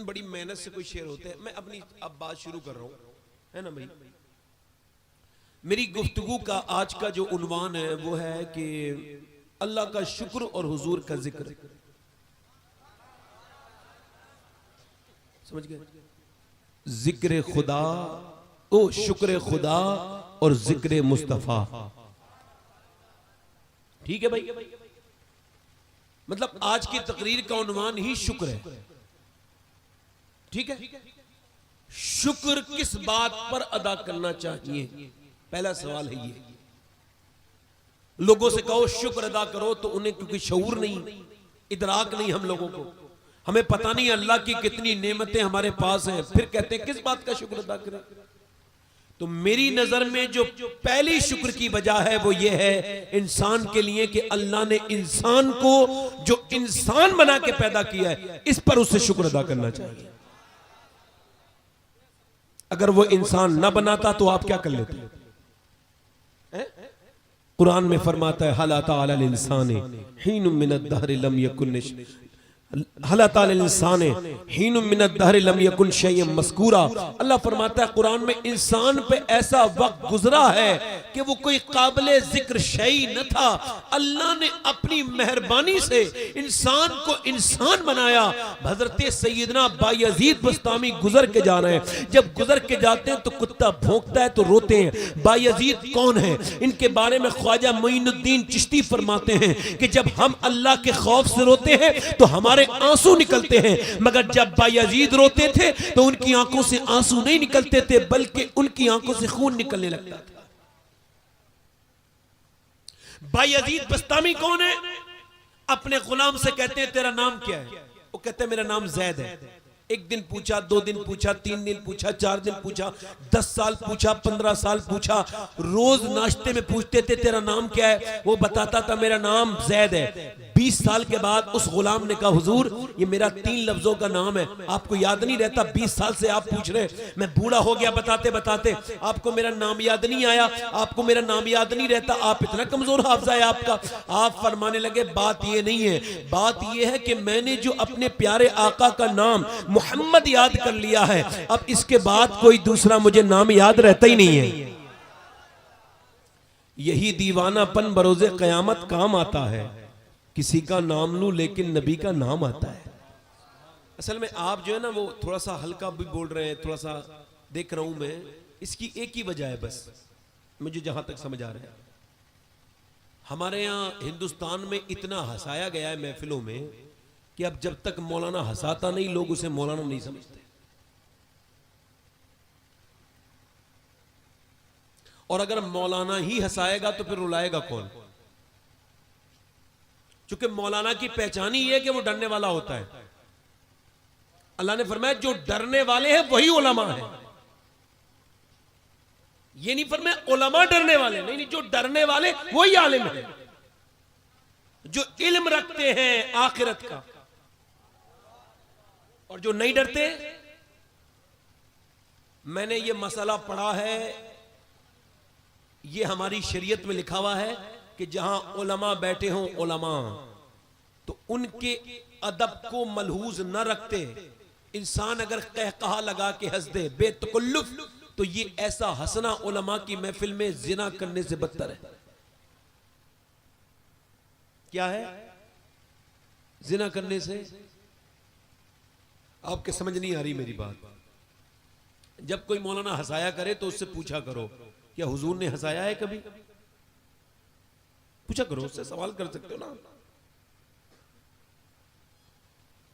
बड़ी मेहनत से कोई शेर होते हैं। मैं अपनी अब बात शुरू कर रहा हूं, है ना भाई। मेरी गुफ्तगू का आज का जो उन्वान है वो है कि अल्लाह का शुक्र और हुजूर का जिक्र। समझ गए? जिक्र खुदा, ओ शुक्र खुदा और जिक्र मुस्तफा। ठीक है भाई। मतलब आज की तकरीर का उन्वान ही शुक्र है। ठीक है, शुक्र किस बात पर अदा करना चाहिए, पहला सवाल है ये। लोगों से कहो शुक्र अदा करो तो उन्हें, क्योंकि शऊर नहीं, इदराक नहीं हम लोगों को, हमें पता नहीं अल्लाह की कितनी नेमतें हमारे पास हैं, फिर कहते हैं किस बात का शुक्र अदा करें। तो मेरी नजर में जो पहली शुक्र की वजह है वो ये है इंसान के लिए कि अल्लाह ने इंसान को जो इंसान बना के पैदा किया है इस पर उससे शुक्र अदा करना चाहिए। अगर वो इंसान ना बनाता तो आप क्या कर लेते? कुरान में फरमाता है हल अता अलल इंसान हीनुम मिनद दहर लम यकुन, हल अता अलल इंसान हीनुम मिनद दहर लम यकुन शैय्यन मज़कूरा। अल्लाह फरमाता है कुरान में इंसान पे ऐसा वक्त गुजरा है कि वो कोई काबिले जिक्र शैई न था। अल्लाह ने अपनी मेहरबानी से इंसान को इंसान बनाया। हजरत सैयदना बायजीद बस्तामी गुजर के जा रहे हैं, जब गुजर के जाते हैं तो कुत्ता भौंकता है तो रोते हैं। बायजीद कौन है? इनके बारे में ख्वाजा मोइनुद्दीन चिश्ती फरमाते हैं कि जब हम अल्लाह के खौफ से रोते हैं तो हमारे आंसू निकलते हैं, मगर जब बायजीद रोते थे तो उनकी आंखों से आंसू नहीं निकलते थे बल्कि उनकी आंखों से खून निकलने लगता था। बायजीद बस्तामी कौन है? अपने गुलाम से कहते हैं तेरा नाम क्या है? वो कहते हैं मेरा नाम जैद है। एक दिन पूछा, 2 दिन पूछा, 3 दिन पूछा, 4 दिन पूछा, 10 साल पूछा, 15 साल पूछा। रोज नाश्ते में पूछते थे तेरा नाम क्या है? वो बताता था मेरा नाम जैद है। 20 साल के बाद उस गुलाम ने कहा हुजूर ये मेरा 3 लफ्जों का नाम है, आपको याद नहीं रहता? 20 साल से आप पूछ रहे, मैं बूढ़ा हो गया बताते बताते, आपको मेरा नाम याद नहीं आया, आपको मेरा नाम याद नहीं रहता, आप इतना कमजोर हाफजा है आपका। आप फरमाने लगे बात ये नहीं है, बात ये है कि मैंने जो अपने प्यारे आका का नाम मोहम्मद याद कर लिया है, अब इसके बाद कोई दूसरा मुझे नाम याद रहता ही नहीं है। यही दीवानापन बरोज़े क़यामत काम आता है। किसी का नाम लूं लेकिन नबी का नाम आता है। असल में आप जो है ना वो थोड़ा सा हल्का भी बोल रहे हैं, थोड़ा सा देख रहा हूं मैं, इसकी एक ही वजह है बस, मुझे जहां तक समझ आ रहा है। हमारे यहाँ हिंदुस्तान में इतना हंसाया गया है महफिलों में कि अब जब तक मौलाना हंसाता नहीं लोग उसे मौलाना नहीं समझते। और अगर मौलाना ही हंसाएगा तो फिर रुलाएगा कौन? क्योंकि मौलाना की पहचान ही है कि वो डरने वाला होता है। अल्लाह ने फरमाया जो डरने वाले हैं वही उलमा है। ये नहीं फरमाया उलमा डरने वाले, नहीं, जो डरने वाले वही आलिम है, जो इल्म रखते हैं आखिरत का। और जो नहीं डरते, मैंने ये मसला पढ़ा है, ये हमारी शरीयत में लिखा हुआ है कि जहां उलमा बैठे हों उलमा, तो उनके अदब को मलहूज न रखते इंसान अगर कहकहा लगा के हंस दे बेतकल्लुफ, तो ये ऐसा हंसना उलमा की महफिल में जिना करने से बदतर है। क्या है? जिना करने से। आपके समझ नहीं आ रही मेरी बात। जब कोई मौलाना हंसाया करे तो उससे पूछा करो क्या हुजूर ने हंसाया है कभी? पूछा करो, उससे सवाल कर सकते हो ना।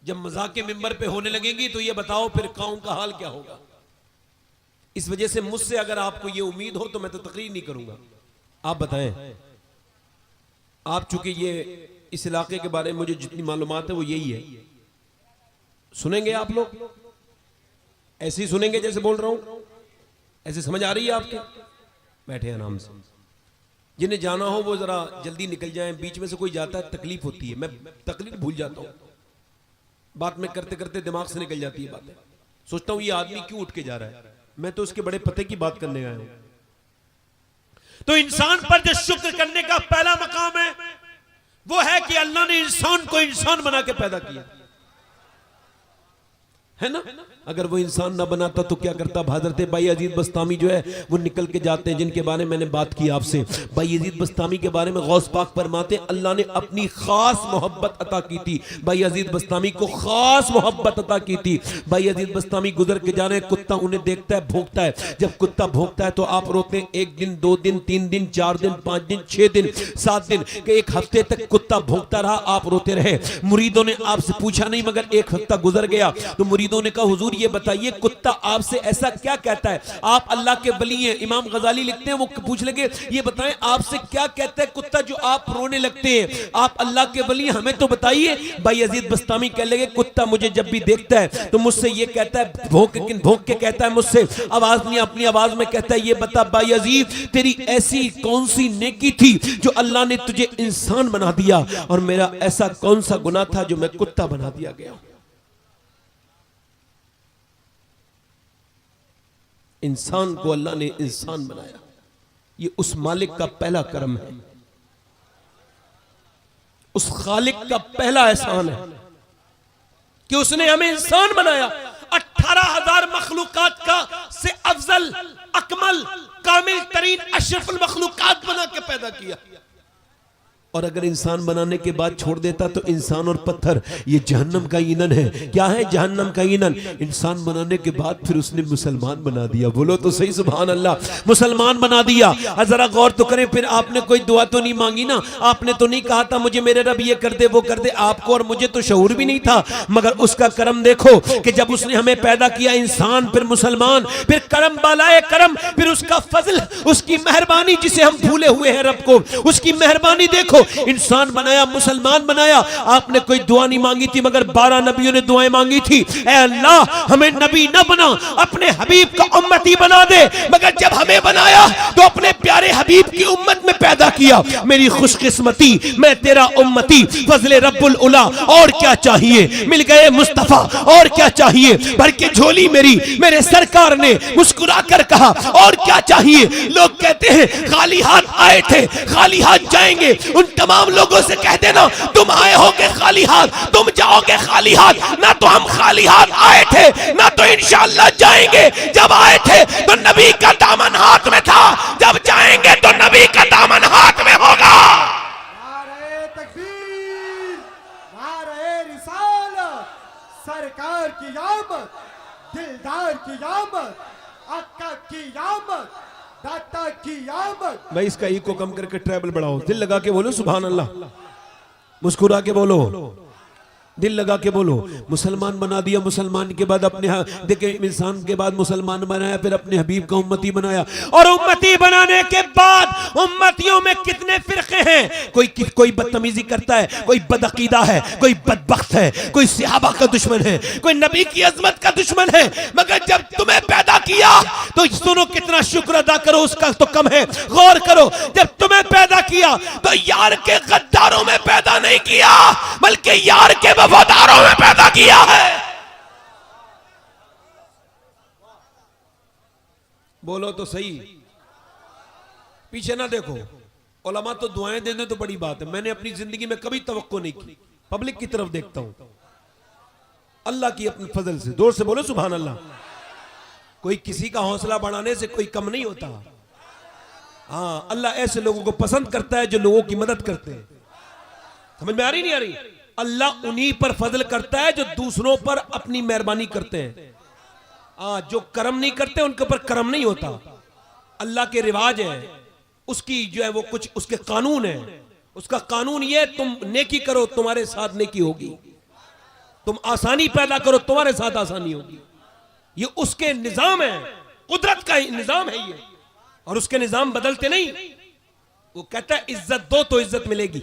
जब मजाक के मिंबर पे होने लगेंगी तो ये बताओ फिर कौम का हाल क्या होगा। इस वजह से मुझसे अगर आपको ये उम्मीद हो तो मैं तो तकरीर नहीं करूंगा। आप बताएं, आप चूंकि ये इस इलाके के बारे में मुझे जितनी मालूमात है वो यही है। सुनेंगे आप लोग? ऐसे ही सुनेंगे जैसे बोल रहा हूं? ऐसे समझ आ रही है आपके? बैठे आराम से। जिन्हें जाना हो वो जरा जल्दी निकल जाएं। बीच में से कोई जाता है तकलीफ होती है, मैं तकलीफ भूल जाता हूं, बात में करते करते दिमाग से निकल जाती है बातें। सोचता हूं ये आदमी क्यों उठ के जा रहा है, मैं तो उसके बड़े पते की बात करने आया हूं। तो इंसान पर जो शुक्र करने का पहला मकाम है वो है कि अल्लाह ने इंसान को इंसान बना के पैदा किया है ना। अगर वो इंसान ना बनाता तो क्या करता। हज़रत बायजीद बस्तामी जो है वो निकल के जाते हैं, जिनके बारे में मैंने बात की आपसे। बायजीद बस्तामी के बारे में गौस पाक फरमाते हैं अल्लाह ने अपनी खास मोहब्बत अता की थी, बायजीद बस्तामी को खास मोहब्बत अता की थी। बायजीद बस्तामी गुजर के जा रहे हैं, कुत्ता उन्हें देखता है, भौंकता है। जब कुत्ता भौंकता है तो आप रोते हैं। 1 दिन 2 दिन 3 दिन 4 दिन 5 दिन 6 दिन 7 दिन के 1 हफ्ते तक कुत्ता भौंकता रहा, आप रोते रहे। मुरीदों ने आपसे पूछा नहीं, मगर 1 हफ्ता गुजर गया तो मुरीदों ने कहा हुजूर ये बताइए कुत्ता आपसे ऐसा क्या कहता है, आप अल्लाह के वली हैं। इमाम गजाली लिखते हैं, वो पूछ लगे ये बताएं आपसे क्या कहता है कुत्ता जो आप रोने लगते हैं, आप अल्लाह के वली हैं, हमें तो बताइए। बायजीद बस्तामी कह लगे कुत्ता मुझे जब भी देखता है तो मुझसे ये कहता है, भौंक के कहता है मुझसे, आवाज नहीं अपनी आवाज में कहता है ये बता बायजीद तेरी ऐसी कौन सी नेकी थी जो अल्लाह ने तुझे इंसान बना दिया, और मेरा ऐसा कौन सा गुनाह था जो मैं कुत्ता बना दिया गया। इंसान को अल्लाह ने इंसान बनाया, ये उस मालिक का पहला करम है, उस खालिक का पहला एहसान है कि उसने हमें इंसान बनाया। 18,000 मखलूकात का से अफजल अकमल कामिल तरीन अशरफुल मखलूकात बना के पैदा किया। और अगर इंसान बनाने के बाद छोड़ देता तो इंसान और पत्थर ये जहन्नम का ईंधन है। क्या है जहन्नम का ईंधन? इंसान बनाने के बाद फिर उसने मुसलमान बना दिया। बोलो तो सही सुभान अल्लाह, मुसलमान बना दिया। जरा गौर तो करें, फिर आपने कोई दुआ तो नहीं मांगी ना, आपने तो नहीं कहा था मुझे मेरे रब ये कर दे वो कर दे। आपको और मुझे तो शऊर भी नहीं था, मगर उसका करम देखो कि जब उसने हमें पैदा किया इंसान फिर मुसलमान, फिर करम बालाए करम, फिर उसका फजल, उसकी मेहरबानी जिसे हम भूले हुए हैं रब को, उसकी मेहरबानी देखो। इंसान बनाया, मुसलमान बनाया। आपने कोई दुआ नहीं मांगी थी, मगर 12 नबियों ने दुआएं मांगी थी, ऐ अल्लाह हमें नबी न बना, अपने हबीब का उम्मती बना दे। मगर जब हमें बनाया तो अपने प्यारे हबीब की उम्मत में पैदा किया। मेरी खुशकिस्मती, मैं तेरा उम्मती, फजले रब्बुल उला, और क्या चाहिए? मिल गए मुस्तफा, और क्या चाहिए? भर के झोली मेरी मेरे सरकार ने मुस्कुरा कर कहा और क्या चाहिए? लोग कहते हैं खाली हाथ आए थे खाली हाथ जाएंगे। उन तमाम लोगों से कह देना तुम आए होगे खाली हाथ, तुम जाओगे खाली हाथ। ना तो हम खाली हाथ आए थे, ना तो इंशाअल्लाह जाएंगे। जब आए थे तो नबी का दामन हाथ में था, जब जाएंगे तो नबी का दामन हाथ में होगा। नारे तकबीर, नारे रिसालत, सरकार की आमद, दिलदार की आमद, आका की आमद, दाता की आमद। भाई इसका इको कम करके ट्रैवल बढ़ाओ, दिल लगा के बोलो सुभान अल्लाह, मुस्कुरा के बोलो, दिल लगा के बोलो। मुसलमान बना दिया, मुसलमान के बाद अपने देखे इंसान के बाद मुसलमान बनाया, फिर अपने हबीब का उम्मती बनाया। और उम्मती बनाने के बाद उम्मतियों में कितने फिरके हैं? कोई बदतमीजी करता है, कोई बदअकीदा है, कोई बदबख्त है, कोई सहाबा का दुश्मन है, कोई नबी की अजमत का दुश्मन है। मगर जब तुम्हें पैदा किया तो सुनो, कितना शुक्र अदा करो, उसका तो कम है। गौर करो, जब तुम्हें पैदा किया तो यार के गद्दारों में पैदा नहीं किया, बल्कि यार के वफादारों में पैदा किया है। बोलो तो सही, पीछे ना देखो। उलमा तो दुआएं दे दे तो बड़ी बात है, मैंने अपनी जिंदगी में कभी तवक्को नहीं की। पब्लिक की तरफ देखता हूं, अल्लाह की अपने फजल से। जोर से बोलो सुभान अल्लाह। कोई किसी का हौसला बढ़ाने से कोई कम नहीं होता। हाँ, अल्लाह ऐसे लोगों को पसंद करता है जो लोगों की मदद करते हैं। समझ में आ रही नहीं आ रही? अल्लाह उन्हीं पर फजल करता है जो दूसरों पर अपनी मेहरबानी करते हैं। जो कर्म नहीं करते उनके ऊपर कर्म नहीं होता। अल्लाह के रिवाज है, उसकी जो है वो कुछ उसके कानून है। उसका कानून ये, तुम नेकी करो तुम्हारे साथ नेकी होगी, तुम आसानी पैदा करो तुम्हारे साथ आसानी होगी। ये उसके निजाम है, कुदरत का निजाम है ये, और उसके निजाम बदलते नहीं। वो कहता है इज्जत दो तो इज्जत मिलेगी।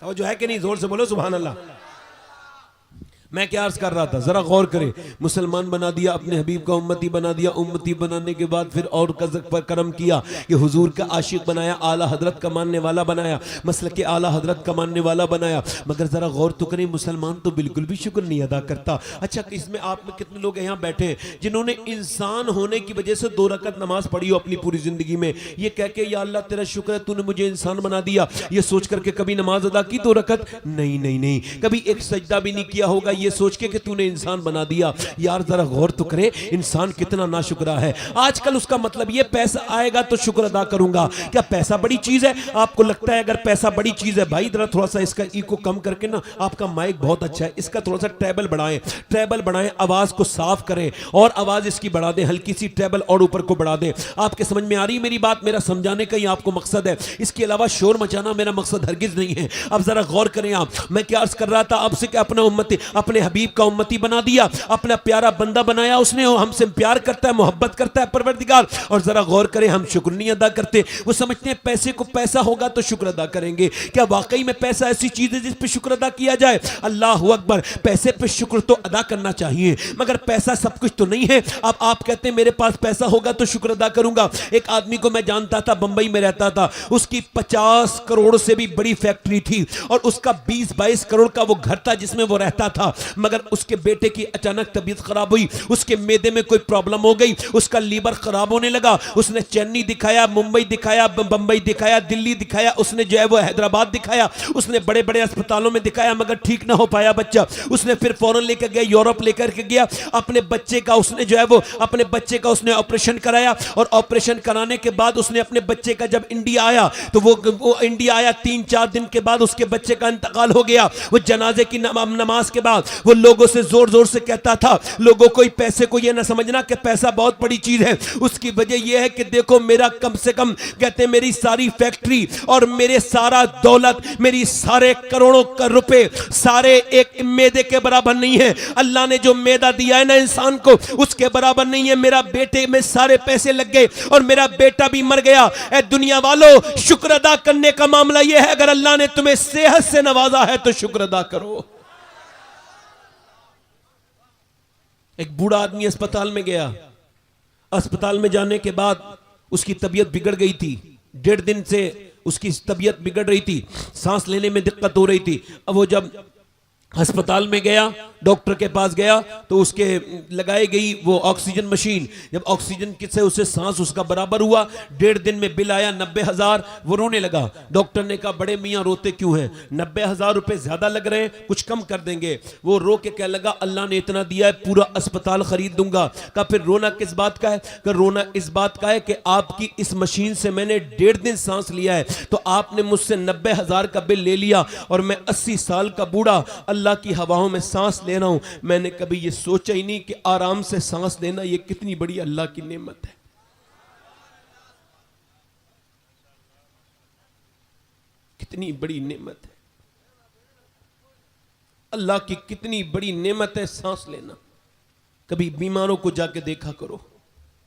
तो जो है कि नहीं? जोर से बोलो सुभान अल्लाह। मैं क्या अर्ज कर रहा था, जरा गौर करें। मुसलमान बना दिया, अपने हबीब का उम्मती बना दिया। उम्मती बनाने के बाद फिर और कज़क पर करम किया कि हुजूर का आशिक बनाया, आला हजरत का मानने वाला बनाया, मसलक आला हजरत का मानने वाला बनाया। मगर जरा गौर तो करें, मुसलमान तो बिल्कुल भी शुक्र नहीं अदा करता। अच्छा, इसमें आप में कितने लोग यहाँ बैठे हैं जिन्होंने इंसान होने की वजह से 2 रकत नमाज पढ़ी हो अपनी पूरी जिंदगी में, ये कह के या अल्लाह तेरा शुक्र है तूने मुझे इंसान बना दिया, ये सोच करके कभी नमाज अदा की 2 रकत? नहीं नहीं नहीं, कभी एक सजदा भी नहीं किया होगा। ये सोच के कि तूने इंसान बना दिया। यार जरा गौर तो करे, इंसान कितना नाशुक्रा है। आजकल उसका मतलब ये पैसा आएगा तो शुक्र अदा करूंगा। क्या पैसा बड़ी चीज है? आपको लगता है अगर पैसा बड़ी चीज है, भाई जरा थोड़ा सा इसका इको कम करके ना, आपका माइक बहुत अच्छा है, इसका थोड़ा सा ट्रेबल बढ़ाएं, आवाज को साफ करें और आवाज इसकी बढ़ा दें, हल्की सी ट्रेबल और ऊपर को बढ़ा दें। आपके समझ में आ रही मेरी बात? मेरा समझाने का ही आपको मकसद है, इसके अलावा शोर मचाना मेरा मकसद हरगिज नहीं है। अब जरा गौर करें आप, मैं क्या अर्ज कर रहा था आपसे कि अपना उम्मती, अपने हबीब का उम्मती बना दिया, अपना प्यारा बंदा बनाया उसने, हमसे प्यार करता है, मोहब्बत करता है परवरदिगार। और जरा गौर करें, हम शुक्र नहीं अदा करते। वो समझते हैं पैसे को पैसा होगा तो शुक्र अदा करेंगे। क्या वाकई में पैसा ऐसी चीज है जिस पे शुक्र अदा किया जाए? अल्लाह अकबर, पैसे पे शुक्र तो अदा करना चाहिए, मगर पैसा सब कुछ तो नहीं है। अब आप कहते हैं मेरे पास पैसा होगा तो शुक्र अदा करूंगा। एक आदमी को मैं जानता था, बंबई में रहता था, उसकी 50 करोड़ से भी बड़ी फैक्ट्री थी और उसका 20-22 करोड़ का वो घर था जिसमें वो रहता था। मगर उसके बेटे की अचानक तबीयत खराब हुई, उसके मेदे में कोई प्रॉब्लम हो गई, उसका लीवर खराब होने लगा। उसने चेन्नई दिखाया, मुंबई दिखाया, बंबई दिखाया, दिल्ली दिखाया, उसने जो है वो हैदराबाद दिखाया, उसने बड़े बड़े अस्पतालों में दिखाया, मगर ठीक ना हो पाया बच्चा। उसने फिर फौरन लेकर गया, यूरोप लेकर के गया, अपने बच्चे का उसने जो है वो अपने बच्चे का उसने ऑपरेशन कराया। और ऑपरेशन कराने के बाद उसने अपने बच्चे का जब इंडिया आया तो वो इंडिया आया, 3-4 दिन के बाद उसके बच्चे का इंतकाल हो गया। वो जनाजे की नमाज के बाद वो लोगों से जोर जोर से कहता था, लोगों को पैसे को ये ना समझना कि पैसा बहुत बड़ी चीज है। उसकी वजह यह है कि देखो मेरा कम से कम, कहते मेरी सारी फैक्ट्री और मेरे सारा दौलत, मेरी सारे करोड़ों का रुपए सारे एक मैदे के बराबर नहीं है। अल्लाह ने जो मैदा दिया है ना इंसान को, उसके बराबर नहीं है। मेरा बेटे में सारे पैसे लग गए और मेरा बेटा भी मर गया। ऐ दुनिया वालों, शुक्र अदा करने का मामला यह है, अगर अल्लाह ने तुम्हें सेहत से नवाजा है तो शुक्र अदा करो। एक बूढ़ा आदमी अस्पताल में गया, अस्पताल में जाने के बाद उसकी तबीयत बिगड़ गई थी। 1.5 दिन से उसकी तबीयत बिगड़ रही थी, सांस लेने में दिक्कत हो रही थी। अब वो जब अस्पताल में गया, डॉक्टर के पास गया तो उसके लगाई गई वो ऑक्सीजन मशीन, जब ऑक्सीजन से उसे सांस उसका बराबर हुआ, 1.5 दिन में बिल आया 90,000। वो रोने लगा। डॉक्टर ने कहा बड़े मियाँ रोते क्यों हैं? 90,000 रुपए ज्यादा लग रहे हैं, कुछ कम कर देंगे। वो रो के कहने लगा अल्लाह ने इतना दिया है, पूरा अस्पताल खरीद दूंगा। कहा फिर रोना किस बात का है? कि रोना इस बात का है कि आपकी इस मशीन से मैंने 1.5 दिन सांस लिया है, तो आपने मुझसे 90,000 का बिल ले लिया और मैं 80 साल का बूढ़ा अल्लाह की हवाओं में सांस ले रहा हूं। मैंने कभी ये सोचा ही नहीं कि आराम से सांस लेना ये कितनी बड़ी अल्लाह की नेमत है। कितनी बड़ी नेमत है, अल्लाह की कितनी बड़ी नेमत है सांस लेना। कभी बीमारों को जाके देखा करो,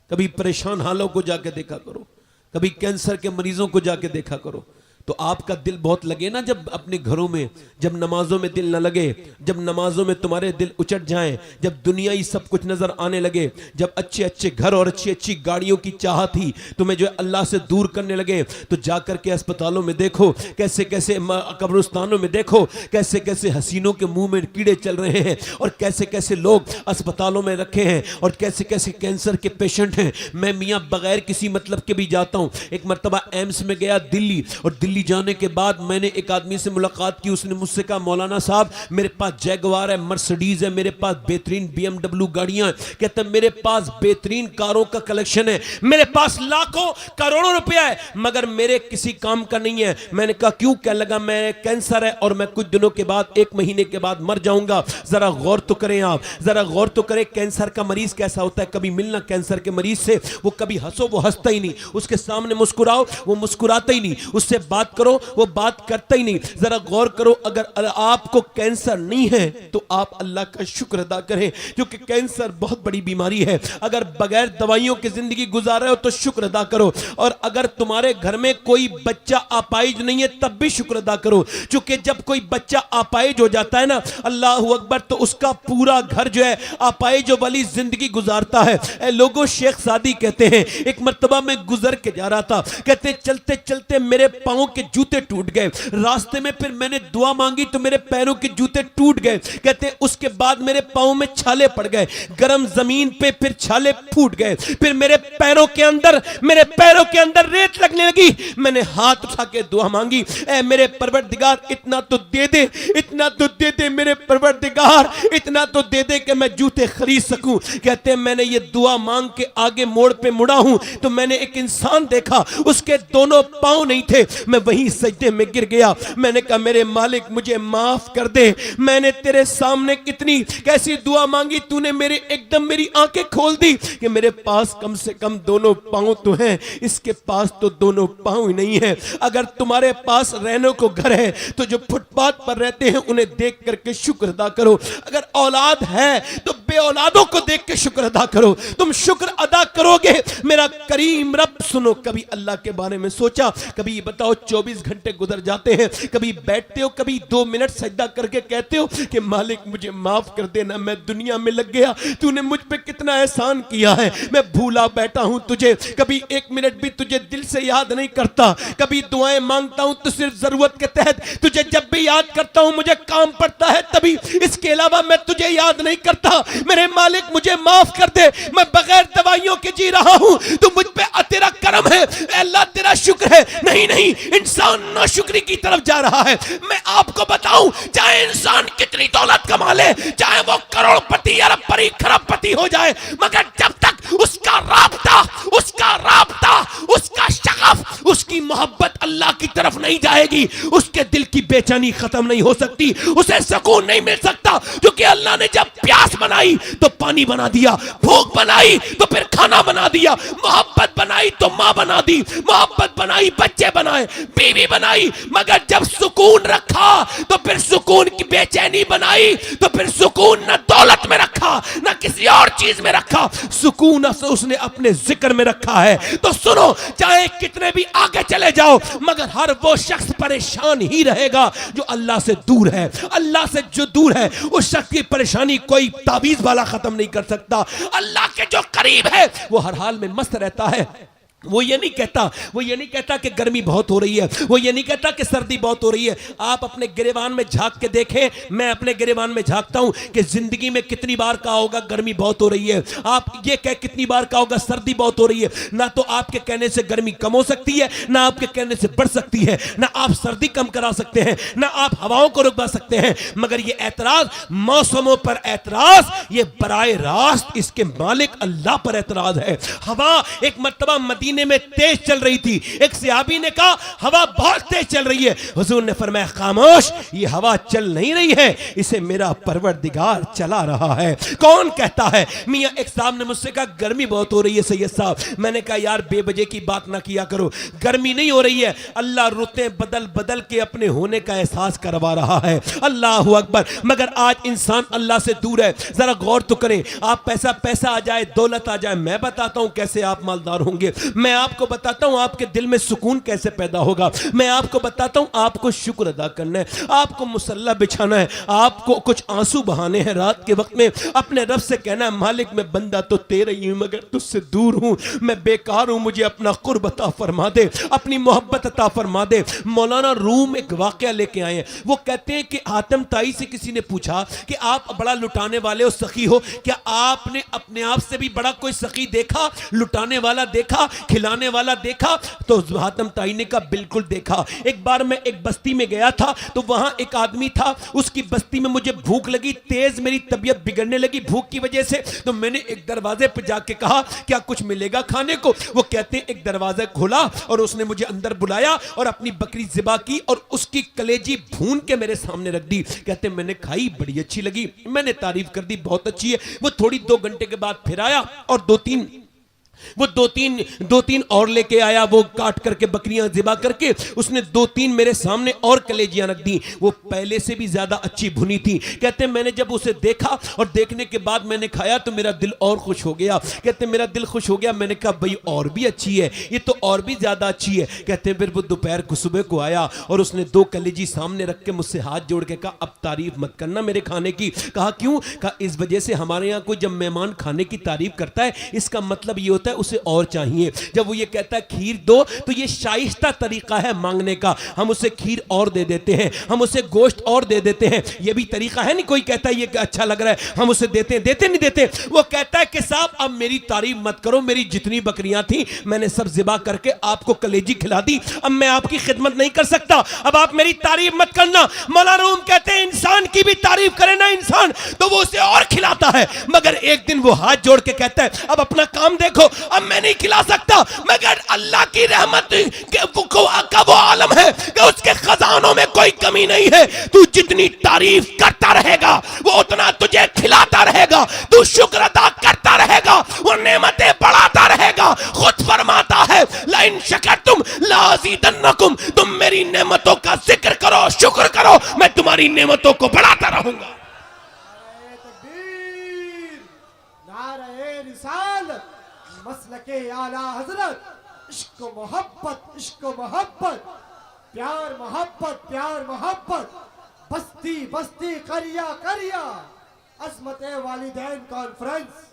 कभी परेशान हालों को जाके देखा करो, कभी कैंसर के मरीजों को जाके देखा करो, तो आपका दिल बहुत लगे ना। जब अपने घरों में, जब नमाजों में दिल न लगे, जब नमाजों में तुम्हारे दिल उचट जाएं, जब दुनिया ही सब कुछ नजर आने लगे, जब अच्छे अच्छे घर और अच्छी अच्छी गाड़ियों की चाहत ही तुम्हें जो है अल्लाह से दूर करने लगे, तो जाकर के अस्पतालों में देखो, कैसे कैसे कब्रिस्तानों में देखो, कैसे कैसे हसीनों के मुंह में कीड़े चल रहे हैं और कैसे कैसे लोग अस्पतालों में रखे हैं और कैसे कैसे कैंसर के पेशेंट हैं। मैं मियाँ बगैर किसी मतलब के भी जाता हूँ। एक मरतबा एम्स में गया दिल्ली, और दिल्ली जाने के बाद मैंने एक आदमी से मुलाकात की। उसने मुझसे कहा मौलाना साहब मेरे पास जैगवार है, मर्सिडीज है, मेरे पास बेहतरीन BMW गाड़ियां हैं। कहते हैं मेरे पास बेहतरीन कारों का कलेक्शन है, मेरे पास लाखों करोड़ों रुपया है, मगर मेरे किसी काम का नहीं है। मैंने कहा क्यों? कहने लगा मैं कैंसर है और मैं कुछ दिनों के बाद, 1 महीने के बाद मर जाऊंगा। जरा गौर तो करें आप, जरा गौर तो करें कैंसर का मरीज कैसा होता है। कभी मिलना कैंसर के मरीज से, वो कभी हंसो वो हंसता ही नहीं, उसके सामने मुस्कुराओ वो मुस्कुराता ही नहीं, उससे बात करो वो बात करता ही नहीं। जरा गौर करो, अगर आपको कैंसर नहीं है तो आप अल्लाह का शुक्र अदा करें, क्योंकि कैंसर बहुत बड़ी बीमारी है। अगर बगैर दवाइयों की जिंदगी गुजार रहे हो तो शुक्र अदा करो, और अगर तुम्हारे घर में कोई बच्चा अपाहिज नहीं है तब भी शुक्र अदा करो, क्योंकि जब कोई बच्चा अपाहिज हो जाता है ना, अल्लाह अकबर, तो उसका पूरा घर जो है अपाहिज वाली जिंदगी गुजारता है। ए लोगों, शेख सादी कहते हैं एक मर्तबा में गुजर के जा रहा था, कहते चलते चलते मेरे पांव के जूते टूट गए। रास्ते में फिर मैंने दुआ मांगी तो मेरे पैरों के जूते टूट गए। कहते उसके बाद मेरे पाँव में छाले पड़ गए, गर्म जमीन पे फिर छाले फूट गए। फिर मेरे पैरों के अंदर रेत लगने लगी। मैंने हाथ उठा के दुआ मांगी, ऐ मेरे परवरदिगार इतना तो दे दे, इतना तो दे दे मेरे परवरदिगार, इतना तो दे दे कि मैं जूते खरीद सकूं। कहते हैं मैंने ये दुआ मांग के आगे मोड़ पे मुड़ा हूं तो मैंने एक इंसान देखा, उसके दोनों पांव नहीं थे। मैं वहीं सजदे में गिर गया। मैंने कहा मेरे मालिक मुझे माफ कर दे, मैंने तेरे सामने कितनी कैसी दुआ मांगी, तूने मेरे एकदम मेरी आंखें खोल दी कि मेरे पास कम से कम दोनों पांव तो हैं, इसके पास तो दोनों पांव ही नहीं है। अगर तुम्हारे पास रहने को घर है तो जो फुटपाथ पर रहते हैं उन्हें देख करके शुक्र अदा करो। अगर औलाद है तो बे औलादों को देख के शुक्र अदा करो। तुम शुक्र अदा करोगे मेरा करीम रब। सुनो, कभी अल्लाह के बारे में सोचा? कभी बताओ 24 घंटे गुजर जाते हैं, कभी बैठते हो, कभी 2 मिनट सजदा करके कहते हो कि मालिक मुझे माफ कर देना, मैं दुनिया में लग गया, तूने मुझ पे कितना एहसान किया है, मैं भूला बैठा हूं तुझे। कभी 1 मिनट भी तुझे दिल से याद नहीं करता। कभी दुआएं मांगता हूं तो सिर्फ जरूरत के तहत, तुझे जब भी याद करता हूं मुझे काम पड़ता है तभी, इसके अलावा मैं तुझे याद नहीं करता। मेरे मालिक मुझे माफ कर दे, मैं बगैर दवाइयों के जी रहा हूं, तू मुझ पे तेरा करम है, अल्लाह तेरा शुक्र है। नहीं नहीं, इंसान नाशुक्री की तरफ जा रहा है। मैं आपको बताऊं, चाहे इंसान कितनी दौलत कमा ले, चाहे वो करोड़पति अरबपति खरबपति हो जाए, मगर जब तक उसका राब्ता उसका शगफ, उसकी मोहब्बत अल्लाह की तरफ नहीं जाएगी, उसके दिल की बेचैनी खत्म नहीं हो सकती, उसे सुकून नहीं मिल सकता। क्योंकि अल्लाह ने जब प्यास बनाई तो पानी बना दिया, भूख बनाई तो फिर खाना बना दिया, मोहब्बत बनाई तो माँ बना दी, मोहब्बत बनाई बच्चे बनाए, बीवी बनाई, मगर जब सुकून रखा तो फिर सुकून की बेचैनी बनाई, तो फिर सुकून न दौलत में रखा न किसी और चीज में रखा, सुकून उसने अपने जिक्र में रखा है। तो सुनो, चाहे कितने भी आगे चले जाओ, मगर हर वो शख्स परेशान ही रहेगा जो अल्लाह से दूर है। अल्लाह से जो दूर है उस शख्स की परेशानी कोई ताबीज वाला खत्म नहीं कर सकता। अल्लाह के जो करीब है वो हर हाल में मस्त रहता है। वो ये नहीं कहता कि गर्मी बहुत हो रही है, वो ये नहीं कहता कि सर्दी बहुत हो रही है। आप अपने गिरेबान में झांक के देखें, मैं अपने गिरेबान में झांकता हूं कि जिंदगी में कितनी बार कहा होगा गर्मी बहुत हो रही है, आप ये कह कितनी बार कहा होगा सर्दी बहुत हो रही है। ना तो आपके कहने से गर्मी कम हो सकती है, ना आपके कहने से बढ़ सकती है, ना आप सर्दी कम करा सकते हैं, ना आप हवाओं को रुकवा सकते हैं। मगर ये एतराज, मौसमों पर एतराज, ये बराए रास्त इसके मालिक अल्लाह पर एतराज है। हवा एक मर्तबा मदीने में तेज चल रही थी, एक सहाबी ने कहा हवा बहुत तेज चल रही है। हुजूर ने फरमाया खामोश, ये हवा चल नहीं रही है, इसे मेरा परवरदिगार चला रहा है। कौन कहता है? मियां एक साहब ने मुझसे कहा गर्मी बहुत हो रही है सैयद साहब। मैंने कहा यार बेवजह की बात ना किया करो, गर्मी नहीं हो रही है, अल्लाह रुतें बदल बदल के अपने होने का एहसास करवा रहा है। अल्लाह अकबर। मगर आज इंसान अल्लाह से दूर है। जरा गौर तो करें, आप पैसा आ जाए, दौलत आ जाए, मैं बताता हूं कैसे आप मालदार होंगे, मैं आपको बताता हूं आपके दिल में सुकून कैसे पैदा होगा, मैं आपको बताता हूं आपको शुक्र अदा करना है, आपको मुसल्ला बिछाना है, आपको कुछ आंसू बहाने हैं रात के वक्त में, अपने रब से कहना है मालिक मैं बंदा तो तेरा ही हूं मगर तुझसे दूर हूं, मैं बेकार हूं, मुझे अपना कुर्ब अता फरमा दे, अपनी मोहब्बत अता फरमा दे। मौलाना रूम एक वाकया लेके आए हैं। वो कहते हैं कि हातिम ताई से किसी ने पूछा कि आप बड़ा लुटाने वाले हो, सखी हो, क्या आपने अपने आप से भी बड़ा कोई सखी देखा, लुटाने वाला देखा, खिलाने वाला देखा? तो हातिम ताई ने कहा बिल्कुल देखा। एक बार मैं एक बस्ती में गया था तो वहां एक आदमी था, उसकी बस्ती में मुझे भूख लगी, तेज मेरी तबीयत बिगड़ने लगी भूख की वजह से। तो मैंने एक दरवाजे पर जाके कहा क्या कुछ मिलेगा खाने को? वो कहते हैं एक दरवाजा खोला और उसने मुझे अंदर बुलाया और अपनी बकरी ज़िबा की और उसकी कलेजी भून के मेरे सामने रख दी। कहते मैंने खाई, बड़ी अच्छी लगी, मैंने तारीफ कर दी बहुत अच्छी है। वो थोड़ी 2 घंटे के बाद फिर आया और दो तीन और लेके आया, वो काट करके बकरियां ज़िबा करके उसने 2-3 मेरे सामने और कलेजियां रख दी, वो पहले से भी ज्यादा अच्छी भुनी थी। कहते मैंने जब उसे देखा और देखने के बाद मैंने खाया तो मेरा दिल और खुश हो गया। कहते मेरा दिल खुश हो गया, मैंने कहा भाई और भी अच्छी है, ये तो और भी ज्यादा अच्छी है। कहते फिर वो दोपहर को सुबह को आया और उसने 2 कलेजी सामने रख के मुझसे हाथ जोड़ के कहा अब तारीफ मत करना मेरे खाने की। कहा क्यों? कहा इस वजह से हमारे यहाँ कोई जब मेहमान खाने की तारीफ करता है इसका मतलब ये होता होता है उसे और चाहिए। जब वो ये कहता है खीर दो, तो ये शाइस्ता तरीका है मांगने का। हम उसे खीर और दे देते हैं, हम उसे गोश्त और दे देते हैं, ये भी तरीका है नहीं। कोई कहता है ये अच्छा लग रहा है, हम उसे देते हैं, देते नहीं देते। वो कहता है कि साहब अब मेरी तारीफ मत करो, मेरी जितनी बकरियां थी मैंने सब ज़िबा करके आपको कलेजी खिला दी, अब मैं आपकी खिदमत नहीं कर सकता, अब आप मेरी तारीफ मत करना। मौलाना रूम कहते हैं इंसान की भी तारीफ करे ना इंसान, तो वो उसे और खिलाता है। मगर एक दिन वो हाथ जोड़ के कहता है अब अपना काम देखो, अब मैं नहीं खिला सकता। मगर अल्लाह की रहमत का वो आलम है कि उसके खजानों में कोई कमी नहीं है। तू जितनी तारीफ करता रहेगा वो उतना तुझे खिलाता रहेगा, तू शुक्र अदा करता रहेगा, वो नेमतें बढ़ाता रहेगा। खुद फरमाता है लाइन शकरतुम लाज़ीदन्नकुम, तुम मेरी नेमतों का जिक्र करो, शुक्र करो, मैं तुम्हारी नेमतों को बढ़ाता रहूंगा। नारे तकबीर, नारे रिसालत, मसलके आला हजरत, इश्क मोहब्बत, इश्क मोहब्बत, प्यार मोहब्बत, प्यार मोहब्बत, बस्ती बस्ती, करिया करिया, अजमत वालिदैन कॉन्फ्रेंस।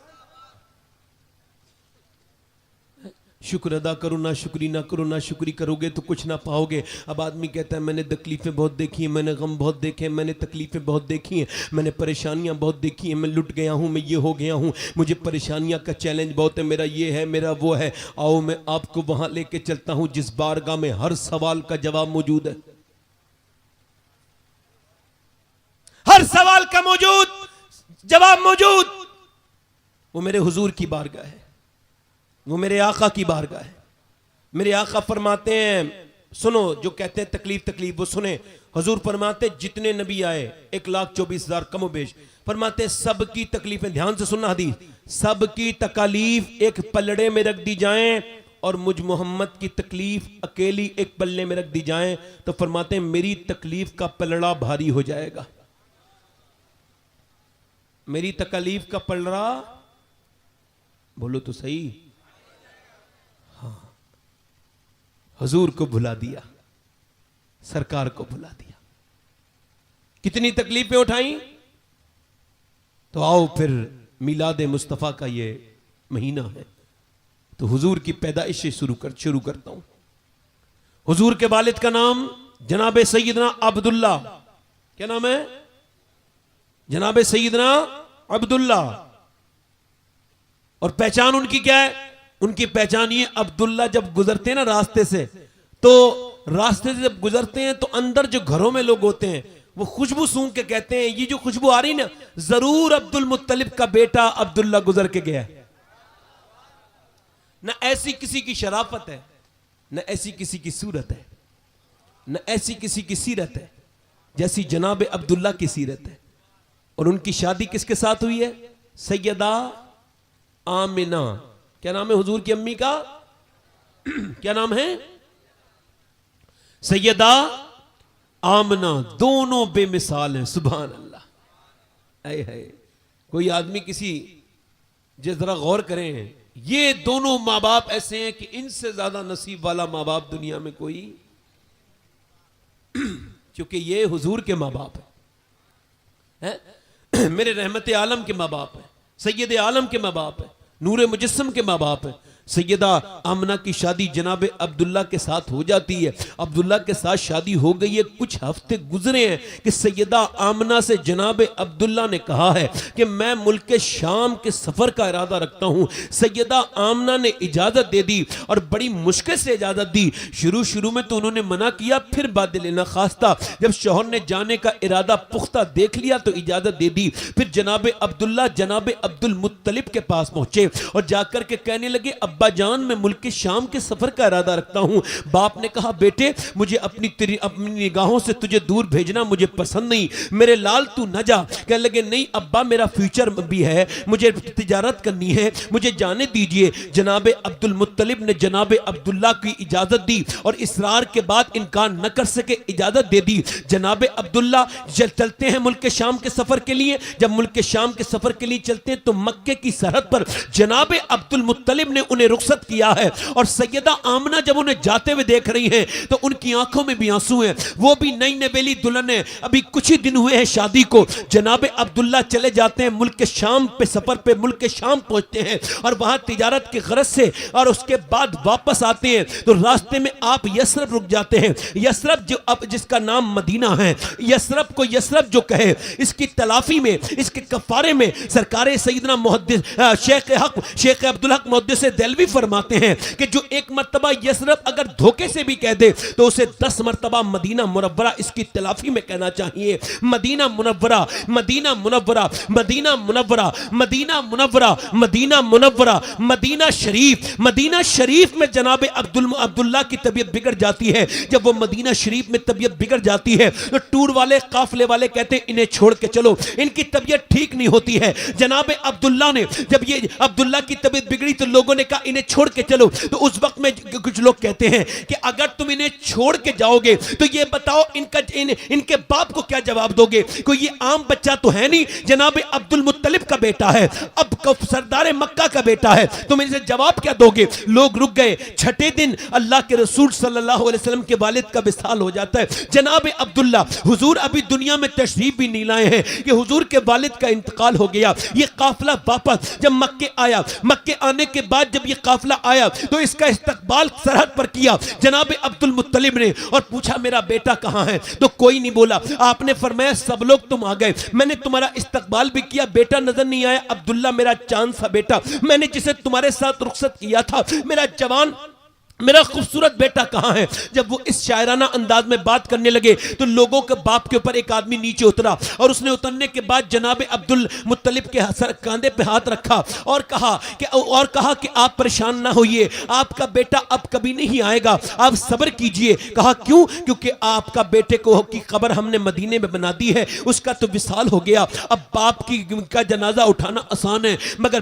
शुक्र अदा करो, ना शुक्री ना करो, ना शुक्री करोगे तो कुछ ना पाओगे। अब आदमी कहता है मैंने तकलीफ़ें बहुत देखी हैं, मैंने गम बहुत देखे हैं, मैंने तकलीफ़ें बहुत देखी हैं, मैंने परेशानियां बहुत देखी हैं, मैं लुट गया हूं, मैं ये हो गया हूं, मुझे परेशानियां का चैलेंज बहुत है, मेरा ये है, मेरा वो है। आओ मैं आपको वहां लेके चलता हूं जिस बारगाह में हर सवाल का जवाब मौजूद है, हर सवाल का जवाब मौजूद। वो मेरे हुजूर की बारगाह है, वो मेरे आका की बारगाह है। मेरे आका फरमाते हैं, सुनो जो कहते हैं तकलीफ वो सुने। हुजूर फरमाते जितने नबी आए 1,24,000 कमोबेश, फरमाते सबकी तकलीफें, ध्यान से सुनना हदीस, सबकी तकालीफ एक पलड़े में रख दी जाएं और मुझ मोहम्मद की तकलीफ अकेली एक पल्ले में रख दी जाएं, तो फरमाते मेरी तकलीफ का पलड़ा भारी हो जाएगा। मेरी तकलीफ का पलड़ा, बोलो तो सही, हुजूर को भुला दिया, सरकार को भुला दिया। कितनी तकलीफें उठाई। तो आओ फिर मिलाद मुस्तफ़ा का ये महीना है, तो हुजूर की पैदाइश से शुरू करता हूं। हुजूर के वालिद का नाम जनाब सैयदना अब्दुल्ला, क्या नाम है? जनाब सैयदना अब्दुल्ला। और पहचान उनकी क्या है? उनकी पहचान ये, अब्दुल्ला जब गुजरते हैं ना रास्ते से, तो रास्ते से जब गुजरते हैं तो अंदर जो घरों में लोग होते हैं वो खुशबू सूंघ के कहते हैं ये जो खुशबू आ रही ना, जरूर अब्दुल मुत्तलिब का बेटा अब्दुल्ला गुजर के गया है। न ऐसी किसी की शराफत है, न ऐसी किसी की सूरत है, न ऐसी किसी की सीरत है जैसी जनाब अब्दुल्ला की सीरत है। और उनकी शादी किसके साथ हुई है? सैयदा आमिना। क्या नाम है हुजूर की अम्मी का? क्या नाम है? सैयदा आमना। दोनों बेमिसाल हैं, सुभान अल्लाह। है कोई आदमी किसी, जरा गौर करें, ये दोनों माँ बाप ऐसे हैं कि इनसे ज्यादा नसीब वाला माँ बाप दुनिया में कोई, क्योंकि ये हुजूर के माँ बाप है, मेरे रहमत आलम के माँ बाप है, सैयद आलम के माँ बाप है, नूर मुजस्सम के माँ बाप है। सैयदा आमना की शादी जनाब अब्दुल्ला के साथ हो जाती है। अब्दुल्ला के साथ शादी हो गई है, कुछ हफ्ते गुजरे हैं कि सैयदा आमना से जनाब अब्दुल्ला ने कहा है कि मैं मुल्क शाम के सफर का इरादा रखता हूं। सैयदा आमना ने इजाजत दे दी और बड़ी मुश्किल से इजाजत दी। शुरू में तो उन्होंने मना किया, फिर बाद लेना खास्ता जब शौहर ने जाने का इरादा पुख्ता देख लिया तो इजाजत दे दी। फिर जनाब अब्दुल्ला जनाब अब्दुल मुत्तलिब के पास पहुंचे और जाकर के कहने लगे, अब्बा जान मैं मुल्क शाम के सफर का इरादा रखता हूं। बाप ने कहा, बेटे मुझे अपनी निगाहों से तुझे दूर भेजना मुझे पसंद नहीं, मेरे लाल तू न जा। कहने लगे, नहीं अब्बा मेरा फ्यूचर भी है, मुझे तिजारत करनी है, मुझे जाने दीजिए। जनाब अब्दुल मुत्तलिब ने जनाब अब्दुल्ला की इजाजत दी और इसरार के बाद इनकार न कर सके, इजाजत दे दी। जनाब अब्दुल्ला चलते हैं मुल्क शाम के सफर के लिए। जब मुल्क शाम के सफर के लिए चलते हैं तो मक्के की सरहद पर जनाब अब्दुल मुत्तलिब ने उन्हें ने रुखसत किया है। और सैयदा आमना जब उन्हें जाते हुए देख रही हैं तो उनकी आंखों में भी आंसू हैं। वो भी नई नवेली दुल्हन है, अभी कुछ ही दिन हुए हैं शादी को। जनाब अब्दुल्ला चले जाते हैं मुल्क के शाम पे, सफर पे मुल्क के शाम पहुंचते हैं और वहां तिजारत की गरज से, और उसके बाद वापस आते हैं तो रास्ते में आप यसरब रुक जाते हैं। यसरब जो अब जिसका नाम मदीना है, यसरब को यसरब जो कहे, इसकी तलाफी में, इसके कफारे में सरकारे सैयदना मुहद्दिस शेख अब्दुल हक मुहद्दिस देलवी फरमाते हैं कि जो एक मर्तबा यसरब अगर धोखे से भी कह दे तो उसे 10 मर्तबा मदीना मुनव्वरा इसकी तलाफी में कहना चाहिए। मदीना मुनव्वरा, मदीना मुनव्वरा, मदीना मुनव्वरा, मदीना मुनव्वरा, मदीना मुनव्वरा, मदीना शरीफ। मदीना शरीफ में जनाब अब्दुल्ला की तबीयत बिगड़ जाती है। जब वो मदीना शरीफ में तबीयत बिगड़ जाती है तो टूर वाले, काफले वाले कहते हैं इन्हें छोड़ के चलो, इनकी तबीयत ठीक नहीं होती है। जनाब अब्दुल्ला ने, जब ये अब्दुल्ला की तबीयत बिगड़ी तो लोगों ने कहा इन्हें छोड़ के चलो। तो उस वक्त में कुछ लोग कहते हैं कि अगर तुम इन्हें छोड़ के जाओगे तो ये बताओ इनके बाप को क्या जवाब दोगे? कोई ये आम बच्चा तो है नहीं, जनाब अब्दुल मुत्तलिब का बेटा है, अब सरदार मक्का का बेटा है, तुम इनसे जवाब क्या दोगे? लोग रुक गए। छठे दिन अल्लाह के रसूल सल्लल्लाहु अलैहि वसल्लम के वालिद का विसाल हो जाता है। जनाब अब्दुल्ला, हुजूर अभी दुनिया में तशरीफ भी नहीं लाए हैं कि हुजूर के वालिद का इंतकाल हो गया। ये काफिला वापस जब मक्के आया, मक्के आने के बाद जब ये काफिला आया तो इसका इस्तकबाल सरहद पर किया जनाब अब्दुल मुत्तलिब ने और पूछा मेरा बेटा कहां है? तो कोई नहीं बोला। आपने फरमाया सब लोग तुम आ गए, मैंने तुम्हारा इस्तकबाल भी किया, बेटा नजर नहीं आया। अब्दुल्ला मेरा चांद सा बेटा, मैंने जिसे तुम्हारे साथ रुखसत किया था, मेरा जवान, मेरा खूबसूरत बेटा कहां है? जब वो इस शायराना अंदाज में बात करने लगे तो लोगों के बाप के ऊपर एक आदमी नीचे उतरा और उसने उतरने के बाद जनाब अब्दुल मुत्तलिब के कंधे पे हाथ रखा और कहा कि आप परेशान ना होइए, आपका बेटा अब कभी नहीं आएगा, आप सब्र कीजिए। कहा क्यों? क्योंकि आपका बेटे को की कब्र हमने मदीने में बना दी है, उसका तो विसाल हो गया। अब बाप का जनाजा उठाना आसान है मगर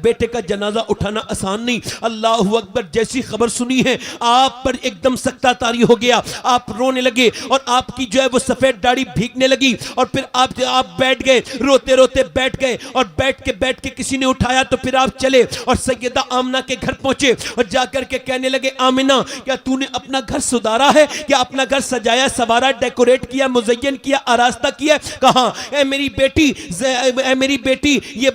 बेटे का जनाजा उठाना आसान नहीं। अल्लाहु अकबर। जैसी खबर सुनी है आप पर एकदम सख्ता तारी हो गया, आप रोने लगे और आपकी जो है वो सफेद दाढ़ी भीगने लगी और फिर आप बैठ गए, रोते रोते बैठ गए और बैठ के किसी ने उठाया तो फिर आप चले और सैयदा आमना के घर पहुंचे और जाकर के कहने लगे आमिना क्या तूने अपना घर सुधारा है? क्या अपना घर सजाया, सवारा, डेकोरेट किया, मुज़य्यन किया, आरास्ता किया? कहा ए मेरी बेटी ये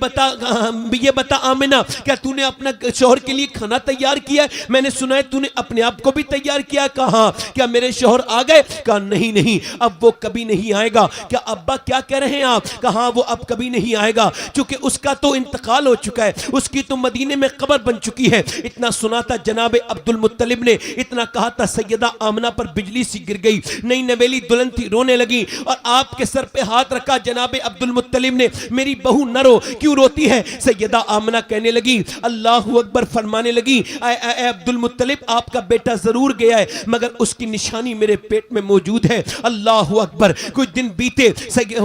बता आमिना क्या तूने अपना शौहर के लिए खाना तैयार किया? मैंने सुना है तूने अपने आप को भी तैयार किया। कहा क्या मेरे शौहर आ गए? कहा नहीं, अब वो कभी नहीं आएगा। क्या अब्बा क्या कह रहे हैं आप? कहा वो अब कभी नहीं आएगा क्योंकि उसका तो इंतकाल हो चुका है, उसकी तो मदीने में कब्र बन चुकी है। इतना सुना था जनाब अब्दुल मुत्तलिब ने, इतना कहा था सैयदा आमना पर बिजली सी गिर गई। नई नवेली दुल्हन थी, रोने लगी और आपके सर पे हाथ रखा जनाब अब्दुल मुत्तलिब ने, मेरी बहू न रो, क्यों रोती है? सैयदा आमना कहने लगी, अल्लाहु अकबर, फरमाने लगी अब्दुल मुत्तलिब आपका बेटा जरूर गया है मगर उसकी निशानी मेरे पेट में मौजूद है। अल्लाहु अकबर। कुछ दिन बीते,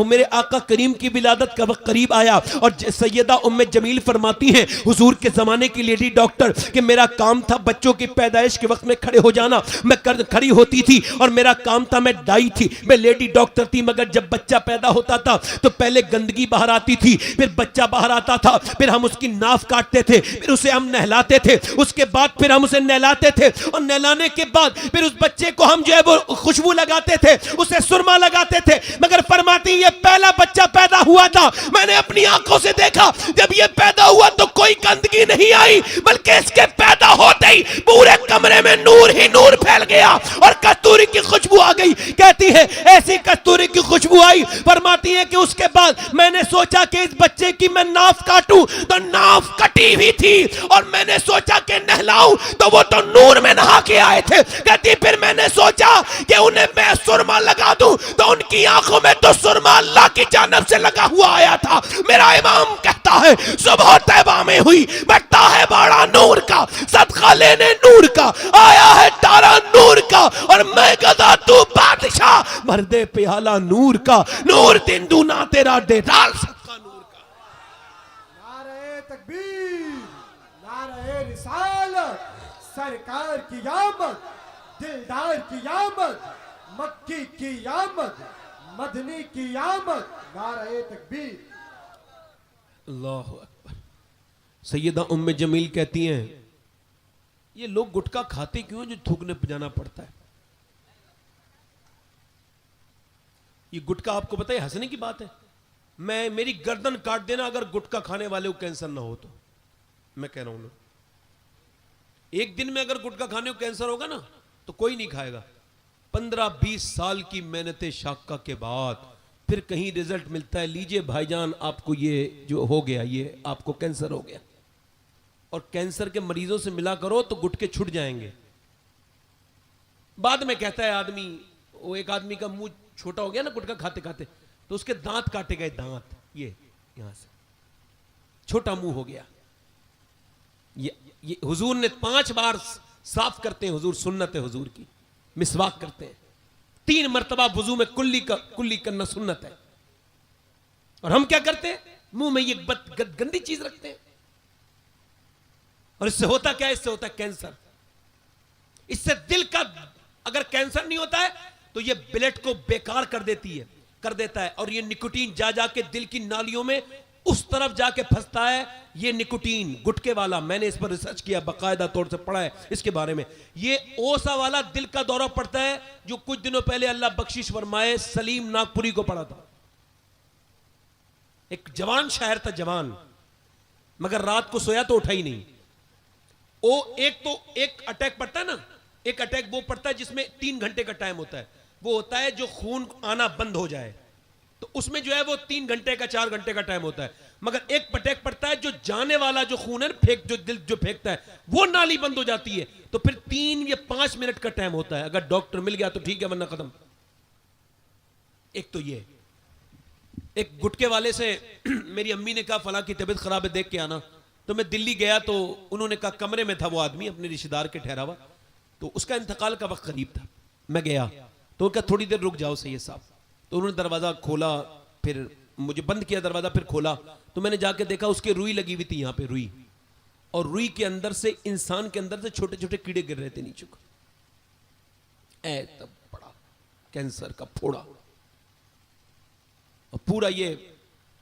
मेरे आका करीम की विलादत का वक्त करीब आया और सैयदा उम्मे जमील फरमाती हैं हुजूर के जमाने की लेडी डॉक्टर कि मेरा काम था बच्चों की पैदाइश के वक्त में खड़े हो जाना। मैं खड़ी होती थी और मेरा काम था, मैं दाई थी, मैं लेडी डॉक्टर थी, मगर जब बच्चा पैदा होता था तो पहले गंदगी बाहर आती थी, फिर बच्चा बाहर आता था, फिर हम उसकी नाफ काटते थे, फिर उसे हम नहलाते थे, उसके बाद फिर हम उसे नहलाते थे और नहलाने के बाद फिर उस बच्चे को हम जो है वो खुशबू लगाते थे, उसे सुरमा लगाते थे। मगर फरमाती ये पहला बच्चा पैदा हुआ था, मैंने अपनी आंखों से देखा, जब ये पैदा हुआ तो कोई गंदगी नहीं आई बल्कि इसके पैदा होते ही पूरे कमरे में नूर ही नूर फैल गया और कस्तूरी की खुशबू आ गई। कहती है ऐसी कस्तूरी की खुशबू आई, फरमाती है कि उसके बाद मैंने सोचा कि इस बच्चे की मैं नाफ काटूं तो नाफ कटी हुई थी और मैंने सोचा कि नहलाऊं तो वो तो नूर में नहा के आए थे। कहती फिर मैंने सोचा कि उन्हें मैं सुरमा लगा दूं तो उनकी आंखों में तो सुरमा अल्लाह की जानिब से लगा हुआ आया था। मेरा इमाम कहता है सुबह तैबा में हुई बटता है बाड़ा नूर का, सदका लेने नूर का, आया है तारा नूर का और मैं गदा तू बादशाह, भर दे प्याला नूर का, नूर दिन दूना तेरा दे डाल सबका नूर का। नारे तकबीर, नारे रिसालत, सरकार की आमद, दिलदार की आमद, मक्की की आमद, मदनी की आमद, नारे तकबीर। अल्लाहु अकबर। सैयदा उम्मे जमील कहती हैं ये लोग गुटखा खाते क्यों जो थूकने जाना पड़ता है? ये गुटखा आपको पता है हंसने की बात है। मैं मेरी गर्दन काट देना अगर गुटखा खाने वाले को कैंसर ना हो तो। मैं कह रहा हूं ना, एक दिन में अगर गुटखा खाने को कैंसर होगा ना तो कोई नहीं खाएगा। 15-20 साल की मेहनत शाका के बाद फिर कहीं रिजल्ट मिलता है, लीजिए भाईजान आपको ये जो हो गया, ये आपको कैंसर हो गया। और कैंसर के मरीजों से मिला करो तो गुटके छूट जाएंगे। बाद में कहता है आदमी, वो एक आदमी का मुंह छोटा हो गया ना गुटखा खाते खाते, तो उसके दांत काटे गए, दांत ये यहां से छोटा मुंह हो गया। ये हुजूर ने 5 बार साफ करते हैं, हुजूर सुन्नत है हुजूर की, मिसवाक करते हैं 3 मरतबा वुजू में कुल्ली करना सुन्नत है। और हम क्या करते हैं, मुंह में ये गंदी चीज रखते हैं। और इससे होता क्या है, इससे होता है कैंसर। इससे दिल का अगर कैंसर नहीं होता है तो ये ब्लड को बेकार कर देता है। और ये निकोटीन जा जाके दिल की नालियों में उस तरफ जाके फंसता है। ये निकोटीन गुटके वाला, मैंने इस पर रिसर्च किया, बाकायदा तौर से पढ़ा है इसके बारे में। ये ओसा वाला दिल का दौरा पड़ता है जो कुछ दिनों पहले अल्लाह बख्शिश फरमाए सलीम नागपुरी को पड़ा था। एक जवान शायर था, जवान, मगर रात को सोया तो उठा ही नहीं। एक अटैक पड़ता है ना, एक अटैक वो पड़ता है जिसमें 3 घंटे का टाइम होता है। वो होता है जो खून आना बंद हो जाए, तो उसमें जो है वो 3 घंटे का 4 घंटे का टाइम होता है। मगर एक अटैक पड़ता है जो जाने वाला जो खून है, जो दिल जो फेंकता है, वो नाली बंद हो जाती है, तो फिर 3 या 5 मिनट का टाइम होता है। अगर डॉक्टर मिल गया तो ठीक है, वरना खत्म। एक तो ये, एक गुटके वाले से मेरी अम्मी ने कहा फला की तबीयत खराब है, देख के आना। तो मैं दिल्ली गया तो उन्होंने कहा, कमरे में था वो आदमी अपने रिश्तेदार के ठहरा हुआ, तो उसका इंतकाल का वक्त करीब था। मैं गया तो क्या थोड़ी देर रुक जाओ सैयद साहब। तो उन्होंने दरवाजा खोला, फिर मुझे बंद किया दरवाजा, फिर खोला तो मैंने जाके देखा उसके रुई लगी हुई थी, यहां पे रुई, और रुई के अंदर से इंसान के अंदर से छोटे छोटे कीड़े गिर रहे थे नीचे को। तब बड़ा कैंसर का फोड़ा, और पूरा ये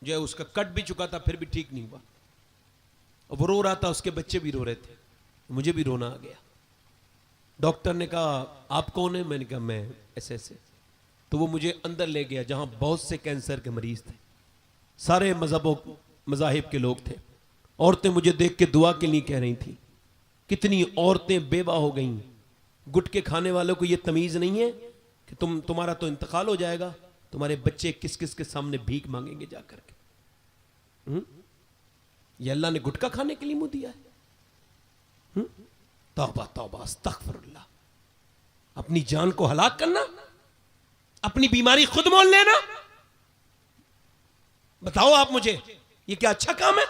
जो है उसका कट भी चुका था, फिर भी ठीक नहीं हुआ। और वो रो रहा था, उसके बच्चे भी रो रहे थे, मुझे भी रोना आ गया। डॉक्टर ने कहा आप कौन है? मैंने कहा मैं ऐसे ऐसे। तो वो मुझे अंदर ले गया जहां बहुत से कैंसर के मरीज थे, सारे मज़ाहिब के लोग थे। औरतें मुझे देख के दुआ के लिए कह रही थी। कितनी औरतें बेवा हो गईं। गुटके खाने वालों को ये तमीज नहीं है कि तुम्हारा तो इंतकाल हो जाएगा, तुम्हारे बच्चे किस किस के सामने भीख मांगेंगे जाकर के। ये अल्लाह ने गुटखा खाने के लिए मुंह दिया है? तौबा तौबा अस्तगफिरुल्लाह। अपनी जान को हलाक करना, अपनी बीमारी खुद मोल लेना। बताओ आप मुझे, ये क्या अच्छा काम है?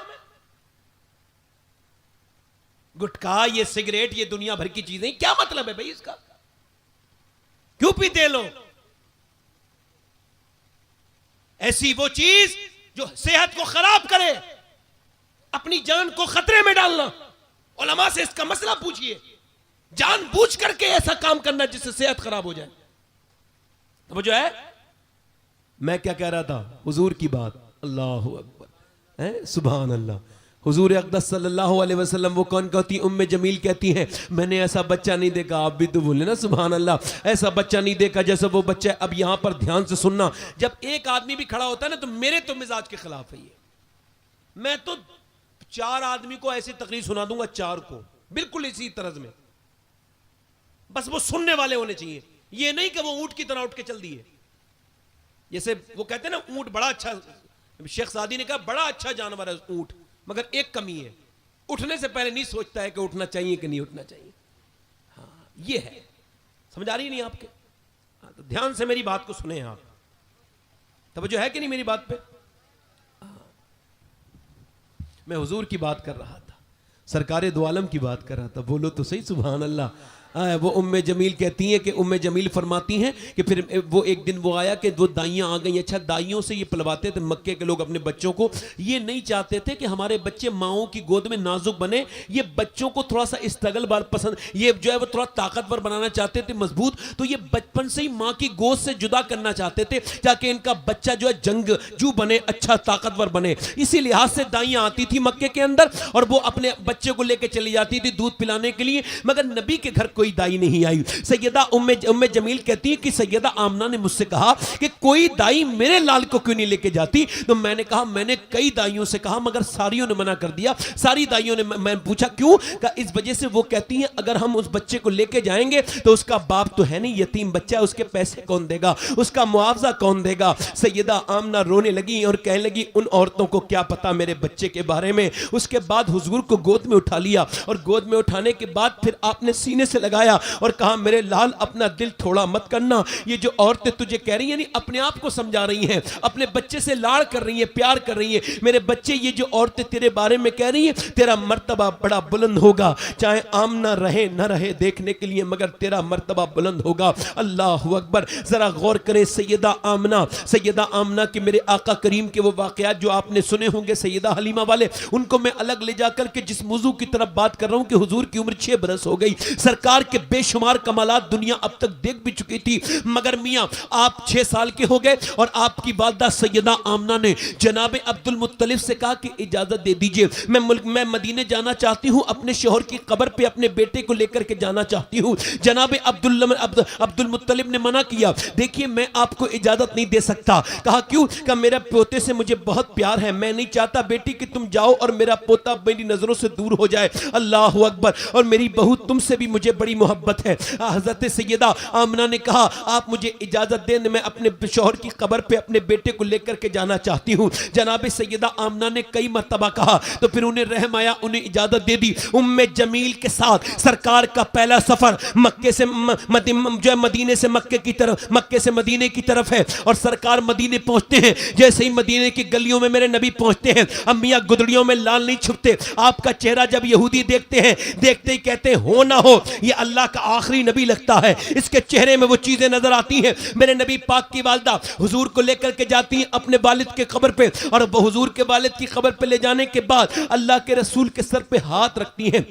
गुटखा, ये सिगरेट, ये दुनिया भर की चीजें, क्या मतलब है भाई इसका? क्यों पीते लोग? ऐसी वो चीज जो सेहत को खराब करे, अपनी जान को खतरे में डालना। उलमा से इसका मसला पूछिए, जानबूझ करके ऐसा काम करना जिससे सेहत खराब हो जाए। तो वो जो है, मैं क्या कह रहा था, हुजूर की बात, अल्लाहु अकबर है, सुभान अल्लाह। हुजूर अक़दस सल्लल्लाहु अलैहि वसल्लम, वो कौन कहती, उम्मे जमील कहती हैं, मैंने ऐसा बच्चा नहीं देखा। आप भी तो बोले ना सुभान अल्लाह, ऐसा बच्चा नहीं देखा जैसा वो बच्चा है। अब यहां पर ध्यान से सुनना, जब एक आदमी भी खड़ा होता है ना, तो मेरे तो मिजाज के खिलाफ है ये। मैं तो 4 आदमी को ऐसी तकरीर सुना दूंगा, 4 को बिल्कुल इसी तरज में, बस वो सुनने वाले होने चाहिए। ये नहीं कि वो ऊंट की तरह उठ के चल दिए। जैसे वो कहते हैं ना, ऊंट बड़ा अच्छा, शेख सादी ने कहा बड़ा अच्छा जानवर है ऊंट, मगर एक कमी है, उठने से पहले नहीं सोचता है कि उठना चाहिए कि नहीं उठना चाहिए। हाँ, ये है। समझ आ रही नहीं आपके? हाँ, तो ध्यान से मेरी बात को सुने आप। तवज्जो है कि नहीं मेरी बात पे? मैं हुजूर की बात कर रहा था, सरकारे दो आलम की बात कर रहा था। बोलो तो सही सुभान अल्लाह। वो उम्मे जमील कहती हैं कि उम्मे जमील फरमाती हैं कि फिर वो एक दिन वो आया कि वो दाइयाँ आ गई। अच्छा, दाइयों से ये पलवाते थे मक्के के लोग अपने बच्चों को, ये नहीं चाहते थे कि हमारे बच्चे माओं की गोद में नाजुक बने, ये बच्चों को थोड़ा सा स्ट्रगल बार पसंद, ये जो है वो थोड़ा ताकतवर बनाना चाहते थे, मजबूत, तो ये बचपन से ही माँ की गोद से जुदा करना चाहते थे ताकि इनका बच्चा जो है जंगजू बने, अच्छा ताकतवर बने। इसी लिहाज से दाइयाँ आती थी मक्के के अंदर और वो अपने बच्चे को लेकर चली जाती थी दूध पिलाने के लिए, मगर नबी के घर कोई दाई नहीं आई। सैयदा उम्मे जमील कहती है कि सैयदा आमना ने मुझसे कहा कि कोई दाई मेरे लाल को क्यों नहीं लेके जाती, तो मैंने कहा मैंने कई दाइयों से कहा मगर सारियों ने मना कर दिया। सारी दाइयों ने, मैं पूछा क्यों, कहा इस वजह से वो कहती हैं अगर हम उस बच्चे को लेके जाएंगे तो उसका बाप तो है नहीं, यतीम बच्चा है, उसके पैसे कौन देगा, उसका मुआवजा कौन देगा। सैयदा आमना रोने लगी और कहने लगी उन औरतों को क्या पता मेरे बच्चे के बारे में। उसके बाद हुजूर को गोद में उठा लिया और गोद में उठाने के बाद फिर आपने सीने से लगाया और कहा मेरे लाल अपना दिल थोड़ा मत करना, ये जो औरतें तुझे कह रही हैं, यानी अपने आप को समझा रही हैं, अपने बच्चे से लाड़ कर रही हैं, प्यार कर रही हैं, मेरे बच्चे ये जो औरतें तेरे बारे में कह रही हैं, तेरा मर्तबा बड़ा बुलंद होगा, चाहे आमना रहे न रहे देखने के लिए, मगर तेरा मर्तबा बुलंद होगा। अल्लाह अकबर। जरा गौर करें, सैयदा आमना के मेरे आका करीम के वो वाकयात जो आपने सुने होंगे सैयदा हलीमा वाले, उनको मैं अलग ले जाकर के जिस मौजू की तरफ बात कर रहा हूं कि हुजूर की उम्र 6 बरस हो गई, सरकार के बेशुमार कमालात दुनिया अब तक देख भी चुकी थी, मगर मियां आप 6 साल के हो गए और आपकी वालदा सैयदा आमना ने जनाब अब्दुल मुत्तलिब से कहा कि इजाजत दे दीजिए, मैं मदीने जाना चाहती हूं, अपने शोहर की कब्र पे अपने बेटे को लेकर के जाना चाहती हूं। जनाब अब्दुल मुत्तलिब ने मना किया, देखिए मैं आपको इजाजत नहीं दे सकता। कहा क्यों, कहा मेरे पोते से मुझे बहुत प्यार है, मैं नहीं चाहता बेटी कि तुम जाओ और मेरा पोता मेरी नजरों से दूर हो जाए। अल्लाह अकबर। और मेरी बहू तुमसे भी मुझे बड़ी मोहब्बत है। हजरत सैयदा आमना ने कहा आप मुझे इजाजत दें, मैं अपने शौहर की कब्र पे अपने बेटे को लेकर के जाना चाहती हूँ। जनाब सैयदा आमना ने कई मर्तबा कहा तो फिर उन्हें रहम आया, उन्हें इजाजत दे दी। उम्मे जमील के साथ सरकार का पहला सफर मक्के से जो है मदीने से मक्के की तरफ, मक्के से मदीने की तरफ है और सरकार मदीने पहुंचते हैं। जैसे ही मदीने की गलियों में मेरे नबी पहुंचते हैं, अम्मिया गुदड़ियों में लाल नहीं छुपते। आपका चेहरा जब यहूदी देखते हैं, देखते ही कहते हैं हो ना हो ये अल्लाह का आखिरी नबी लगता है, इसके चेहरे में वो चीजें नजर आती हैं। मेरे नबी पाक की वालदा हुजूर को लेकर के जाती हैं अपने वालिद के कब्र पे और वो हुजूर के वालिद की कब्र पे ले जाने के बाद अल्लाह के रसूल के सर पे हाथ रखती हैं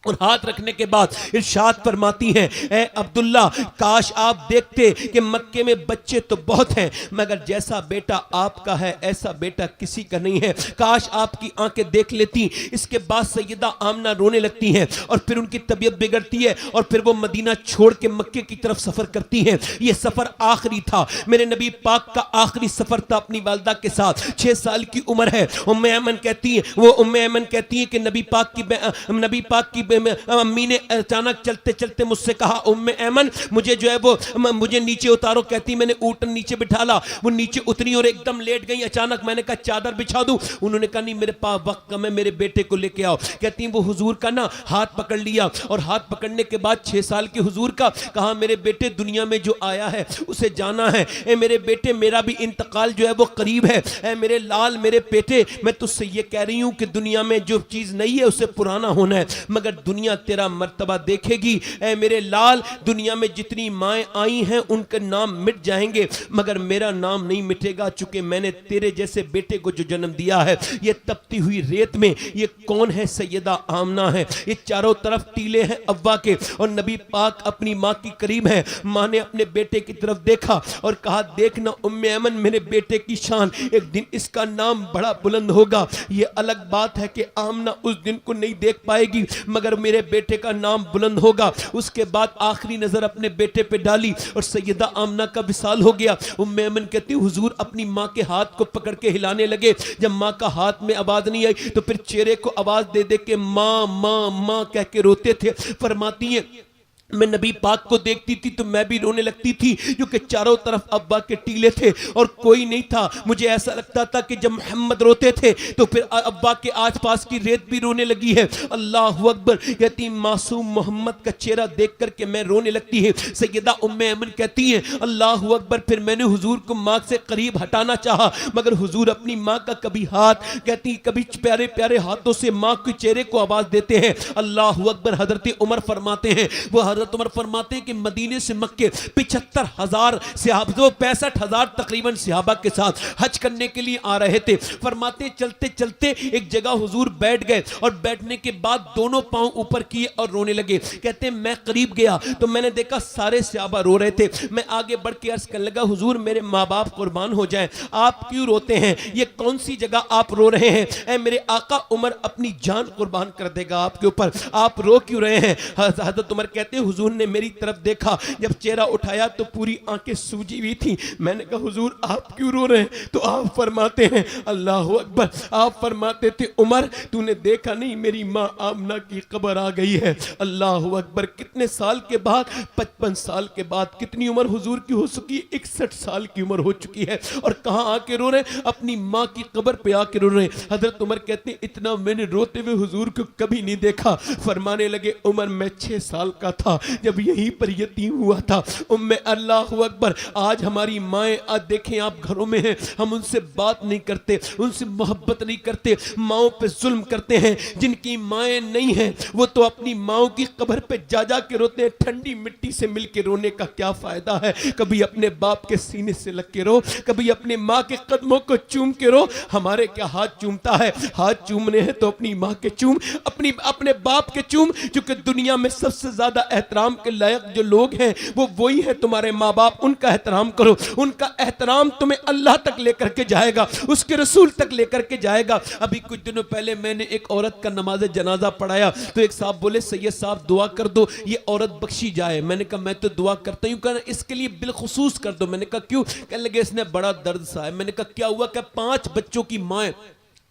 और हाथ रखने के बाद इरशाद फरमाती हैं, ए अब्दुल्ला काश आप देखते कि मक्के में बच्चे तो बहुत हैं मगर जैसा बेटा आपका है ऐसा बेटा किसी का नहीं है, काश आपकी आंखें देख लेती। इसके बाद सैयदा आमना रोने लगती हैं और फिर उनकी तबीयत बिगड़ती है और फिर वो मदीना छोड़ के मक्के की तरफ सफर करती हैं। ये सफर आखिरी था, मेरे नबी पाक का आखिरी सफर था अपनी वालदा के साथ। 6 साल की उम्र है। उम्मे ऐमन कहती है कि नबी पाक की अम्मी ने अचानक चलते चलते मुझसे कहा उम्मे ऐमन मुझे जो है वो मुझे नीचे उतारो। कहती मैंने ऊँटन नीचे बिठाला, वो नीचे उतरी और एकदम लेट गई। अचानक मैंने कहा चादर बिछा दूं, उन्होंने कहा नहीं मेरे पास वक्त कम है, मेरे बेटे को लेके आओ। कहती वो हुजूर का ना हाथ पकड़ लिया और हाथ पकड़ने के बाद 6 साल के हुजूर का कहा मेरे बेटे दुनिया में जो आया है उसे जाना है। ए मेरे बेटे मेरा भी इंतकाल जो है वो करीब है। ए मेरे लाल मेरे बेटे मैं तुझसे ये कह रही हूँ कि दुनिया में जो चीज नहीं है उसे पुराना होना है मगर दुनिया तेरा मर्तबा देखेगी। ऐ मेरे लाल दुनिया में जितनी माएं आई हैं उनके नाम मिट जाएंगे मगर मेरा नाम नहीं मिटेगा, चूंकि मैंने तेरे जैसे बेटे को जो जन्म दिया है। ये तपती हुई रेत में ये कौन है? सैयदा आमना है। ये चारों तरफ टीले हैं अव्वा के और नबी पाक अपनी माँ की करीब है। माँ ने अपने बेटे की तरफ देखा और कहा देखना उम्मे ऐमन मेरे बेटे की शान, एक दिन इसका नाम बड़ा बुलंद होगा। ये अलग बात है कि आमना उस दिन को नहीं देख पाएगी मगर मेरे बेटे का नाम बुलंद होगा। उसके बाद आखिरी नजर अपने बेटे पे डाली और सैयदा आमना का विसाल हो गया। उम्मे ऐमन कहती हुजूर अपनी माँ के हाथ को पकड़ के हिलाने लगे। जब माँ का हाथ में आवाज नहीं आई तो फिर चेहरे को आवाज दे दे के माँ माँ माँ कह के रोते थे। फरमाती है मैं नबी पाक को देखती थी तो मैं भी रोने लगती थी क्योंकि चारों तरफ अब्बा के टीले थे और कोई नहीं था। मुझे ऐसा लगता था कि जब मोहम्मद रोते थे तो फिर अब्बा के आसपास की रेत भी रोने लगी है। अल्लाह अकबर। कहती मासूम मोहम्मद का चेहरा देख करके मैं रोने लगती है। सैयदा उम्मे ऐमन कहती हैं अल्लाह अकबर। फिर मैंने हुजूर को माँ से करीब हटाना चाहा मगर हुजूर अपनी माँ का कभी हाथ कहती कभी प्यारे प्यारे हाथों से माँ के चेहरे को आवाज देते हैं। अल्लाह अकबर। हजरत उमर फरमाते हैं वो हजरत उमर फरमाते हैं कि मदीने से मक्के 75,000 सहाबा 65,000 तकरीबन सहाबा के साथ हज करने के लिए आ रहे थे। फरमाते चलते चलते एक जगह हुजूर बैठ गए और बैठने के बाद दोनों पांव ऊपर किए और रोने लगे। कहते हैं मैं करीब गया तो मैंने देखा सारे सहाबा रो रहे थे। मैं आगे बढ़ के अर्ज करने लगा, हुजूर मेरे माँ बाप कुर्बान हो जाएं, आप क्यों रोते हैं? ये कौन सी जगह आप रो रहे हैं? ऐ मेरे आका उमर अपनी जान कुर्बान कर देगा आपके ऊपर, आप रो क्यों रहे हैं? हजरत उमर कहते हैं हुजूर ने मेरी तरफ देखा, जब चेहरा उठाया तो पूरी आंखें सूजी हुई थी। मैंने कहा हुजूर आप क्यों रो रहे हैं? तो आप फरमाते हैं अल्लाह अकबर, आप फरमाते थे उमर तूने देखा नहीं मेरी माँ आमना की कब्र आ गई है। अल्लाह अकबर, कितने साल के बाद? 55 साल के बाद। कितनी उम्र हुजूर की हो चुकी है? 61 साल की उम्र हो चुकी है। और कहां आके रो रहे? अपनी माँ की कब्र पे आके रो रहे। हजरत उमर कहते हैं इतना मैंने रोते हुए हुजूर को कभी नहीं देखा। फरमाने लगे उमर मैं 6 साल का था जब यहीं पर यतीम हुआ था। उम्मे अल्लाह अकबर, आज हमारी माएँ आज देखें आप घरों में हैं, हम उनसे बात नहीं करते, उनसे मोहब्बत नहीं करते, माओं पे जुल्म करते हैं। जिनकी माएँ नहीं हैं वो तो अपनी माओं की कब्र पे जा जा के रोते हैं। ठंडी मिट्टी से मिलके रोने का क्या फायदा है? कभी अपने बाप के सीने से लग के रो, कभी अपने माँ के कदमों को चूम के रो। हमारे क्या हाथ चूमता है? हाथ चूमने हैं तो अपनी माँ के चूम, अपने बाप के चूम। क्योंकि दुनिया में सबसे ज्यादा एहतराम के लायक जो लोग हैं वो वही है तुम्हारे माँ बाप। उनका एहतराम करो, उनका एहतराम तुम्हें अल्लाह तक लेकर के जाएगा, उसके रसूल तक लेकर के जाएगा। अभी कुछ दिनों पहले मैंने एक औरत का नमाज जनाजा पढ़ाया तो एक साहब बोले सैयद साहब दुआ कर दो ये औरत बख्शी जाए। मैंने कहा मैं तो दुआ करता हूं, कहना इसके लिए बिलखुसूस कर दो। मैंने कहा क्यों? कहने लगे इसने बड़ा दर्द सा है। मैंने कहा क्या हुआ? क्या 5 बच्चों की माँ है,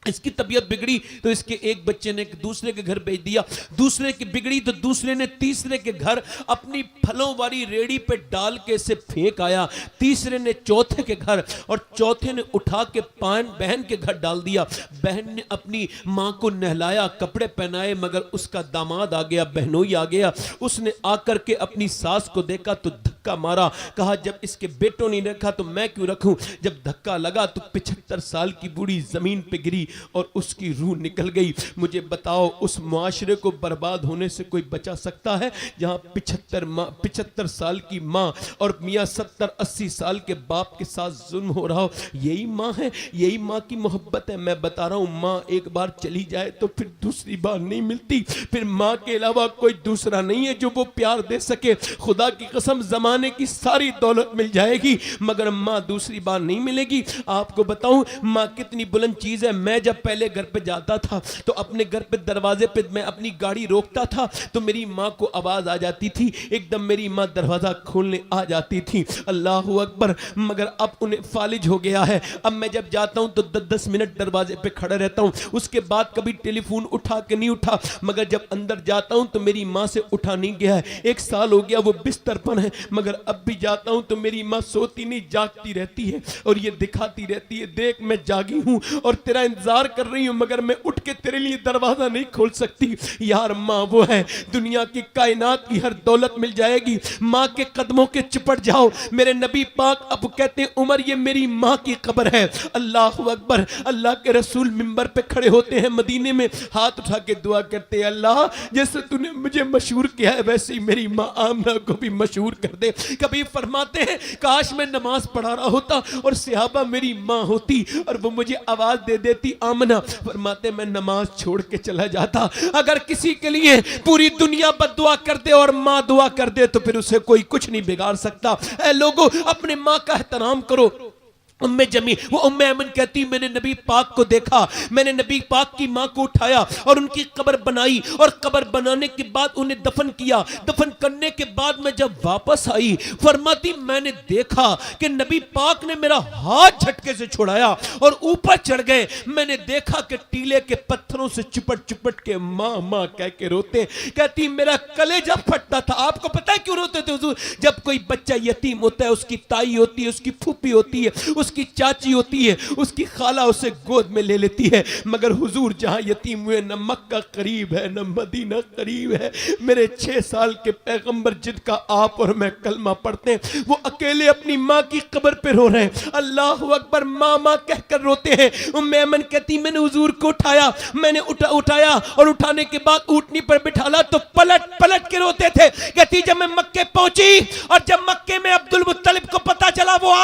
इसकी तबीयत बिगड़ी तो इसके एक बच्चे ने दूसरे के घर भेज दिया, दूसरे की बिगड़ी तो दूसरे ने तीसरे के घर अपनी फलों वाली रेड़ी पे डाल के इसे फेंक आया, तीसरे ने चौथे के घर और चौथे ने उठा के बहन के घर डाल दिया। बहन ने अपनी माँ को नहलाया, कपड़े पहनाए, मगर उसका दामाद आ गया, बहनोई आ गया। उसने आकर के अपनी सास को देखा तो धक्का मारा, कहा जब इसके बेटों ने रखा तो मैं क्यों रखूं। जब धक्का लगा तो 75 साल की बूढ़ी जमीन पे गिरी और उसकी रूह निकल गई। मुझे बताओ उस मुआशरे को बर्बाद होने से कोई बचा सकता है जहां 75 साल की माँ और मियाँ 70-80 साल के बाप के साथ जुल्म हो रहा हो? यही माँ है, यही माँ की मोहब्बत है। मैं बता रहा हूँ माँ एक बार चली जाए तो फिर दूसरी बार नहीं मिलती, फिर माँ के अलावा कोई दूसरा नहीं है जो वो प्यार दे सके। खुदा की कसम जमाने की सारी दौलत मिल जाएगी मगर माँ दूसरी बार नहीं मिलेगी। आपको बताऊं माँ कितनी बुलंद चीज है। मैं जब पहले घर पे जाता था तो अपने घर पे दरवाजे पे मैं अपनी गाड़ी रोकता था तो मेरी माँ को आवाज आ जाती थी, एकदम मेरी माँ दरवाजा खोलने आ जाती थी। अल्लाह अकबर। मगर अब उन्हें फालिज हो गया है। अब मैं जब जाता हूं तो 10-10 मिनट दरवाजे पे खड़ा रहता हूं, उसके बाद कभी टेलीफोन उठा के नहीं उठा। मगर जब अंदर जाता हूं तो मेरी माँ से उठा नहीं गया है। 1 साल हो गया वो बिस्तर पर है मगर अब भी जाता हूं तो मेरी माँ सोती नहीं, जागती रहती है और ये दिखाती रहती है देख मैं जागी हूं और तेरा इंतजार कर रही हूं मगर मैं उठ के तेरे लिए दरवाजा नहीं खोल सकती। यार माँ वो है, दुनिया की कायनात की हर दौलत मिल जाएगी, माँ के कदमों के चिपट जाओ। मेरे नबी पाक अब कहते हैं उमर ये मेरी माँ की कब्र है। अल्लाह अकबर। अल्लाह के रसूल मिंबर पे खड़े होते हैं मदीने में, हाथ उठा के दुआ करते हैं अल्लाह जैसे तूने मुझे मशहूर किया है वैसे ही मेरी माँ आमना को भी मशहूर कर दे। कभी फरमाते हैं काश मैं नमाज पढ़ा रहा होता और सहाबा मेरी माँ होती और वो मुझे आवाज दे देती आमना। फरमाते मैं नमाज छोड़ के चला जाता। अगर किसी के लिए पूरी दुनिया बद्दुआ कर दे और माँ दुआ कर दे तो फिर उसे कोई कुछ नहीं बिगाड़ सकता। ऐ लोगों अपने माँ का एहतराम करो। उम्मे जमी वो उम्मे ऐमन कहती मैंने नबी पाक को देखा, मैंने नबी पाक की माँ को उठाया और उनकी कब्र बनाई और कब्र बनाने के बाद उन्हें दफन किया। दफन करने के बाद मैं जब वापस आई फरमाती मैंने देखा कि नबी पाक ने मेरा हाथ झटके से छुड़ाया और ऊपर चढ़ गए। मैंने देखा कि टीले के पत्थरों से चिपट चिपट के माँ माँ कह के रोते। कहती मेरा कलेजा फटता था। आपको पता है क्यों रोते थे हुजूर? जब कोई बच्चा यतीम होता है उसकी ताई होती है, उसकी फूफी होती है, उसकी चाची होती है, उसकी खाला उसे गोद में ले लेती है। मगर हुजूर जहां यतीम हुए, न मक्का करीब है न मदीना करीब है। मेरे 6 साल के पैगंबर जिनका आप और मैं कलमा पढ़ते हैं, वो अकेले अपनी माँ की कब्र पे रो रहे हैं। अल्लाह अकबर, माँ माँ कहकर रोते हैं। उम्मे ऐमन कहती मैंने हुजूर को उठाया, मैंने उठाया और उठाने के बाद ऊँटनी पर बिठाला तो पलट पलट के रोते थे। कहती जब मैं मक्के पहुंची और जब मक्के में अब्दुल मुत्तलिब को पता चला वो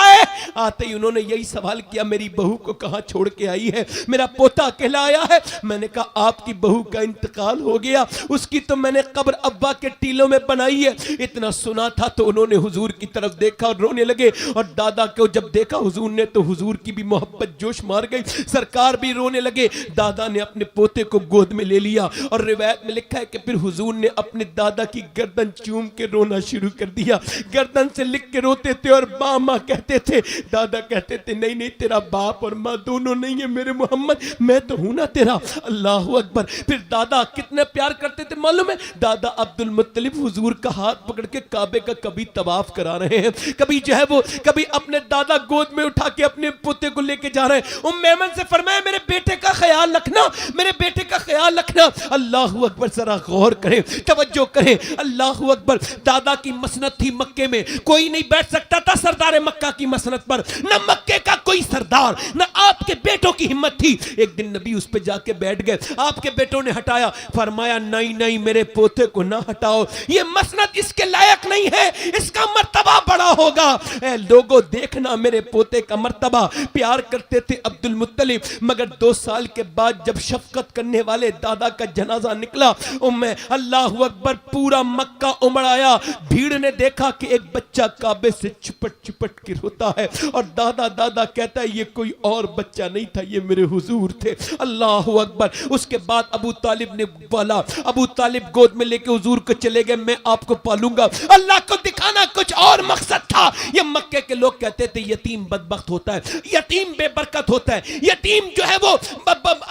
आते ही उन्होंने यही सवाल किया, मेरी बहू को कहां छोड़ के आई है, मेरा पोता अकेला आया है। मैंने कहा आपकी बहू का इंतकाल हो गया, उसकी तो मैंने कब्र अब्बा के टीलों में बनाई है। इतना सुना था तो उन्होंने हुजूर की तरफ देखा और रोने लगे। और दादा को जब देखा हुजूर ने तो हुजूर की भी मोहब्बत जोश मार गई, सरकार भी रोने लगे। दादा ने अपने पोते को गोद में ले लिया और रिवायत में लिखा है कि फिर हुजूर ने अपने दादा की गर्दन चूम के रोना शुरू कर दिया। गर्दन से लिख के रोते थे और माँ कहते थे। दादा कहते थे नहीं नहीं, तेरा बाप और माँ दोनों नहीं है मेरे मोहम्मद, मैं तो हूं ना तेरा। अल्लाह अकबर। फिर दादा कितने प्यार करते थे मालूम है? दादा अब्दुल मुत्तलिब हुजूर का हाथ पकड़ के काबे का कभी तवाफ करा रहे हैं, कभी जो है वो कभी अपने दादा गोद में उठा के अपने पोते को लेके जा रहे हैं। उम्मे ऐमन से फरमाया मेरे बेटे का ख्याल रखना, मेरे बेटे का ख्याल रखना। अल्लाह अकबर, जरा गौर करें, तवज्जो करें। अल्लाह अकबर। दादा की मसनद थी मक्के में, कोई नहीं बैठ सकता था सरदार मक्का की मसनद पर, न मक्के का कोई सरदार, न आपके बेटों की हिम्मत थी। एक दिन नबी उस पे जाके बैठ गए, आपके बेटों ने हटाया, फरमाया नहीं नहीं मेरे पोते को ना हटाओ, ये मसनद इसके लायक नहीं है, इसका मर्तबा बड़ा होगा। ए लोगों देखना मेरे पोते का मर्तबा। प्यार करते थे अब्दुल मुत्तलिब, मगर 2 साल के बाद जब शफकत करने वाले दादा का जनाजा निकला, उम्मे अल्लाह अकबर, पूरा मक्का उमड़ आया। भीड़ ने देखा कि एक बच्चा काबे से चिपट चिपट के रोता है और दादा दादा कहता है ये कोई और बच्चा नहीं था, ये मेरे हुजूर थे। अल्लाह अकबर। उसके बाद अबू तालिब ने बोला, अबू तालिब गोद में लेके हुजूर को चले गए, मैं आपको पालूंगा। अल्लाह को दिखाना कुछ और मकसद था। ये मक्के के लोग कहते थे यतीम बदबख्त होता है, यतीम बेबरकत होता है, यतीम जो है वो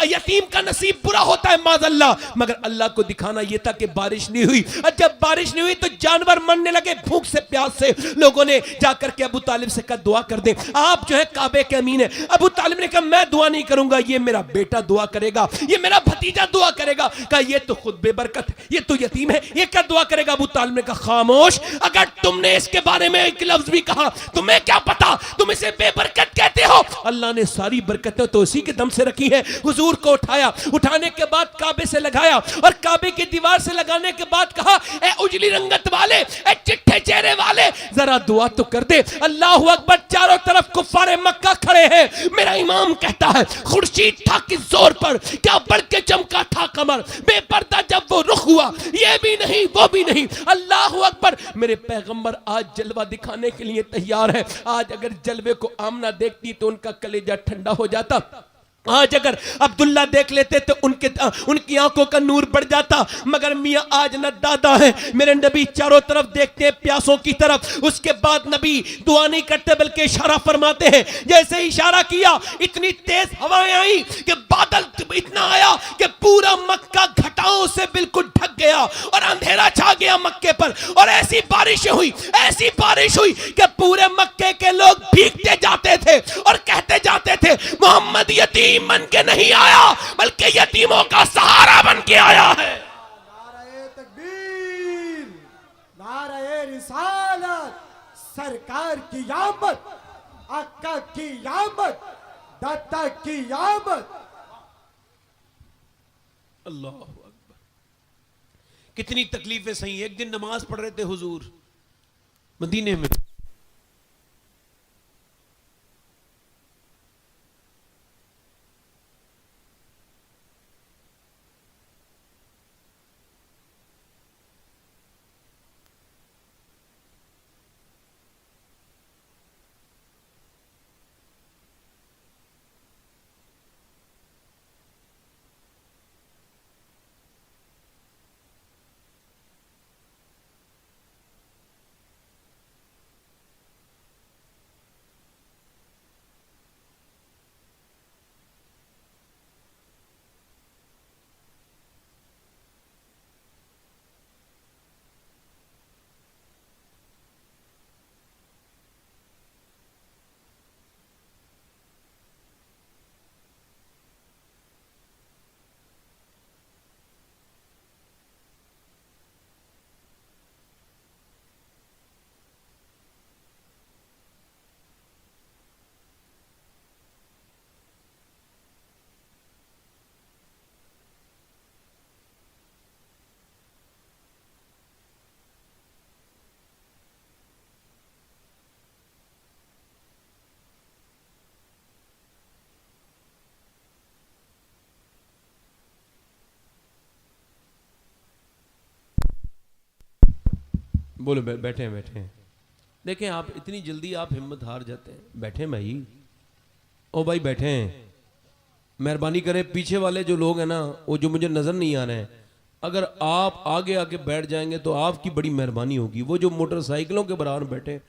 यतीम का नसीब बुरा होता है माज़अल्लाह। मगर अल्लाह को दिखाना यह था कि बारिश नहीं हुई, और जब बारिश नहीं हुई तो जानवर मरने लगे भूख से प्यास से। लोगों ने जाकर के अबू तालिब से कहा दुआ कर दे, आप जो है काबे के अमीन है। अबू तालिब ने कहा मैं दुआ नहीं करूंगा, ये मेरा बेटा दुआ करेगा, ये मेरा भतीजा दुआ करेगा। कहा ये तो खुद बेबरकत है, ये तो यतीम है, ये क्या दुआ करेगा? अबू तालिब ने कहा खामोश, अगर तुमने इसके बारे में एक लफ्ज भी कहा तुम्हें क्या पता, तुम इसे बेबरकत कहते हो। अल्लाह ने सारी बरकतें तो उसी के दम से रखी है। हुजूर को उठाया, उठाने के बाद काबे से लगाया और काबे की दीवार से लगाने के बाद कहा ए उजली रंगत वाले, ए चिट्ठे चेहरे वाले, जरा दुआ तो कर दे। अल्लाह अकबर। चारों तरफ कुफ्फारे मक्का खड़े हैं। मेरा इमाम कहता है खुर्शीद था किस जोर पर, क्या बढ़ के चमका था कमर, बेपर्दा जब वो रुख हुआ, ये भी नहीं वो भी नहीं। अल्लाह अकबर। मेरे पैगंबर आज जलवा दिखाने के लिए तैयार है। आज अगर जलवे को आमना देखती तो उनका कलेजा ठंडा हो जाता। आज अगर अब्दुल्ला देख लेते तो उनकी आंखों का नूर बढ़ जाता। मगर मियां आज न दादा है, मेरे नबी चारों तरफ देखते हैं प्यासों की तरफ। उसके बाद नबी दुआ नहीं करते बल्कि इशारा फरमाते हैं। जैसे इशारा किया इतनी तेज हवाएं आई कि बादल इतना आया कि पूरा मक्का घटाओं से बिल्कुल ढक गया और अंधेरा छा गया मक्के पर। और ऐसी बारिश हुई, ऐसी बारिश हुई कि पूरे मक्के के लोग भीगते जाते थे और कहते जाते थे मोहम्मद यतीम बन के नहीं आया बल्कि यतीमों का सहारा बन के आया है। नारे तकबीर, नारे रिसालत, सरकार की आमद, आका की आमद, दाता की आमद। अल्लाह अकबर। कितनी तकलीफें सही। एक दिन नमाज पढ़ रहे थे हुजूर मदीने में, बोले बैठे हैं बैठे हैं। देखें आप इतनी जल्दी आप हिम्मत हार जाते हैं। बैठे भाई, ओ भाई बैठे हैं। मेहरबानी करें पीछे वाले जो लोग हैं ना, वो जो मुझे नजर नहीं आ रहे हैं, अगर आप आगे आके बैठ जाएंगे तो आपकी बड़ी मेहरबानी होगी। वो जो मोटरसाइकिलों के बराबर बैठे,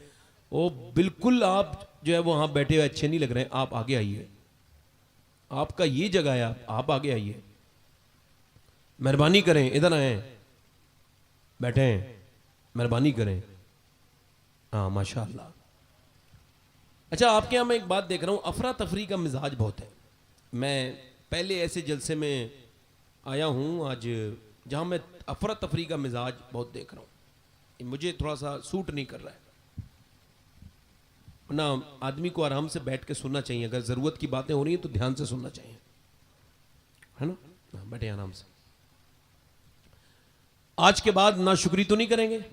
वो बिल्कुल आप जो है वहां बैठे हुए अच्छे नहीं लग रहे हैं। आप आगे आइए, आपका ये जगह है, आप आगे आइए, मेहरबानी करें, इधर आए, बैठे हैं, मेहरबानी करें। हाँ माशाअल्लाह। अच्छा, आपके यहाँ मैं एक बात देख रहा हूँ, अफरा तफरी का मिजाज बहुत है। मैं पहले ऐसे जलसे में आया हूँ आज जहाँ मैं अफरा तफरी का मिजाज बहुत देख रहा हूँ, मुझे थोड़ा सा सूट नहीं कर रहा है ना। आदमी को आराम से बैठ के सुनना चाहिए, अगर ज़रूरत की बातें हो रही हैं तो ध्यान से सुनना चाहिए, है ना। बैठे आराम से। आज के बाद ना शुक्री तो नहीं करेंगे,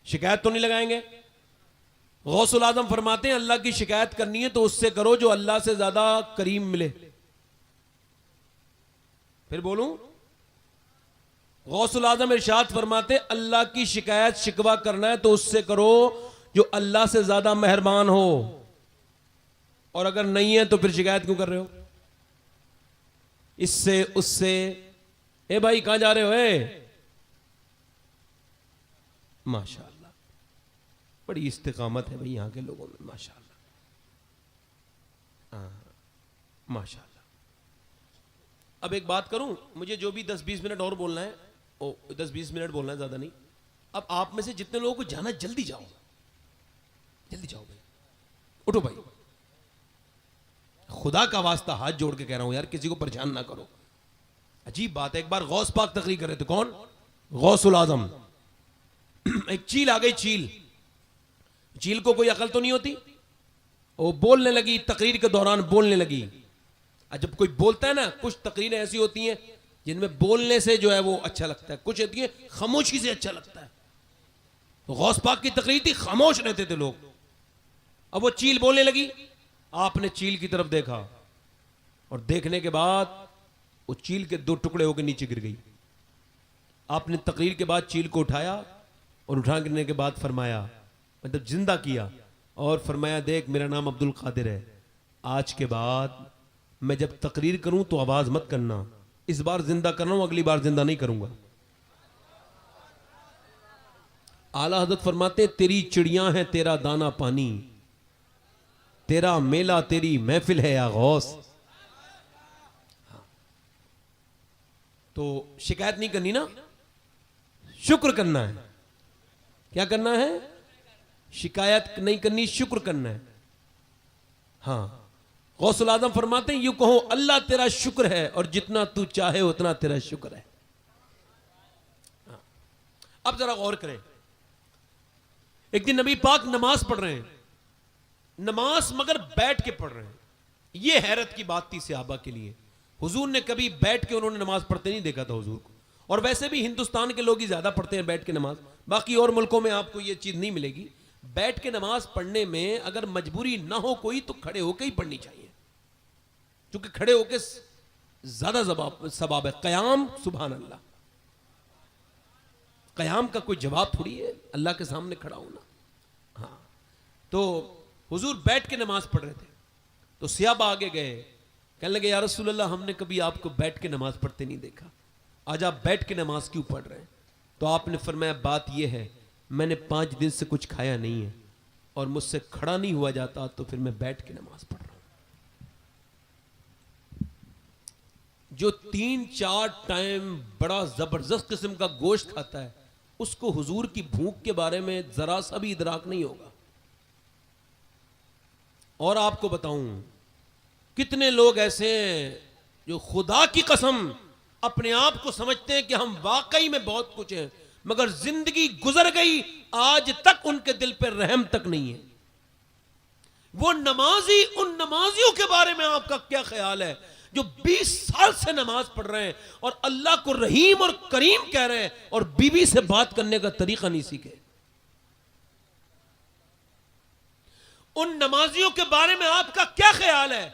शिकायत तो नहीं लगाएंगे। गौसुल आजम फरमाते हैं अल्लाह की शिकायत करनी है तो उससे करो जो अल्लाह से ज्यादा करीम मिले। फिर बोलूं, गौसुल आजम इरशाद फरमाते अल्लाह की शिकायत शिकवा करना है तो उससे करो जो अल्लाह से ज्यादा मेहरबान हो, और अगर नहीं है तो फिर शिकायत क्यों कर रहे हो इससे उससे। ए भाई कहां जा रहे हो? माशाअल्लाह, बड़ी इस्तिकामत है भाई यहाँ के लोगों में, माशाअल्लाह। माशाअल्लाह। अब एक बात करूं, मुझे जो भी 10-20 मिनट और बोलना है, 10-20 मिनट बोलना है, ज्यादा नहीं। अब आप में से जितने लोगों को जाना, जल्दी जाओ, जल्दी जाओ भाई, उठो भाई, खुदा का वास्ता हाथ जोड़ के कह रहा हूं यार, किसी को परेशान ना करो। अजीब बात है, एक बार गौस पाक तकरीर कर रहे थे, कौन? गौसुल आजम। एक चील आ गई, चील को कोई अकल तो नहीं होती, वो बोलने लगी, तकरीर के दौरान बोलने लगी। जब कोई बोलता है ना, कुछ तकरीरें ऐसी होती हैं जिनमें बोलने से जो है वो अच्छा लगता है, कुछ होती है खामोशी से अच्छा लगता है। तो गौस पाक की तकरीर थी, खामोश रहते थे लोग। अब वो चील बोलने लगी, आपने चील की तरफ देखा और देखने के बाद वो चील के 2 टुकड़े होकर नीचे गिर गई। आपने तकरीर के बाद चील को उठाया और उठा गिरने के बाद फरमाया, मतलब जिंदा किया और फरमाया, देख मेरा नाम अब्दुल कादिर है, आज के बाद मैं जब तकरीर करूं तो आवाज मत करना, इस बार जिंदा कर रहा हूं, अगली बार जिंदा नहीं करूंगा। आला हजरत फरमाते, तेरी चिड़ियां हैं तेरा दाना पानी, तेरा मेला तेरी महफिल है या गौस। तो शिकायत नहीं करनी ना, शुक्र करना है। क्या करना है? शिकायत नहीं करनी, शुक्र करना है। हाँ, गौसुल आजम फरमाते हैं, यूं कहो अल्लाह तेरा शुक्र है और जितना तू चाहे उतना तेरा शुक्र है। हाँ। अब जरा गौर करें, एक दिन नबी पाक नमाज पढ़ रहे हैं, नमाज मगर बैठ के पढ़ रहे हैं। यह हैरत की बात थी सहाबा के लिए, हुजूर ने कभी बैठ के उन्होंने नमाज पढ़ते नहीं देखा था हुजूर को। और वैसे भी हिंदुस्तान के लोग ही ज्यादा पढ़ते हैं बैठ के नमाज, बाकी और मुल्कों में आपको यह चीज नहीं मिलेगी। बैठ के नमाज पढ़ने में अगर मजबूरी ना हो कोई तो खड़े होकर ही पढ़नी चाहिए, क्योंकि खड़े होकर ज्यादा सवाब है। कयाम, सुभान अल्लाह, कयाम का कोई जवाब थोड़ी है, अल्लाह के सामने खड़ा होना। हाँ, तो हुजूर बैठ के नमाज पढ़ रहे थे, तो सहाबा आगे गए, कहने लगे, या रसूल अल्लाह, हमने कभी आपको बैठ के नमाज पढ़ते नहीं देखा, आज आप बैठ के नमाज क्यों पढ़ रहे हैं? तो आपने फरमाया, बात यह है, मैंने 5 दिन से कुछ खाया नहीं है और मुझसे खड़ा नहीं हुआ जाता, तो फिर मैं बैठ के नमाज पढ़ रहा हूं। जो 3-4 टाइम बड़ा जबरदस्त किस्म का गोश्त खाता है, उसको हुजूर की भूख के बारे में जरा सा भी इदराक नहीं होगा। और आपको बताऊं, कितने लोग ऐसे हैं जो खुदा की कसम अपने आप को समझते हैं कि हम वाकई में बहुत कुछ हैं, मगर जिंदगी गुजर गई, आज तक उनके दिल पर रहम तक नहीं है। वो नमाजी, उन नमाजियों के बारे में आपका क्या ख्याल है जो 20 साल से नमाज पढ़ रहे हैं और अल्लाह को रहीम और करीम कह रहे हैं और बीवी से बात करने का तरीका नहीं सीखे? उन नमाजियों के बारे में आपका क्या ख्याल है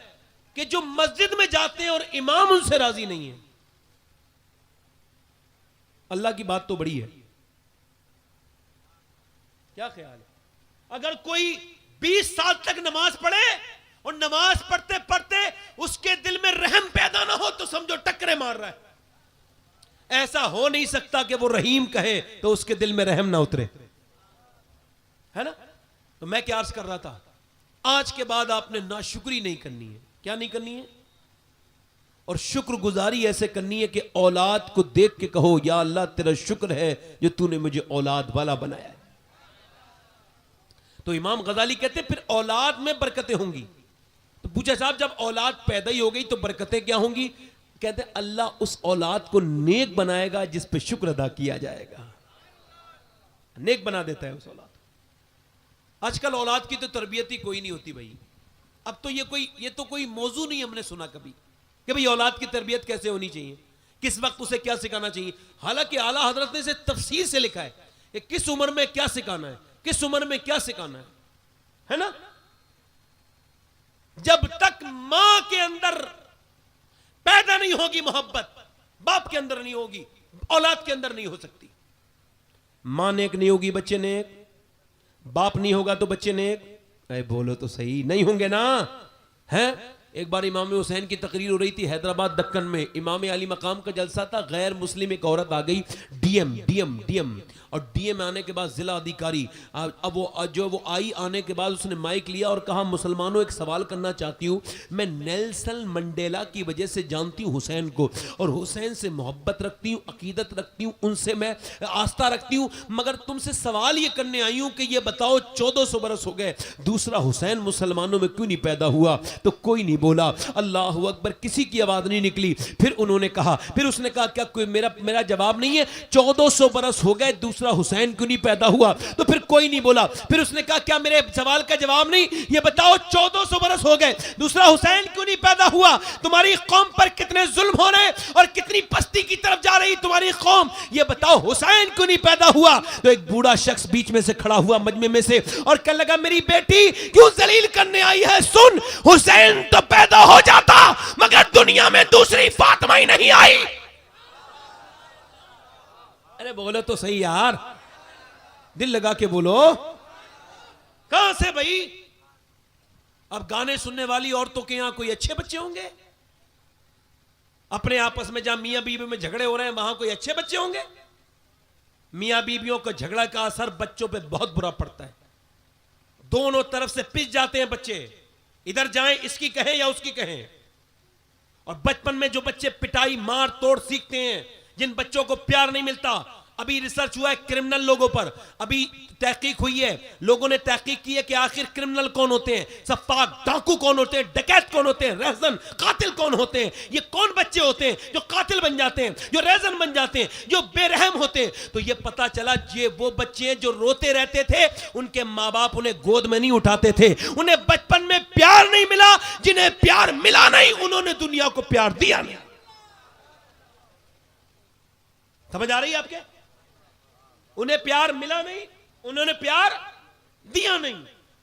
कि जो मस्जिद में जाते हैं और इमाम उनसे राजी नहीं है? अल्लाह की बात तो बड़ी है, क्या ख्याल है? अगर कोई 20 साल तक नमाज पढ़े और नमाज पढ़ते पढ़ते उसके दिल में रहम पैदा ना हो तो समझो टक्करे मार रहा है। ऐसा हो नहीं सकता कि वो रहीम कहे तो उसके दिल में रहम ना उतरे, है ना? तो मैं क्या अर्ज कर रहा था, आज के बाद आपने नाशुक्री नहीं करनी है। क्या नहीं करनी है? और शुक्रगुजारी ऐसे करनी है कि औलाद को देख के कहो या अल्लाह तेरा शुक्र है जो तूने मुझे औलाद वाला बनाया है। तो इमाम गजाली कहते फिर औलाद में बरकतें होंगी। तो पूछा साहब जब औलाद पैदा ही हो गई तो बरकतें क्या होंगी? कहते अल्लाह उस औलाद को नेक बनाएगा जिस पे शुक्र अदा किया जाएगा, नेक बना देता है उस औलाद। आजकल औलाद की तो तरबियत ही कोई नहीं होती भाई। अब तो ये तो कोई मौजू नहीं हमने सुना कभी कि भाई औलाद की तरबियत कैसे होनी चाहिए, किस वक्त उसे क्या सिखाना चाहिए। हालांकि आला हजरत ने इसे तफसीर से लिखा है कि किस उम्र में क्या सिखाना है, किस उम्र में क्या सिखाना है ना? जब तक मां के अंदर पैदा नहीं होगी मोहब्बत, बाप के अंदर नहीं होगी, औलाद के अंदर नहीं हो सकती। मां नेक नहीं होगी बच्चे नेक, बाप नहीं होगा तो बच्चे नेक, अरे बोलो तो सही, नहीं होंगे ना? हैं? एक बार इमाम हुसैन की तकरीर हो रही थी हैदराबाद दक्कन में, इमाम अली मकाम का जलसा था। गैर मुस्लिम एक औरत आ गई, डीएम और डीएम आने के बाद जिला अधिकारी। अब वो आई, आने के बाद उसने माइक लिया और कहा मुसलमानों एक सवाल करना चाहती हूँ। मैं नेल्सन मंडेला की वजह से जानती हूँ हुसैन को, और हुसैन से मोहब्बत रखती हूँ, अकीदत रखती हूँ, उनसे मैं आस्था रखती हूँ, मगर तुमसे सवाल ये करने आई हूँ कि ये बताओ 1400 बरस हो गए, दूसरा हुसैन मुसलमानों में क्यों नहीं पैदा हुआ? तो कोई नहीं बोला, अल्लाह अकबर, किसी की आवाज नहीं निकली। फिर उन्होंने कहा, फिर उसने कहा क्या कोई मेरा जवाब नहीं है? 1400 बरस हो गए, दूसरा हुसैन क्यों नहीं पैदा हुआ? तो फिर कोई नहीं बोला। फिर उसने कहा क्या मेरे सवाल का जवाब नहीं? ये बताओ 1400 बरस हो गए, दूसरा हुसैन क्यों नहीं पैदा हुआ? तुम्हारी कौम पर कितने जुल्म हो रहे और कितनी पस्ती की तरफ जा रही तुम्हारी कौम, ये बताओ हुसैन क्यों नहीं पैदा हुआ? तो एक बूढ़ा शख्स बीच में से खड़ा हुआ मजमे में से और कहने लगा मेरी बेटी क्यों जलील करने आई है? सुन, हुसैन तो पैदा हो जाता मगर दुनिया में दूसरी फातिमा ही नहीं आई। अरे बोलो तो सही यार, दिल लगा के बोलो। कहां से भाई? अब गाने सुनने वाली औरतों के यहां कोई अच्छे बच्चे होंगे? अपने आपस में जहां मियां बीवी में झगड़े हो रहे हैं वहां कोई अच्छे बच्चे होंगे? मियां बीवियों का झगड़ा का असर बच्चों पे बहुत बुरा पड़ता है। दोनों तरफ से पिस जाते हैं बच्चे, इधर जाएं इसकी कहें या उसकी कहें। और बचपन में जो बच्चे पिटाई मार तोड़ सीखते हैं, जिन बच्चों को प्यार नहीं मिलता, अभी रिसर्च हुआ है क्रिमिनल लोगों पर, अभी तहकीक हुई है, लोगों ने तहकीक की है कि आखिर क्रिमिनल कौन होते हैं, सफाक डाकू कौन होते हैं, डकैत कौन होते हैं, रहजन कातिल कौन होते हैं। ये कौन बच्चे होते हैं जो कातिल बन जाते हैं, जो रहजन बन जाते हैं, जो बेरहम होते हैं? तो ये पता चला ये वो बच्चे हैं जो रोते रहते थे, उनके माँ बाप उन्हें गोद में नहीं उठाते थे, उन्हें बचपन में प्यार नहीं मिला, जिन्हें प्यार मिला नहीं उन्होंने दुनिया को प्यार दिया नहीं। समझ आ रही है आपके? उन्हें प्यार मिला नहीं, उन्होंने प्यार दिया नहीं।